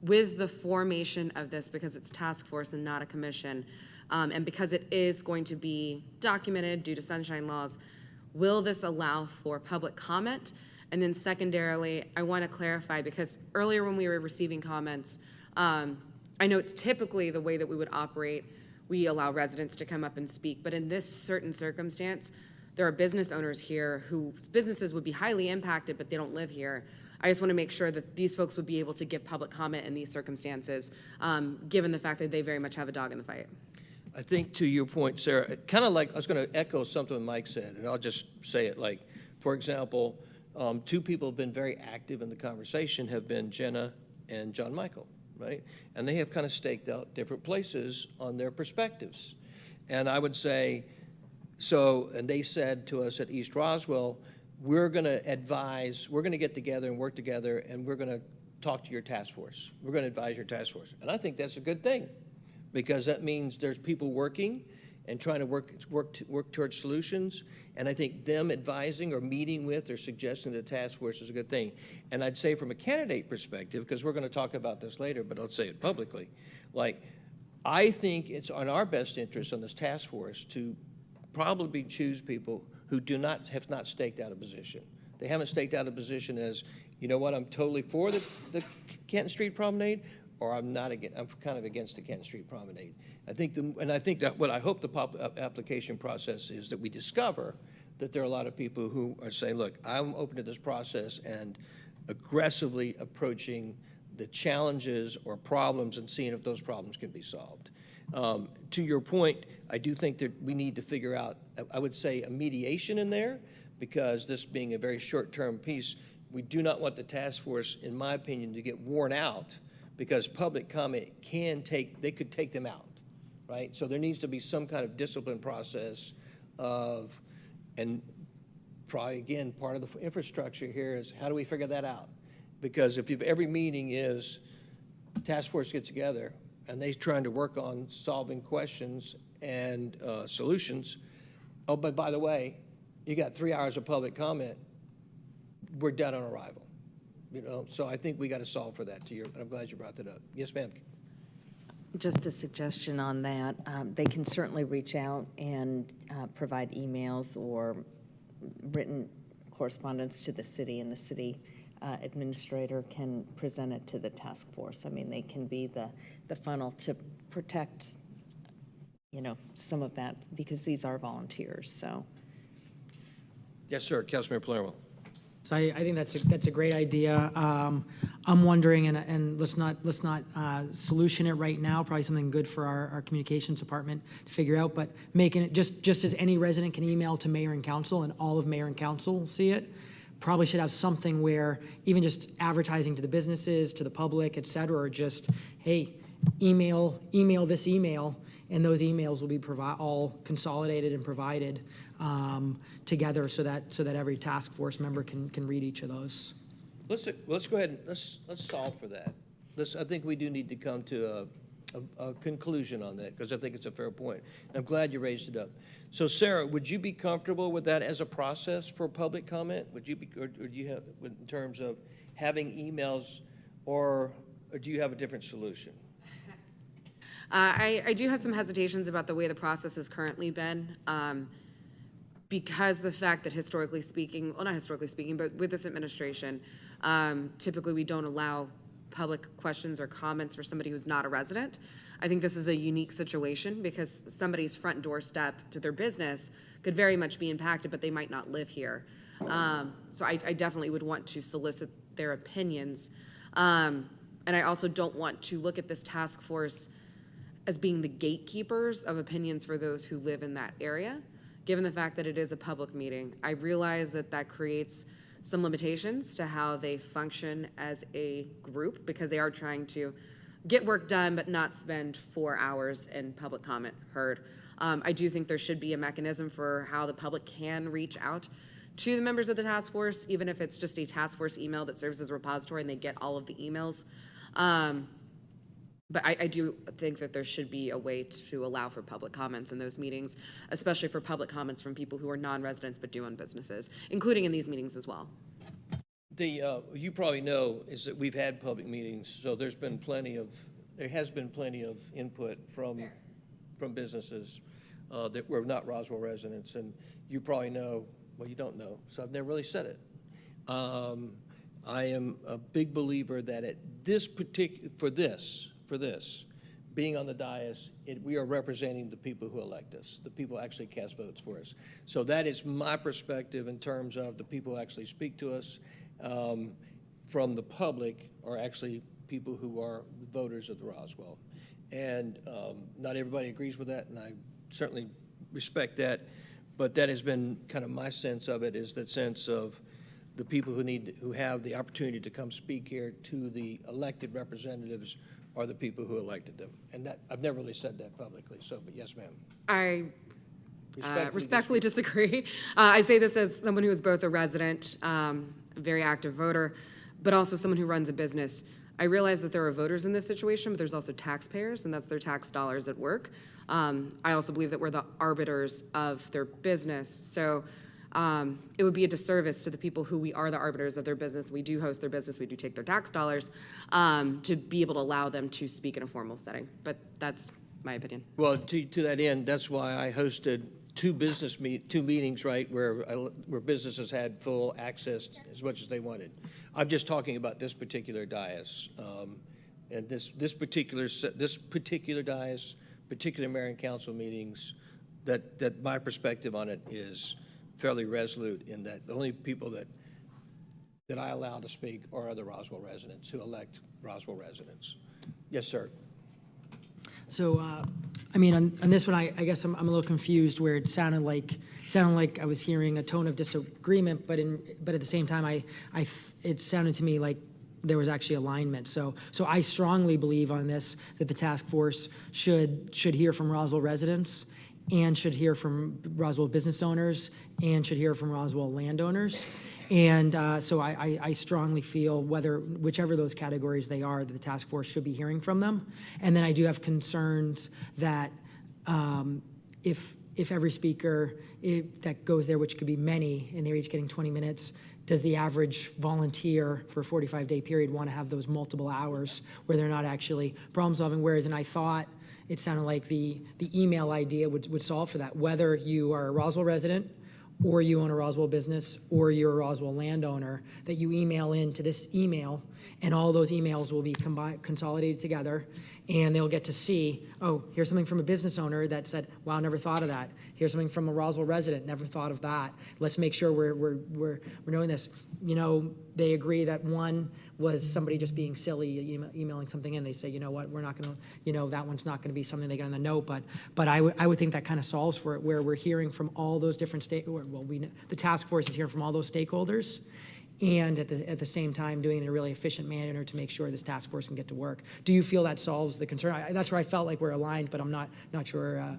With the formation of this, because it's task force and not a commission, and because it is going to be documented due to sunshine laws, will this allow for public comment? And then secondarily, I want to clarify, because earlier when we were receiving comments, I know it's typically the way that we would operate. We allow residents to come up and speak, but in this certain circumstance, there are business owners here whose businesses would be highly impacted, but they don't live here. I just want to make sure that these folks would be able to give public comment in these circumstances, given the fact that they very much have a dog in the fight. I think to your point, Sarah, kind of like, I was going to echo something Mike said, and I'll just say it like, for example, 2 people have been very active in the conversation have been Jenna and John Michael, right? And they have kind of staked out different places on their perspectives. And I would say, so, and they said to us at East Roswell, we're going to advise, we're going to get together and work together, and we're going to talk to your task force. We're going to advise your task force. And I think that's a good thing, because that means there's people working and trying to work towards solutions. And I think them advising or meeting with or suggesting the task force is a good thing. And I'd say from a candidate perspective, because we're going to talk about this later, but I'll say it publicly, like, I think it's on our best interest on this task force to probably choose people who have not staked out a position. They haven't staked out a position as, you know what, I'm totally for the Canton Street Promenade, or I'm not against, I'm kind of against the Canton Street Promenade. I think that what I hope the application process is that we discover that there are a lot of people who are saying, look, I'm open to this process and aggressively approaching the challenges or problems and seeing if those problems can be solved. To your point, I do think that we need to figure out, I would say, a mediation in there, because this being a very short-term piece, we do not want the task force, in my opinion, to get worn out, because public comment they could take them out, right? So there needs to be some kind of discipline process of, and probably, again, part of the infrastructure here is how do we figure that out? Because if every meeting is task force gets together and they're trying to work on solving questions and solutions, oh, but by the way, you got 3 hours of public comment, we're dead on arrival. So I think we got to solve for that. I'm glad you brought that up. Yes, ma'am. Just a suggestion on that. They can certainly reach out and provide emails or written correspondence to the city, and the city administrator can present it to the task force. I mean, they can be the funnel to protect, some of that, because these are volunteers, so. Yes, sir. Councilmember Palermo. So I think that's a great idea. I'm wondering, and let's not solution it right now, probably something good for our communications department to figure out, but making it just as any resident can email to mayor and council and all of mayor and council will see it, probably should have something where even just advertising to the businesses, to the public, et cetera, or just, hey, email this email, and those emails will be all consolidated and provided together so that every task force member can read each of those. Let's go ahead and let's solve for that. I think we do need to come to a conclusion on that, because I think it's a fair point. I'm glad you raised it up. So Sarah, would you be comfortable with that as a process for public comment? Would you be, or do you have, in terms of having emails, or do you have a different solution? I do have some hesitations about the way the process has currently been, because the fact that historically speaking, well, not historically speaking, but with this administration, typically we don't allow public questions or comments for somebody who's not a resident. I think this is a unique situation because somebody's front doorstep to their business could very much be impacted, but they might not live here. So I definitely would want to solicit their opinions. And I also don't want to look at this task force as being the gatekeepers of opinions for those who live in that area. Given the fact that it is a public meeting, I realize that creates some limitations to how they function as a group, because they are trying to get work done but not spend 4 hours in public comment heard. I do think there should be a mechanism for how the public can reach out to the members of the task force, even if it's just a task force email that serves as a repository and they get all of the emails. But I do think that there should be a way to allow for public comments in those meetings, especially for public comments from people who are non-residents but do own businesses, including in these meetings as well. You probably know is that we've had public meetings, so there has been plenty of input from businesses that were not Roswell residents, and you probably know, well, you don't know, so I've never really said it. I am a big believer that at this for this, being on the dais, we are representing the people who elect us, the people who actually cast votes for us. So that is my perspective in terms of the people who actually speak to us from the public are actually people who are the voters of the Roswell. And not everybody agrees with that, and I certainly respect that, but that has been kind of my sense of it, is that sense of the people who have the opportunity to come speak here to the elected representatives are the people who elected them. And that, I've never really said that publicly, so, but yes, ma'am. I respectfully disagree. I say this as someone who is both a resident, a very active voter, but also someone who runs a business. I realize that there are voters in this situation, but there's also taxpayers, and that's their tax dollars at work. I also believe that we're the arbiters of their business. So it would be a disservice to the people who we are the arbiters of their business. We do host their business. We do take their tax dollars to be able to allow them to speak in a formal setting. But that's my opinion. Well, to that end, that's why I hosted two meetings, right, where businesses had full access as much as they wanted. I'm just talking about this particular dais, and this particular dais, particular mayor and council meetings. That my perspective on it is fairly resolute in that the only people that I allow to speak are other Roswell residents who elect Roswell residents. Yes, sir. So, I mean, on this one, I guess I'm a little confused where it sounded like I was hearing a tone of disagreement, but at the same time, it sounded to me like there was actually alignment. So I strongly believe on this that the task force should hear from Roswell residents, and should hear from Roswell business owners, and should hear from Roswell landowners. And so I strongly feel whichever those categories they are, that the task force should be hearing from them. And then I do have concerns that if every speaker that goes there, which could be many, and they're each getting 20 minutes, does the average volunteer for a 45-day period want to have those multiple hours where they're not actually problem solving? Whereas, and I thought it sounded like the email idea would solve for that, whether you are a Roswell resident or you own a Roswell business, or you're a Roswell landowner, that you email into this email, and all those emails will be consolidated together, and they'll get to see, oh, here's something from a business owner that said, wow, never thought of that. Here's something from a Roswell resident, never thought of that. Let's make sure we're knowing this. You know, they agree that one was somebody just being silly, emailing something in. They say, you know what, we're not going to, you know, that one's not going to be something they got on the note. But I would think that kind of solves for it, where we're hearing from all those different the task force is hearing from all those stakeholders, and at the same time doing it in a really efficient manner to make sure this task force can get to work. Do you feel that solves the concern? That's where I felt like we're aligned, but I'm not sure.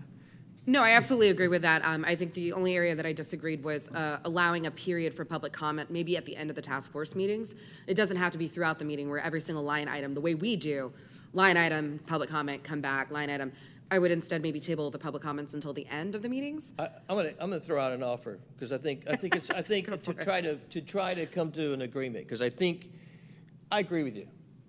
No, I absolutely agree with that. I think the only area that I disagreed was allowing a period for public comment, maybe at the end of the task force meetings. It doesn't have to be throughout the meeting where every single line item, the way we do, line item, public comment, come back, line item. I would instead maybe table the public comments until the end of the meetings. I'm gonna throw out an offer, because I think to try to come to an agreement, because I agree with you.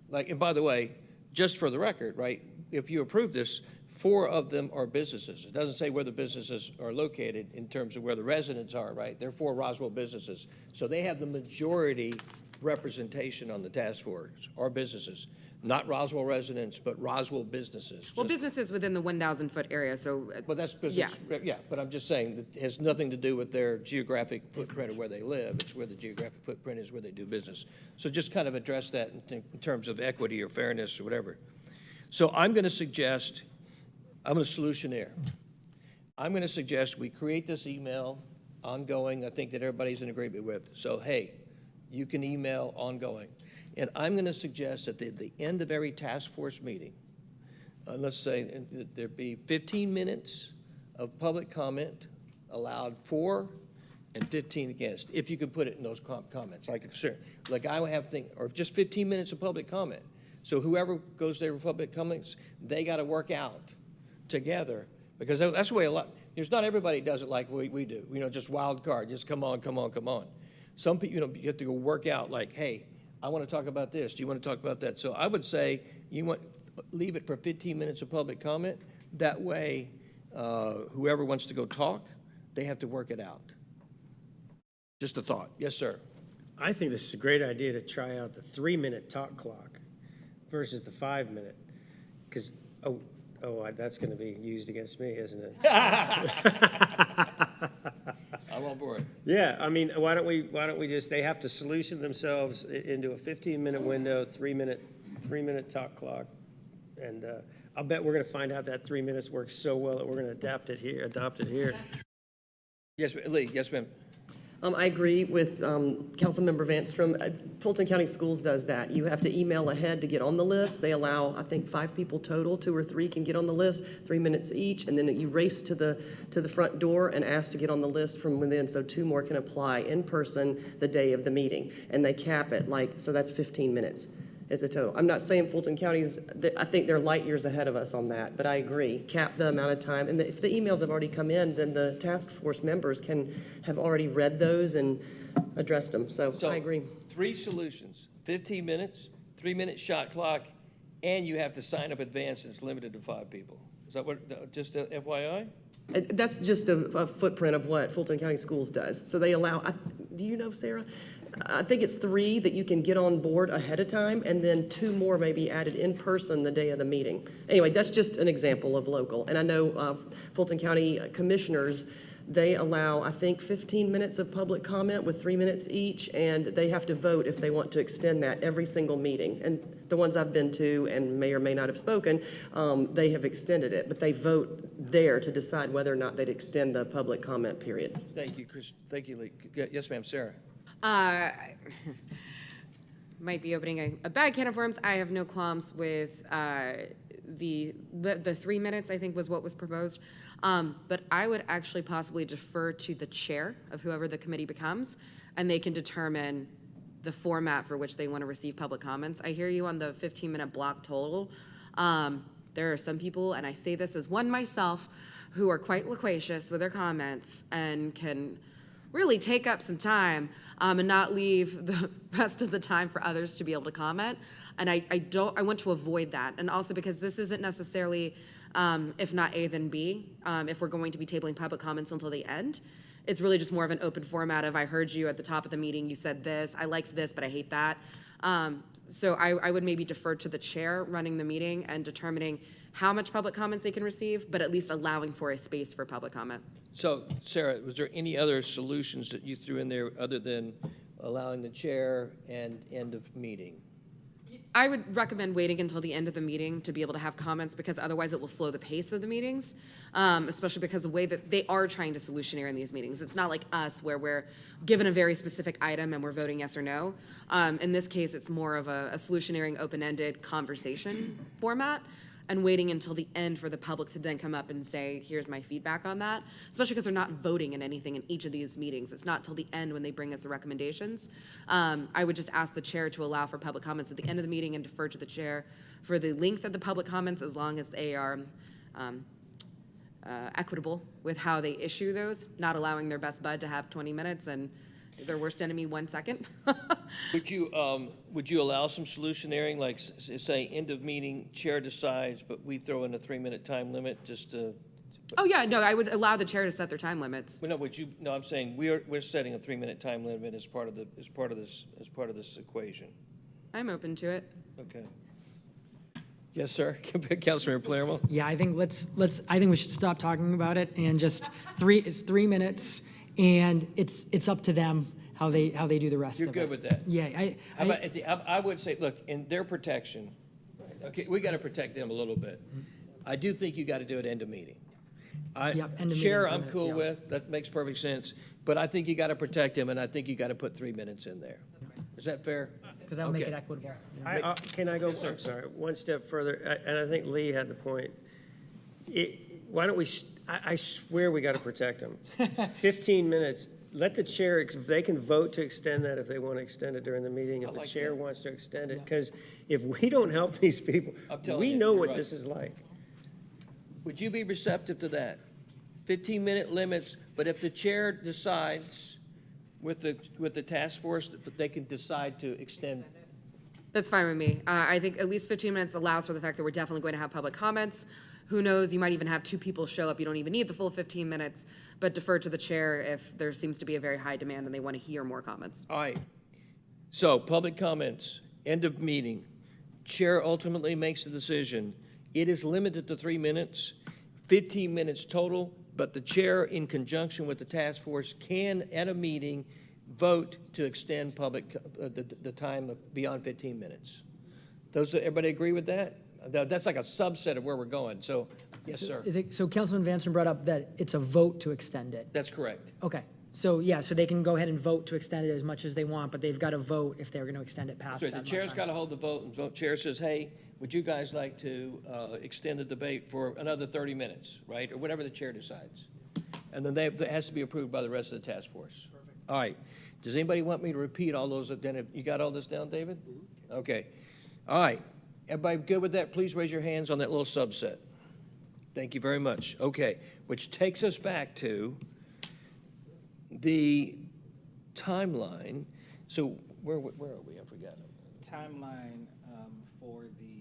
Like, and by the way, just for the record, right, if you approve this, 4 of them are businesses. It doesn't say where the businesses are located in terms of where the residents are, right? They're 4 Roswell businesses. So they have the majority representation on the task force, are businesses. Not Roswell residents, but Roswell businesses. Well, businesses within the 1,000-foot area, so. Well, that's business, yeah, but I'm just saying that it has nothing to do with their geographic footprint of where they live. It's where the geographic footprint is where they do business. So just kind of address that in terms of equity or fairness or whatever. So I'm going to suggest, I'm a solutionaire. I'm going to suggest we create this email ongoing, I think that everybody's in agreement with. So, hey, you can email ongoing. And I'm going to suggest that at the end of every task force meeting, let's say there be 15 minutes of public comment allowed for and 15 against, if you could put it in those comments. Like I would have or just 15 minutes of public comment. So whoever goes there for public comments, they got to work out together, because that's the way there's not everybody does it like we do. You know, just wild card, just come on. Some people, you know, you have to go work out like, hey, I want to talk about this. Do you want to talk about that? So I would say leave it for 15 minutes of public comment. That way, whoever wants to go talk, they have to work it out. Just a thought. Yes, sir. I think this is a great idea to try out the 3-minute talk clock versus the 5-minute, because that's going to be used against me, isn't it? I'm on board. Yeah, I mean, why don't we just, they have to solution themselves into a 15-minute window, 3-minute talk clock, and I'll bet we're going to find out that 3 minutes works so well that we're going to adopt it here. Yes, Lee. Yes, ma'am. I agree with Councilmember Vanstrom. Fulton County Schools does that. You have to email ahead to get on the list. They allow, I think, 5 people total, 2 or 3 can get on the list, 3 minutes each, and then you race to the front door and ask to get on the list from within, so 2 more can apply in person the day of the meeting. And they cap it so that's 15 minutes as a total. I'm not saying Fulton County's, I think they're light years ahead of us on that, but I agree. Cap the amount of time, and if the emails have already come in, then the task force members have already read those and addressed them, so I agree. 3 solutions, 15 minutes, 3-minute shot clock, and you have to sign up advance, and it's limited to 5 people. Is that what, just a FYI? That's just a footprint of what Fulton County Schools does. So they allow, do you know, Sarah? I think it's 3 that you can get on board ahead of time, and then 2 more may be added in person the day of the meeting. Anyway, that's just an example of local. And I know Fulton County commissioners, they allow, I think, 15 minutes of public comment with 3 minutes each, and they have to vote if they want to extend that every single meeting. And the ones I've been to and may or may not have spoken, they have extended it, but they vote there to decide whether or not they'd extend the public comment period. Thank you, Chris. Thank you, Lee. Yes, ma'am. Sarah. Might be opening a bad can of worms. I have no qualms with the 3 minutes, I think was what was proposed. But I would actually possibly defer to the chair of whoever the committee becomes, and they can determine the format for which they want to receive public comments. I hear you on the 15-minute block total. There are some people, and I say this as one myself, who are quite loquacious with their comments and can really take up some time and not leave the rest of the time for others to be able to comment. And I want to avoid that. And also because this isn't necessarily, if not A, then B, if we're going to be tabling public comments until the end. It's really just more of an open format of, I heard you at the top of the meeting, you said this, I liked this, but I hate that. So I would maybe defer to the chair running the meeting and determining how much public comments they can receive, but at least allowing for a space for public comment. So, Sarah, was there any other solutions that you threw in there other than allowing the chair and end of meeting? I would recommend waiting until the end of the meeting to be able to have comments, because otherwise it will slow the pace of the meetings, especially because the way that they are trying to solutionary in these meetings. It's not like us where we're given a very specific item and we're voting yes or no. In this case, it's more of a solutionary, open-ended conversation format, and waiting until the end for the public to then come up and say, here's my feedback on that, especially because they're not voting in anything in each of these meetings. It's not till the end when they bring us the recommendations. I would just ask the chair to allow for public comments at the end of the meeting and defer to the chair for the length of the public comments, as long as they are equitable with how they issue those, not allowing their best bud to have 20 minutes and their worst enemy 1 second. Would you allow some solutionary, like say end of meeting, chair decides, but we throw in a 3-minute time limit just to? Oh, yeah, no, I would allow the chair to set their time limits. Well, no, would you? No, I'm saying we're setting a 3-minute time limit as part of this equation. I'm open to it. Okay. Yes, sir. Councilmember Palermo. Yeah, I think I think we should stop talking about it and just it's 3 minutes, and it's up to them how they do the rest of it. You're good with that? Yeah, I would say, look, in their protection, okay, we got to protect them a little bit. I do think you got to do it end of meeting. Yep, end of Chair, meeting I'm minutes, cool yeah. with, that makes perfect sense, but I think you got to protect them, and I think you got to put 3 minutes in there. Is that fair? because that'll make Okay. it equitable. You know? Can I go, Yes, sir. I'm sorry, one step further, and I think Lee had the point. Why don't we, I swear we got to protect them. 15 minutes, let the chair, they can vote to extend that if they want to extend it during the meeting, if the like chair that. wants to extend it, because if we don't help these people, I'm telling we you, know you're what right. this is like. Would you be receptive to that? 15-minute limits, but if the chair decides with the task force that they can decide to extend. That's fine with me. I think at least 15 minutes allows for the fact that we're definitely going to have public comments. Who knows, you might even have 2 people show up. You don't even need the full 15 minutes, but defer to the chair if there seems to be a very high demand and they want to hear more comments. All right. So, public comments, end of meeting. Chair ultimately makes the decision. It is limited to 3 minutes, 15 minutes total, but the chair, in conjunction with the task force, can, at a meeting, vote to extend the time beyond 15 minutes. Everybody agree with that? That's like a subset of where we're going, so, yes, sir. So Councilman Vanson brought up that it's a vote to extend it. That's correct. Okay, so yeah, so they can go ahead and vote to extend it as much as they want, but they've got to vote if they're going to extend it past So that the much chair's time. got to hold the vote, and the chair says, hey, would you guys like to extend the debate for another 30 minutes, right? Or whatever the chair decides. And then it has to be approved by the rest of the task force. Perfect. All right. Does anybody want me to repeat all those? You got all this down, David? Okay. All right. Everybody good with that? Please raise your hands on that little subset. Thank you very much. Okay. Which takes us back to the timeline. So where are we? I forgot. Timeline for the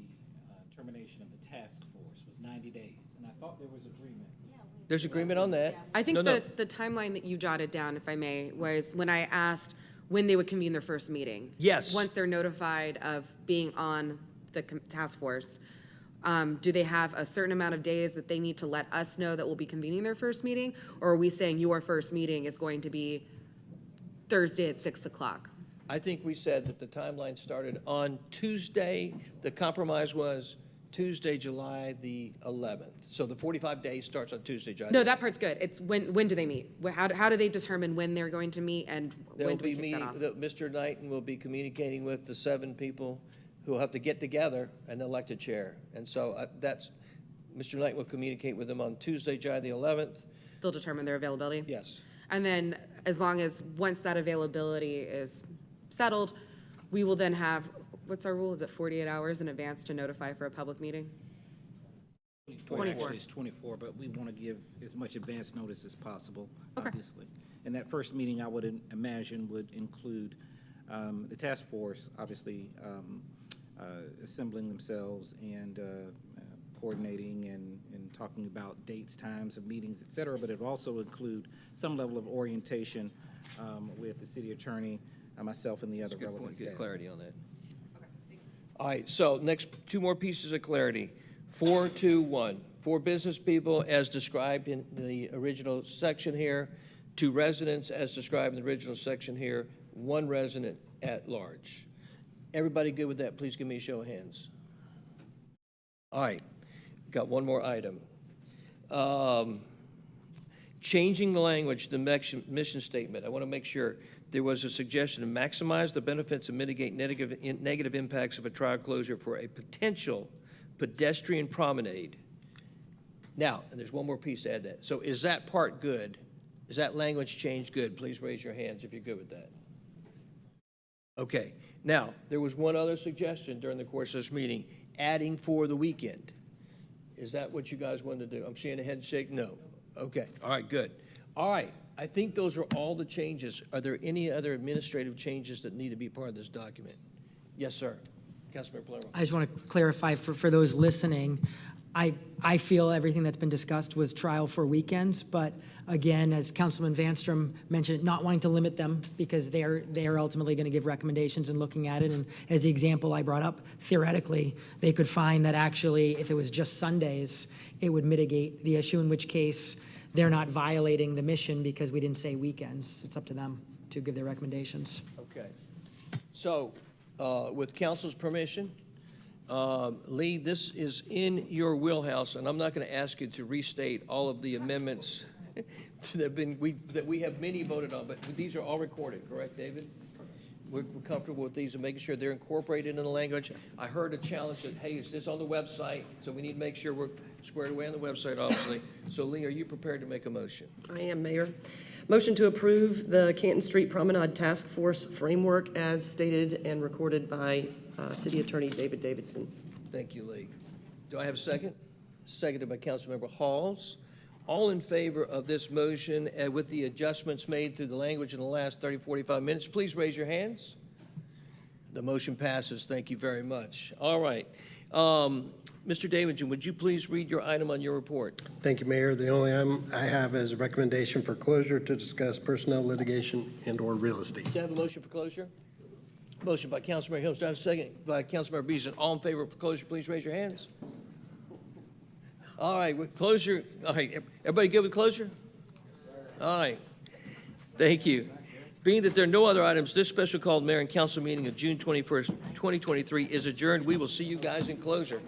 termination of the task force was 90 days, and I thought there was agreement. There's agreement on that. I think No, no. the timeline that you jotted down, if I may, was when I asked when they would convene their first meeting. Yes. Once they're notified of being on the task force, do they have a certain amount of days that they need to let us know that we'll be convening their first meeting? Or are we saying your first meeting is going to be Thursday at 6 o'clock? I think we said that the timeline started on Tuesday. The compromise was Tuesday, July the 11th. So the 45 days starts on Tuesday, July. No, that part's good. It's when do they meet? How do they determine when they're going to meet, and They'll when do we be kick that meeting, off? Mr. Knighton will be communicating with the 7 people who will have to get together and elect a chair. And so Mr. Knighton will communicate with them on Tuesday, July the 11th. They'll determine their availability? Yes. And then, as long as, once that availability is settled, we will then have, what's our rule? Is it 48 hours in advance to notify for a public meeting? 24. Actually, it's 24, but we want to give as much advance notice as possible, Okay. obviously. And that first meeting, I would imagine, would include the task force, obviously, assembling themselves and coordinating and talking about dates, times of meetings, et cetera, but it will also include some level of orientation with the city attorney, myself, and the other Good relevant point, staff. get clarity on that. All right, so next, two more pieces of clarity. 421, for business people as described in the original section here, 2 residents as described in the original section here, 1 resident at large. Everybody good with that? Please give me a show of hands. All right, got one more item. Changing the language, the mission statement. I want to make sure there was a suggestion to maximize the benefits and mitigate negative impacts of a trial closure for a potential pedestrian promenade. Now, and there's one more piece to add to that. So is that part good? Is that language change good? Please raise your hands if you're good with that. Okay. Now, there was one other suggestion during the course of this meeting, adding for the weekend. Is that what you guys wanted to do? I'm seeing a head shake. No. Okay. All right, good. All right. I think those are all the changes. Are there any other administrative changes that need to be part of this document? Yes, sir. Councilmember Palermo. I just want to clarify for those listening, I feel everything that's been discussed was trial for weekends, but again, as Councilman Vanstrom mentioned, not wanting to limit them because they are ultimately going to give recommendations and looking at it. And as the example I brought up, theoretically, they could find that actually if it was just Sundays, it would mitigate the issue, in which case they're not violating the mission because we didn't say weekends. It's up to them to give their recommendations. Okay. So, with council's permission, Lee, this is in your wheelhouse, and I'm not going to ask you to restate all of the amendments that we have many voted on, but these are all recorded, correct, David? We're comfortable with these and making sure they're incorporated in the language. I heard a challenge that, hey, is this on the website? So we need to make sure we're squared away on the website, obviously. So, Lee, are you prepared to make a motion? I am, Mayor. Motion to approve the Canton Street Promenade Task Force Framework as stated and recorded by City Attorney David Davidson. Thank you, Lee. Do I have a second? Seconded by Councilmember Halls. All in favor of this motion with the adjustments made through the language in the last 30, 45 minutes, please raise your hands. The motion passes. Thank you very much. All right. Mr. Davidson, would you please read your item on your report? Thank you, Mayor. The only item I have is a recommendation for closure to discuss personnel litigation and/or real estate. Do you have a motion for closure? Motion by Councilmember Hills. Do I have a second by Councilmember Beeson? All in favor of closure, please raise your hands. All right, with closure. All right, everybody good with closure? Yes, sir. All right. Thank you. Being that there are no other items, this special called mayor and council meeting of June 21st, 2023 is adjourned. We will see you guys in closure.